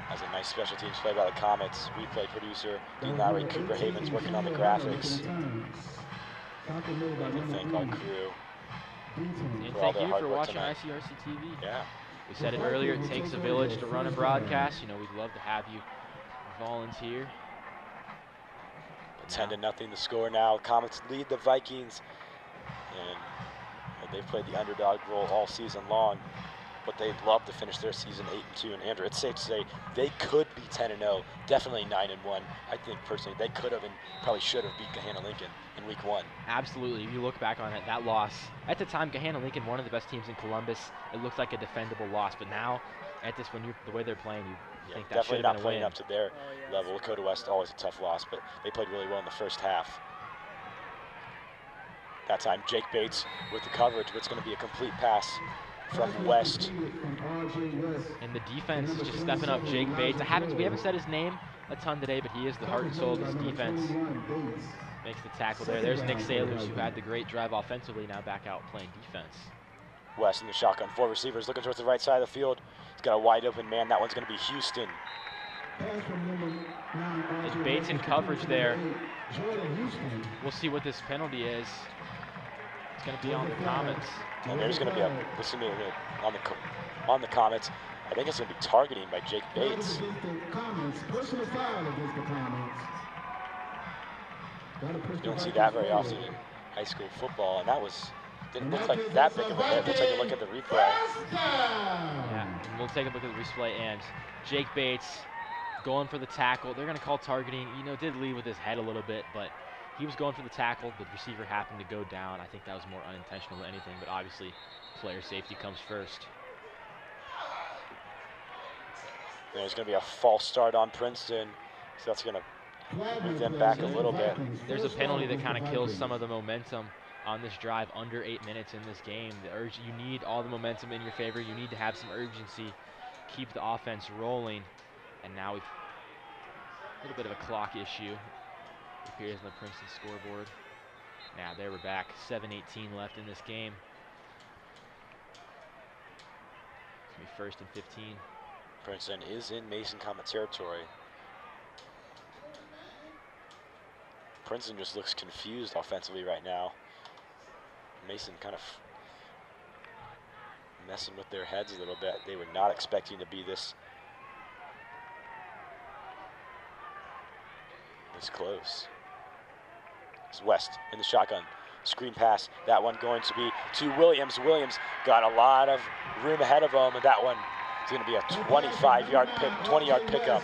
Speaker 14: As a nice special teams play by the Comets. Replay producer, Dean Lowry, Cooper Havens working on the graphics. I'd like to thank our crew.
Speaker 15: And thank you for watching ICRC-TV.
Speaker 14: Yeah.
Speaker 15: We said it earlier, it takes a village to run a broadcast. You know, we'd love to have you volunteer.
Speaker 14: 10-0 the score now. Comets lead the Vikings. And they've played the underdog role all season long. But they'd love to finish their season 8-2. And Andrew, it's safe to say they could be 10-0, definitely 9-1. I think personally they could have and probably should have beat Gahanna-Lincoln in week 1.
Speaker 15: Absolutely. If you look back on it, that loss, at the time, Gahanna-Lincoln, one of the best teams in Columbus, it looked like a defendable loss. But now, at this, the way they're playing, you think that should have been a win.
Speaker 14: Definitely not playing up to their level. Lakota West, always a tough loss, but they played really well in the first half. That time, Jake Bates with the coverage, but it's going to be a complete pass from West.
Speaker 15: And the defense is just stepping up. Jake Bates. We haven't said his name a ton today, but he is the heart and soul of this defense. Makes the tackle there. There's Nick Sailors, who had the great drive offensively, now back out playing defense.
Speaker 14: West in the shotgun. 4 receivers looking towards the right side of the field. He's got a wide open man. That one's going to be Houston.
Speaker 15: There's Bates in coverage there. We'll see what this penalty is. It's going to be on the Comets.
Speaker 14: And there's going to be on the Comets. I think it's going to be targeting by Jake Bates. You don't see that very often in high school football, and that didn't look like that big of a hit. We'll take a look at the replay.
Speaker 15: Yeah, we'll take a look at the replay, and Jake Bates going for the tackle. They're going to call targeting. You know, did lead with his head a little bit, but he was going for the tackle. The receiver happened to go down. I think that was more unintentional than anything, but obviously player safety comes first.
Speaker 14: There's going to be a false start on Princeton, so that's going to move them back a little bit.
Speaker 15: There's a penalty that kind of kills some of the momentum on this drive. Under 8 minutes in this game. You need all the momentum in your favor. You need to have some urgency, keep the offense rolling. And now we've a little bit of a clock issue. It appears on the Princeton scoreboard. Now there we're back. 7:18 left in this game. It's going to be 1st and 15.
Speaker 14: Princeton is in Mason Comet territory. Princeton just looks confused offensively right now. Mason kind of messing with their heads a little bit. They were not expecting to be this close. It's West in the shotgun. Screen pass. That one going to be to Williams. Williams got a lot of room ahead of him, and that one is going to be a 20-yard pickup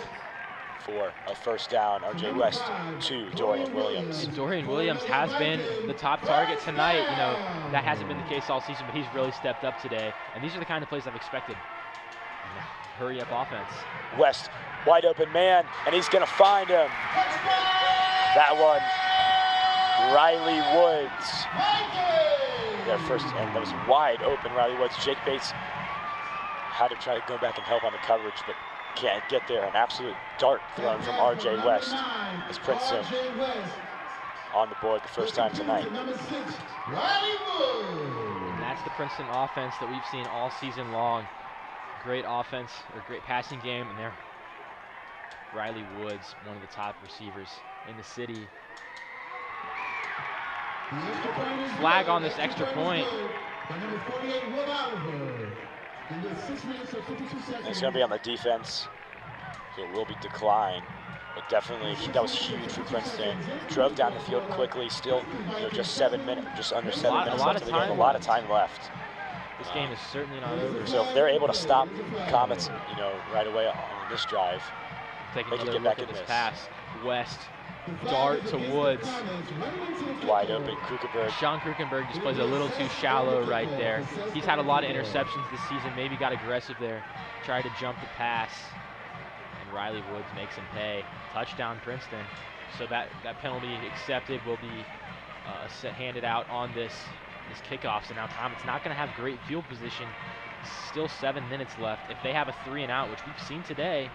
Speaker 14: for a first down. RJ West to Dorian Williams.
Speaker 15: And Dorian Williams has been the top target tonight. You know, that hasn't been the case all season, but he's really stepped up today. And these are the kind of plays I've expected. Hurry up offense.
Speaker 14: West, wide open man, and he's going to find him. That one, Riley Woods. Their first, and that was wide open, Riley Woods. Jake Bates had to try to go back and help on the coverage, but can't get there. An absolute dart thrown from RJ West as Princeton on the board the first time tonight.
Speaker 15: And that's the Princeton offense that we've seen all season long. Great offense, or great passing game, and they're Riley Woods, one of the top receivers in the city. Flag on this extra point.
Speaker 14: It's going to be on the defense, so it will be declined. But definitely, that was huge for Princeton. Drove down the field quickly. Still, just 7 minutes, just under 7 minutes left in the game. A lot of time left.
Speaker 15: This game is certainly not over.
Speaker 14: So if they're able to stop Comets, right away on this drive,
Speaker 15: they
Speaker 14: can
Speaker 15: get
Speaker 14: get
Speaker 15: back
Speaker 14: back in
Speaker 15: this
Speaker 14: this.
Speaker 15: pass. West, dart to Woods.
Speaker 14: Wide open, Krukenberg.
Speaker 15: Sean Krukenberg just plays a little too shallow right there. He's had a lot of interceptions this season. Maybe got aggressive there. Tried to jump the pass. And Riley Woods makes him pay. Touchdown, Princeton. So that penalty accepted will be handed out on this kickoff. So now Comets not going to have great field position. Still 7 minutes left. If they have a 3-and-out, which we've seen today,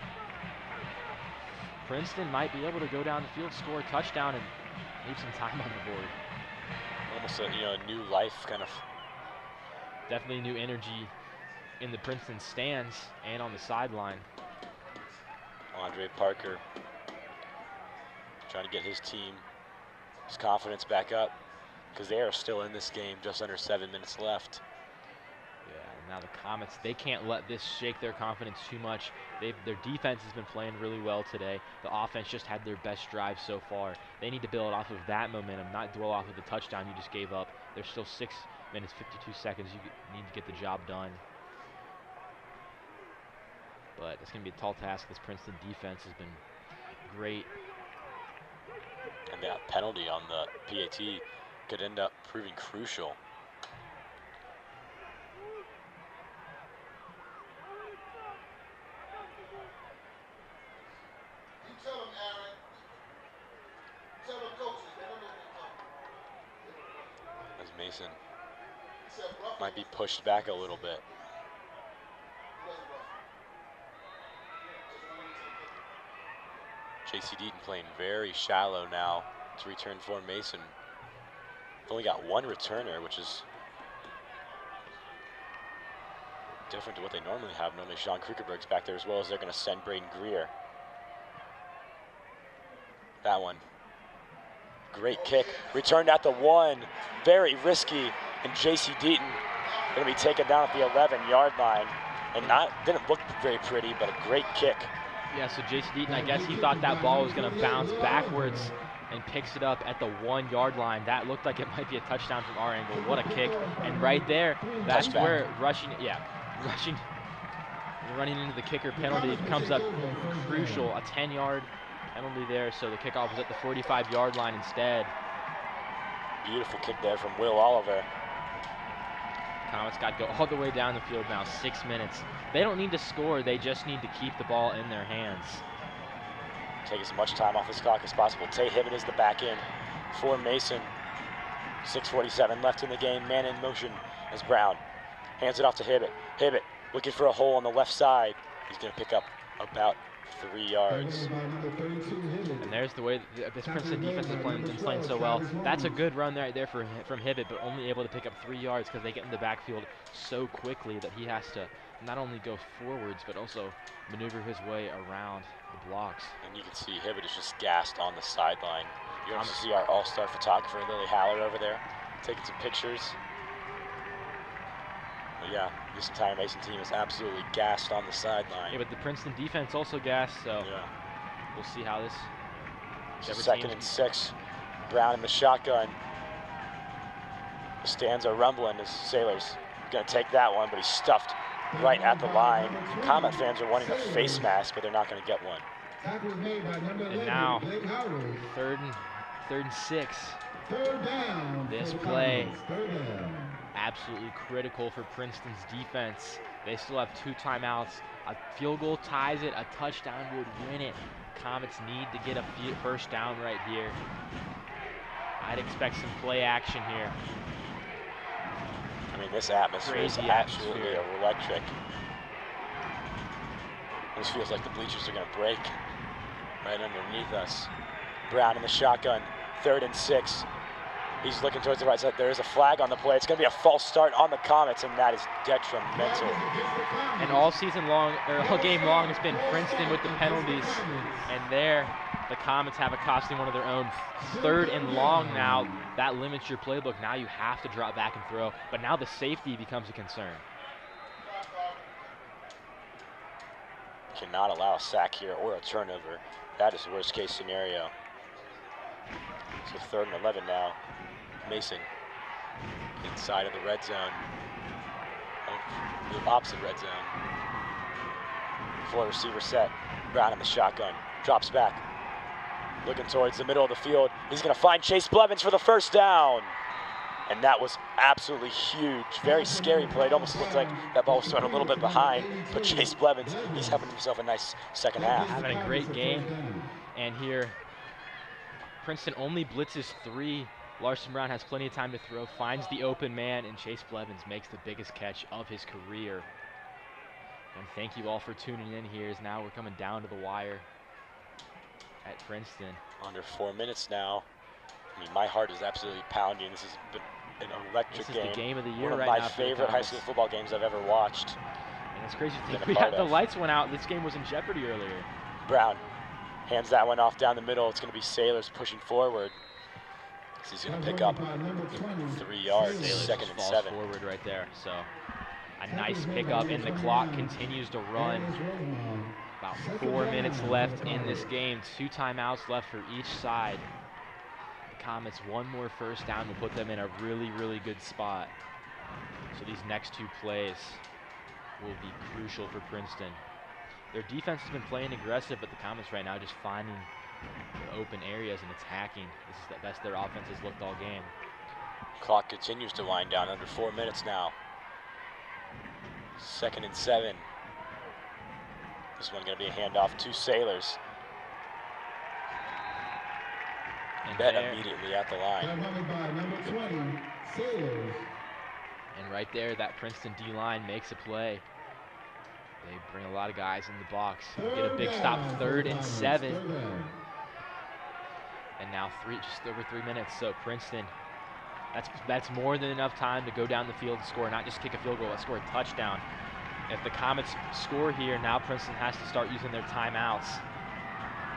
Speaker 15: Princeton might be able to go down the field, score a touchdown, and leave some time on the board.
Speaker 14: Almost a new life kind of.
Speaker 15: Definitely new energy in the Princeton stands and on the sideline.
Speaker 14: Andre Parker trying to get his team, his confidence back up, because they are still in this game, just under 7 minutes left.
Speaker 15: Yeah, now the Comets, they can't let this shake their confidence too much. Their defense has been playing really well today. The offense just had their best drive so far. They need to build off of that momentum, not dwell off of the touchdown you just gave up. There's still 6 minutes, 52 seconds. You need to get the job done. But it's going to be a tall task. This Princeton defense has been great.
Speaker 14: And that penalty on the PAT could end up proving crucial. As Mason might be pushed back a little bit. J.C. Deaton playing very shallow now to return for Mason. They've only got one returner, which is different to what they normally have. Normally Sean Krukenberg's back there, as well as they're going to send Braden Greer. That one. Great kick. Returned at the 1. Very risky. And J.C. Deaton going to be taken down at the 11-yard line. And didn't look very pretty, but a great kick.
Speaker 15: Yeah, so J.C. Deaton, I guess he thought that ball was going to bounce backwards and picks it up at the 1-yard line. That looked like it might be a touchdown from our angle. What a kick. And right there, that's where running into the kicker penalty comes up crucial. A 10-yard penalty there, so the kickoff was at the 45-yard line instead.
Speaker 14: Beautiful kick there from Will Oliver.
Speaker 15: Comets got to go all the way down the field now, 6 minutes. They don't need to score, they just need to keep the ball in their hands.
Speaker 14: Take as much time off this clock as possible. Tay Hibbett is the back end for Mason. 6:47 left in the game, man in motion as Brown hands it off to Hibbett. Hibbett looking for a hole on the left side. He's going to pick up about 3 yards.
Speaker 15: And there's the way that this Princeton defense has been playing so well. That's a good run right there from Hibbett, but only able to pick up 3 yards because they get in the backfield so quickly that he has to not only go forwards, but also maneuver his way around the blocks.
Speaker 14: And you can see Hibbett is just gassed on the sideline. You also see our all-star photographer, Lily Haller, over there, taking some pictures. But yeah, this entire Mason team is absolutely gassed on the sideline.
Speaker 15: Yeah, but the Princeton defense also gassed, so
Speaker 14: yeah.
Speaker 15: We'll see how this...
Speaker 14: Second and 6. Brown in the shotgun. The stands are rumbling as Sailor's going to take that one, but he's stuffed right at the line. Comet fans are wanting a face mask, but they're not going to get one.
Speaker 15: And now, third and 6. This play, absolutely critical for Princeton's defense. They still have 2 timeouts. A field goal ties it, a touchdown would win it. Comets need to get a first down right here. I'd expect some play action here.
Speaker 14: I mean, this atmosphere is absolutely electric. This feels like the bleachers are going to break right underneath us. Brown in the shotgun, 3rd and 6. He's looking towards the right side. There is a flag on the play. It's going to be a false start on the Comets, and that is detrimental.
Speaker 15: And all season long, or all game long, it's been Princeton with the penalties. And there, the Comets have a costing one of their own. 3rd and long now. That limits your playbook. Now you have to drop back and throw. But now the safety becomes a concern.
Speaker 14: Cannot allow a sack here or a turnover. That is the worst case scenario. So 3rd and 11 now. Mason inside of the red zone. The opposite red zone. 4 receiver set. Brown in the shotgun. Drops back. Looking towards the middle of the field. He's going to find Chase Blevins for the first down. And that was absolutely huge. Very scary play. It almost looked like that ball was thrown a little bit behind. But Chase Blevins, he's having himself a nice second half.
Speaker 15: Having a great game. And here, Princeton only blitzes 3. Larson Brown has plenty of time to throw, finds the open man, and Chase Blevins makes the biggest catch of his career. And thank you all for tuning in here, as now we're coming down to the wire at Princeton.
Speaker 14: Under 4 minutes now. I mean, my heart is absolutely pounding. This has been an electric game.
Speaker 15: This is the game of the year
Speaker 14: right now.
Speaker 15: right
Speaker 14: One
Speaker 15: now.
Speaker 14: of my favorite high school football games I've ever watched.
Speaker 15: And it's crazy to think the lights went out. This game was in jeopardy earlier.
Speaker 14: Brown hands that one off down the middle. It's going to be Sailors pushing forward. He's going to pick up 3 yards.
Speaker 15: Sailors
Speaker 14: 2nd and 7.
Speaker 15: Forward right there. So a nice pickup, and the clock continues to run. About 4 minutes left in this game. 2 timeouts left for each side. The Comets, 1 more first down will put them in a really, really good spot. So these next 2 plays will be crucial for Princeton. Their defense has been playing aggressive, but the Comets right now just finding the open areas and attacking. This is the best their offense has looked all game.
Speaker 14: Clock continues to wind down, under 4 minutes now. 2nd and 7. This one going to be a handoff to Sailors.
Speaker 15: And
Speaker 14: Bet immediately at the line.
Speaker 4: Number 20, Sailors.
Speaker 15: And right there, that Princeton D-line makes a play. They bring a lot of guys in the box. Get a big stop, 3rd and 7. And now just over 3 minutes. So Princeton, that's more than enough time to go down the field and score, not just kick a field goal, but score a touchdown. If the Comets score here, now Princeton has to start using their timeouts.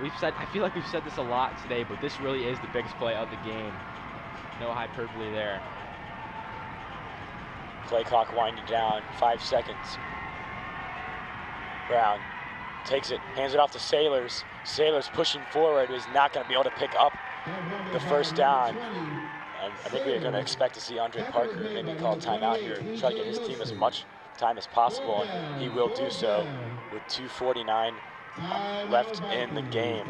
Speaker 15: I feel like we've said this a lot today, but this really is the biggest play of the game. No hyperbole there.
Speaker 14: Play clock winding down, 5 seconds. Brown takes it, hands it off to Sailors. Sailors pushing forward, is not going to be able to pick up the first down. And I think we're going to expect to see Andre Parker maybe call timeout here, try to get his team as much time as possible, and he will do so with 2:49 left in the game.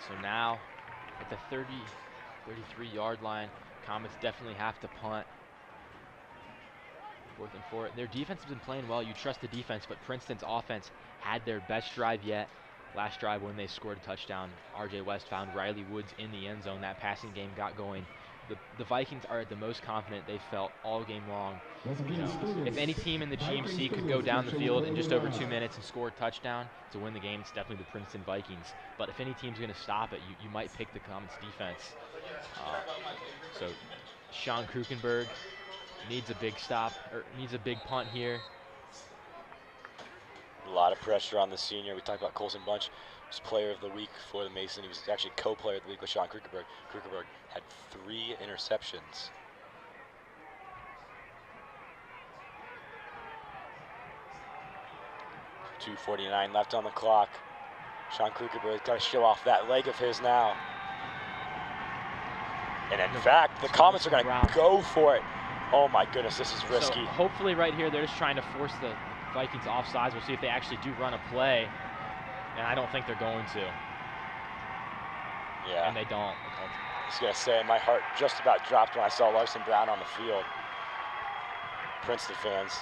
Speaker 15: So now at the 33-yard line, Comets definitely have to punt. 4th and 4. Their defense has been playing well. You trust the defense, but Princeton's offense had their best drive yet. Last drive when they scored a touchdown, RJ West found Riley Woods in the end zone. That passing game got going. The Vikings are the most confident they've felt all game long. You know, if any team in the GMC could go down the field in just over 2 minutes and score a touchdown to win the game, it's definitely the Princeton Vikings. But if any team's going to stop it, you might pick the Comets defense. So Sean Krukenberg needs a big stop, or needs a big punt here.
Speaker 14: A lot of pressure on the senior. We talked about Colson Bunch. He was player of the week for the Mason. He was actually co-player of the week with Sean Krukenberg. Krukenberg had 3 interceptions. .249 left on the clock. Sean Krukenberg's got to show off that leg of his now. And in fact, the Comets are going to go for it. Oh my goodness, this is risky.
Speaker 15: So hopefully right here, they're just trying to force the Vikings offsides. We'll see if they actually do run a play. And I don't think they're going to.
Speaker 14: Yeah.
Speaker 15: And they don't.
Speaker 14: I was going to say, my heart just about dropped when I saw Larson Brown on the field. Princeton fans,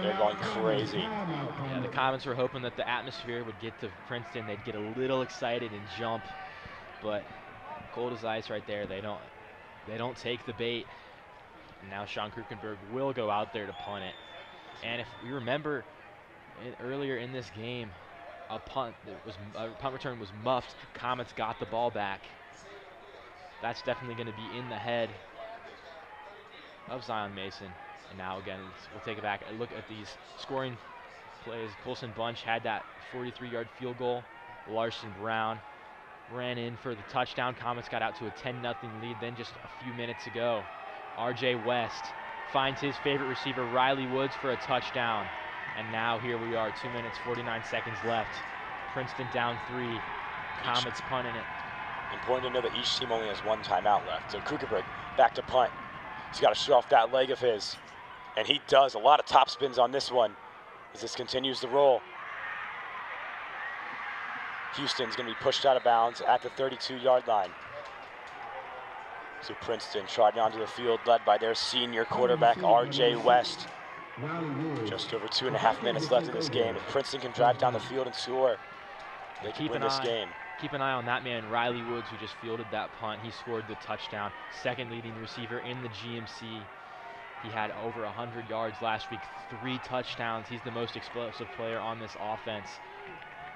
Speaker 14: they're going crazy.
Speaker 15: Yeah, the Comets were hoping that the atmosphere would get to Princeton. They'd get a little excited and jump. But cold as ice right there. They don't take the bait. And now Sean Krukenberg will go out there to punt it. And if we remember earlier in this game, a punt return was muffed. Comets got the ball back. That's definitely going to be in the head of Zion Mason. And now again, we'll take it back and look at these scoring plays. Colson Bunch had that 43-yard field goal. Larson Brown ran in for the touchdown. Comets got out to a 10-0 lead then just a few minutes ago. RJ West finds his favorite receiver, Riley Woods, for a touchdown. And now here we are, 2 minutes, 49 seconds left. Princeton down 3. Comets punting it.
Speaker 14: Important to know that each team only has 1 timeout left. So Krugerberg back to punt. He's got to show off that leg of his. And he does. A lot of top spins on this one as this continues to roll. Houston's going to be pushed out of bounds at the 32-yard line. So Princeton trotting onto the field, led by their senior quarterback, RJ West. Just over 2.5 minutes left in this game. If Princeton can drive down the field and score, they can win this game.
Speaker 15: Keep an eye on that man, Riley Woods, who just fielded that punt. He scored the touchdown. Second leading receiver in the GMC. He had over 100 yards last week, 3 touchdowns. He's the most explosive player on this offense.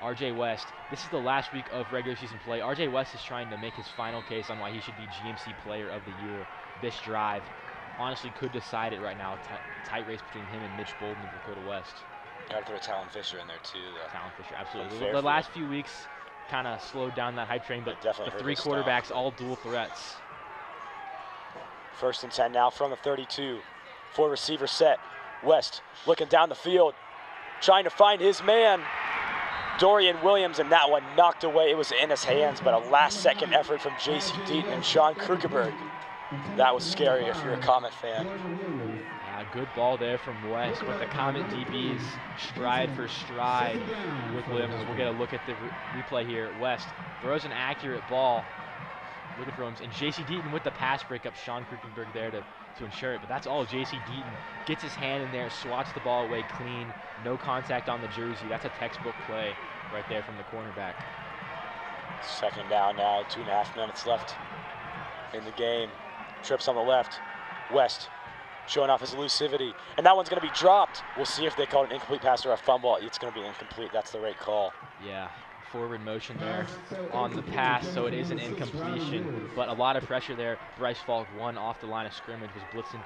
Speaker 15: RJ West, this is the last week of regular season play. RJ West is trying to make his final case on why he should be GMC Player of the Year. This drive honestly could decide it right now. Tight race between him and Mitch Bolden of Dakota West.
Speaker 14: Got to throw Talon Fisher in there too.
Speaker 15: Talon Fisher, absolutely. The last few weeks kind of slowed down that hype train, but the 3 quarterbacks, all dual threats.
Speaker 14: 1st and 10 now from the 32. 4 receiver set. West looking down the field, trying to find his man, Dorian Williams, and that one knocked away. It was in his hands, but a last-second effort from J.C. Deaton and Sean Krugerberg. That was scary if you're a Comet fan.
Speaker 15: Yeah, good ball there from West, but the Comet DBs stride for stride with Williams. We'll get a look at the replay here. West throws an accurate ball. Looking for Williams, and J.C. Deaton with the pass breakup. Sean Krugerberg there to ensure it, but that's all. J.C. Deaton gets his hand in there, swats the ball away clean, no contact on the jersey. That's a textbook play right there from the cornerback.
Speaker 14: 2nd down now, 2.5 minutes left in the game. Trips on the left. West showing off his elusivity, and that one's going to be dropped. We'll see if they call an incomplete pass or a fumble. It's going to be incomplete. That's the right call.
Speaker 15: Yeah. Forward motion there on the pass, so it is an incompletion, but a lot of pressure there. Bryce Falk, one off the line of scrimmage, was blitzing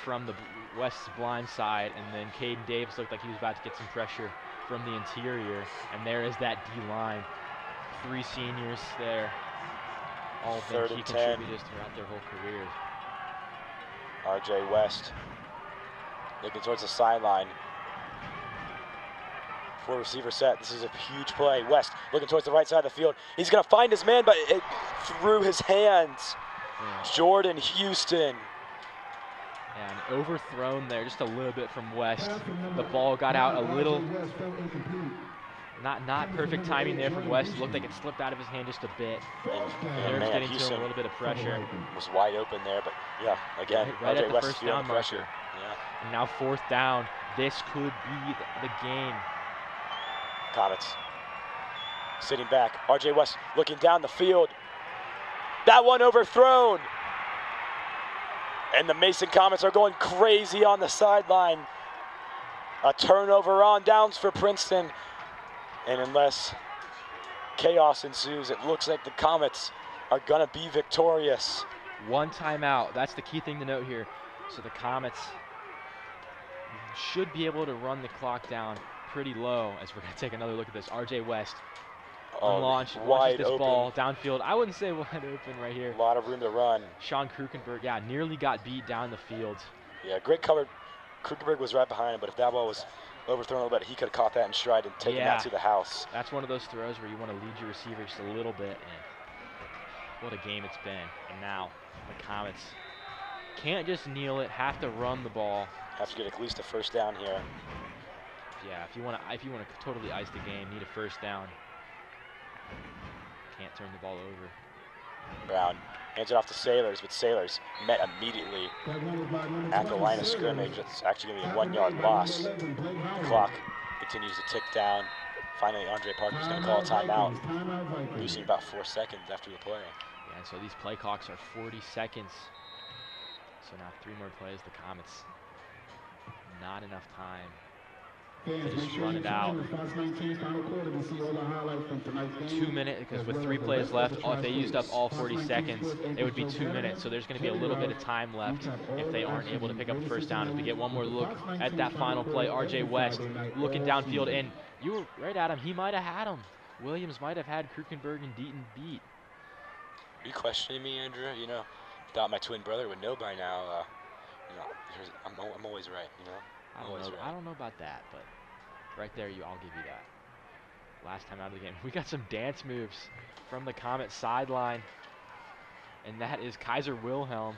Speaker 15: from the West's blind side, and then Caden Davis looked like he was about to get some pressure from the interior, and there is that D-line. 3 seniors there, all been key contributors throughout their whole careers.
Speaker 14: RJ West looking towards the sideline. 4 receiver set. This is a huge play. West looking towards the right side of the field. He's going to find his man, but it through his hands. Yeah. Jordan Houston.
Speaker 15: Yeah, and overthrown there just a little bit from West. The ball got out a little. Not perfect timing there from West. It looked like it slipped out of his hand just a bit. There's getting to him a little bit of pressure.
Speaker 14: Was wide open there, but yeah, again,
Speaker 15: right
Speaker 14: RJ
Speaker 15: at the
Speaker 14: West
Speaker 15: first down
Speaker 14: pressure.
Speaker 15: marker.
Speaker 14: Yeah.
Speaker 15: And now 4th down. This could be the game.
Speaker 14: Comets sitting back. RJ West looking down the field. That one overthrown. And the Mason Comets are going crazy on the sideline. A turnover on downs for Princeton. And unless chaos ensues, it looks like the Comets are going to be victorious.
Speaker 15: 1 timeout. That's the key thing to note here. So the Comets should be able to run the clock down pretty low as we're going to take another look at this. RJ West launches this ball downfield. I wouldn't say wide open right here.
Speaker 14: A lot of room to run.
Speaker 15: Sean Krugenberg, yeah, nearly got beat down the field.
Speaker 14: Yeah, great cover. Krugenberg was right behind him, but if that ball was overthrown a little bit, he could have caught that in stride and taken that to the house.
Speaker 15: That's one of those throws where you want to lead your receiver just a little bit. And what a game it's been. And now the Comets can't just kneel it, have to run the ball.
Speaker 14: Have to get at least a 1st down here.
Speaker 15: Yeah, if you want to totally ice the game, need a 1st down. Can't turn the ball over.
Speaker 14: Brown hands it off to Sailors, but Sailors met immediately at the line of scrimmage. It's actually going to be a 1-yard loss. The clock continues to tick down. Finally, Andre Parker's going to call a timeout, losing about 4 seconds after the play.
Speaker 15: Yeah, and so these play clocks are 40 seconds. So now 3 more plays. The Comets, not enough time They just run it out. 2 minutes, because with 3 plays left, if they used up all 40 seconds, it would be 2 minutes. So there's going to be a little bit of time left if they aren't able to pick up a first down. As we get one more look at that final play, RJ West looking downfield, and you were right at him. He might have had him. Williams might have had Krukenberg and Deaton beat.
Speaker 14: Are you questioning me, Andrew? You know, thought my twin brother would know by now. You know, I'm always right. You know,
Speaker 15: I don't know about that, but right there, I'll give you that. Last time out of the game, we got some dance moves from the Comet sideline, and that is Kaiser Wilhelm,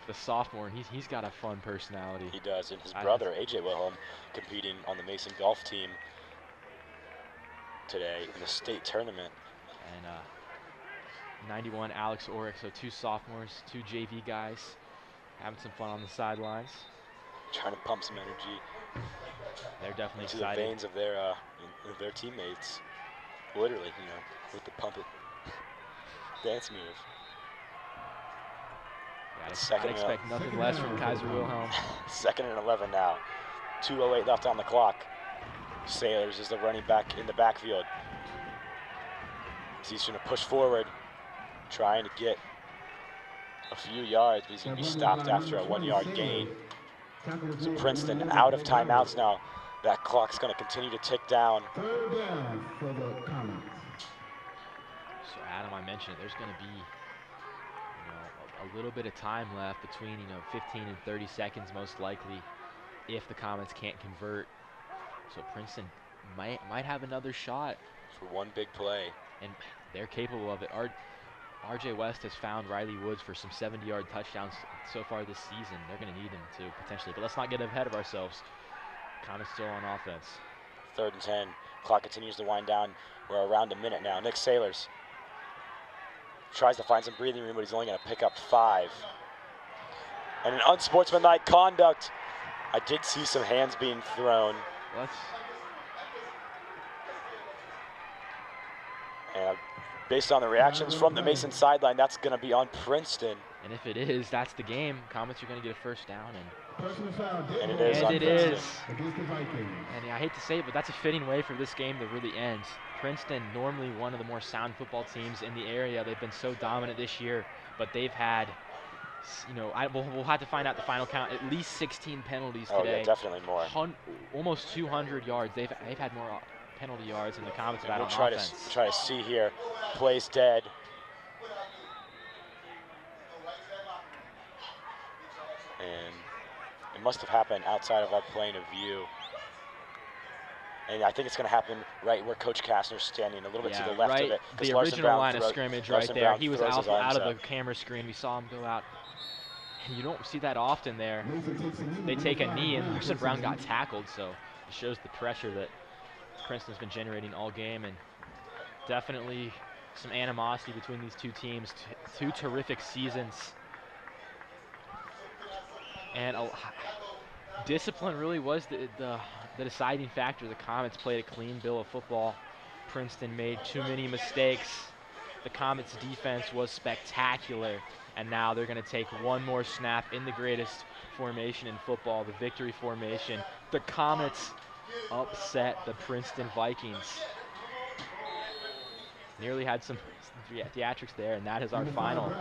Speaker 15: the sophomore, and he's got a fun personality.
Speaker 14: He does, and his brother AJ Wilhelm competing on the Mason golf team today in the state tournament.
Speaker 15: And 91 Alex Oryx, so 2 sophomores, 2 JV guys, having some fun on the sidelines.
Speaker 14: Trying to pump some energy.
Speaker 15: They're definitely
Speaker 14: into
Speaker 15: excited.
Speaker 14: the veins of their teammates, literally, you know, with the pump it dance move.
Speaker 15: Yeah, I'd expect nothing less from Kaiser Wilhelm.
Speaker 14: 2nd and 11 now. 2:08 left on the clock. Sailors is the running back in the backfield. He's going to push forward, trying to get a few yards, but he's going to be stopped after a 1-yard gain. So Princeton out of timeouts now. That clock's going to continue to tick down.
Speaker 15: So Adam, I mentioned it, there's going to be, you know, a little bit of time left between, you know, 15 and 30 seconds most likely if the Comets can't convert. So Princeton might have another shot
Speaker 14: for one big play,
Speaker 15: and they're capable of it. RJ West has found Riley Woods for some 70-yard touchdowns so far this season. They're going to need him to potentially, but let's not get ahead of ourselves. Comets still on offense.
Speaker 14: 3rd and 10. Clock continues to wind down. We're around a minute now. Nick Sailors tries to find some breathing room, but he's only going to pick up 5. And an unsportsmanlike conduct. I did see some hands being thrown. And based on the reactions from the Mason sideline, that's going to be on Princeton.
Speaker 15: And if it is, that's the game. Comets are going to get a first down.
Speaker 14: And it is on Princeton.
Speaker 15: And I hate to say it, but that's a fitting way for this game to really end. Princeton, normally one of the more sound football teams in the area. They've been so dominant this year, but they've had, you know, we'll have to find out the final count, at least 16 penalties today.
Speaker 14: Oh, yeah, definitely more.
Speaker 15: Almost 200 yards. They've had more penalty yards than the Comets have had on offense.
Speaker 14: We'll try to see here. Plays dead. And it must have happened outside of our plane of view. And I think it's going to happen right where Coach Kastner's standing, a little bit to the left of it.
Speaker 15: The original line of scrimmage right there. He was out of the camera screen. We saw him go out. And you don't see that often there. They take a knee, and Larson Brown got tackled, so it shows the pressure that Princeton's been generating all game, and definitely some animosity between these two teams. Two terrific seasons. And discipline really was the deciding factor. The Comets played a clean bill of football. Princeton made too many mistakes. The Comets' defense was spectacular, and now they're going to take one more snap in the greatest formation in football, the victory formation. The Comets upset the Princeton Vikings. Nearly had some theatrics there, and that is our final.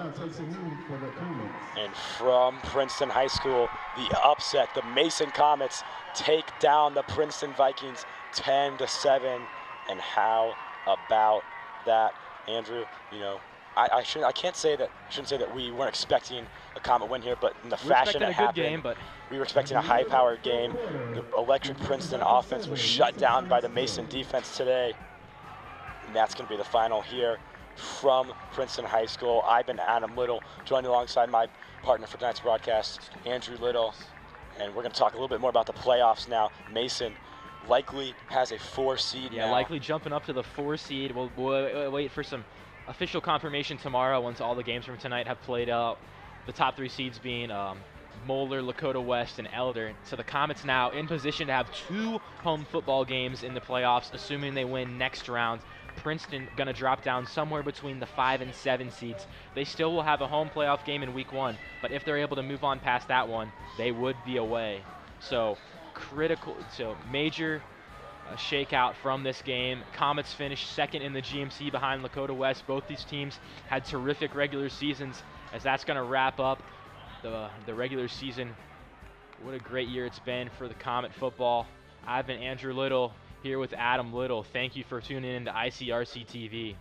Speaker 14: And from Princeton High School, the upset, the Mason Comets take down the Princeton Vikings 10-7. And how about that, Andrew? You know, I shouldn't say that we weren't expecting a Comet win here, but in the fashion it happened, we were expecting a high-powered game. The electric Princeton offense was shut down by the Mason defense today. And that's going to be the final here from Princeton High School. I've been Adam Little, joined alongside my partner for tonight's broadcast, Andrew Little. And we're going to talk a little bit more about the playoffs now. Mason likely has a 4 seed now.
Speaker 15: Yeah, likely jumping up to the 4 seed. We'll wait for some official confirmation tomorrow once all the games from tonight have played out. The top 3 seeds being Moeller, Lakota West, and Elder. So the Comets now in position to have 2 home football games in the playoffs, assuming they win next round. Princeton going to drop down somewhere between the 5 and 7 seeds. They still will have a home playoff game in week 1, but if they're able to move on past that one, they would be away. So critical, so major shakeout from this game. Comets finished second in the GMC behind Lakota West. Both these teams had terrific regular seasons, as that's going to wrap up the regular season. What a great year it's been for the Comet football. I've been Andrew Little here with Adam Little. Thank you for tuning in to ICRC-TV.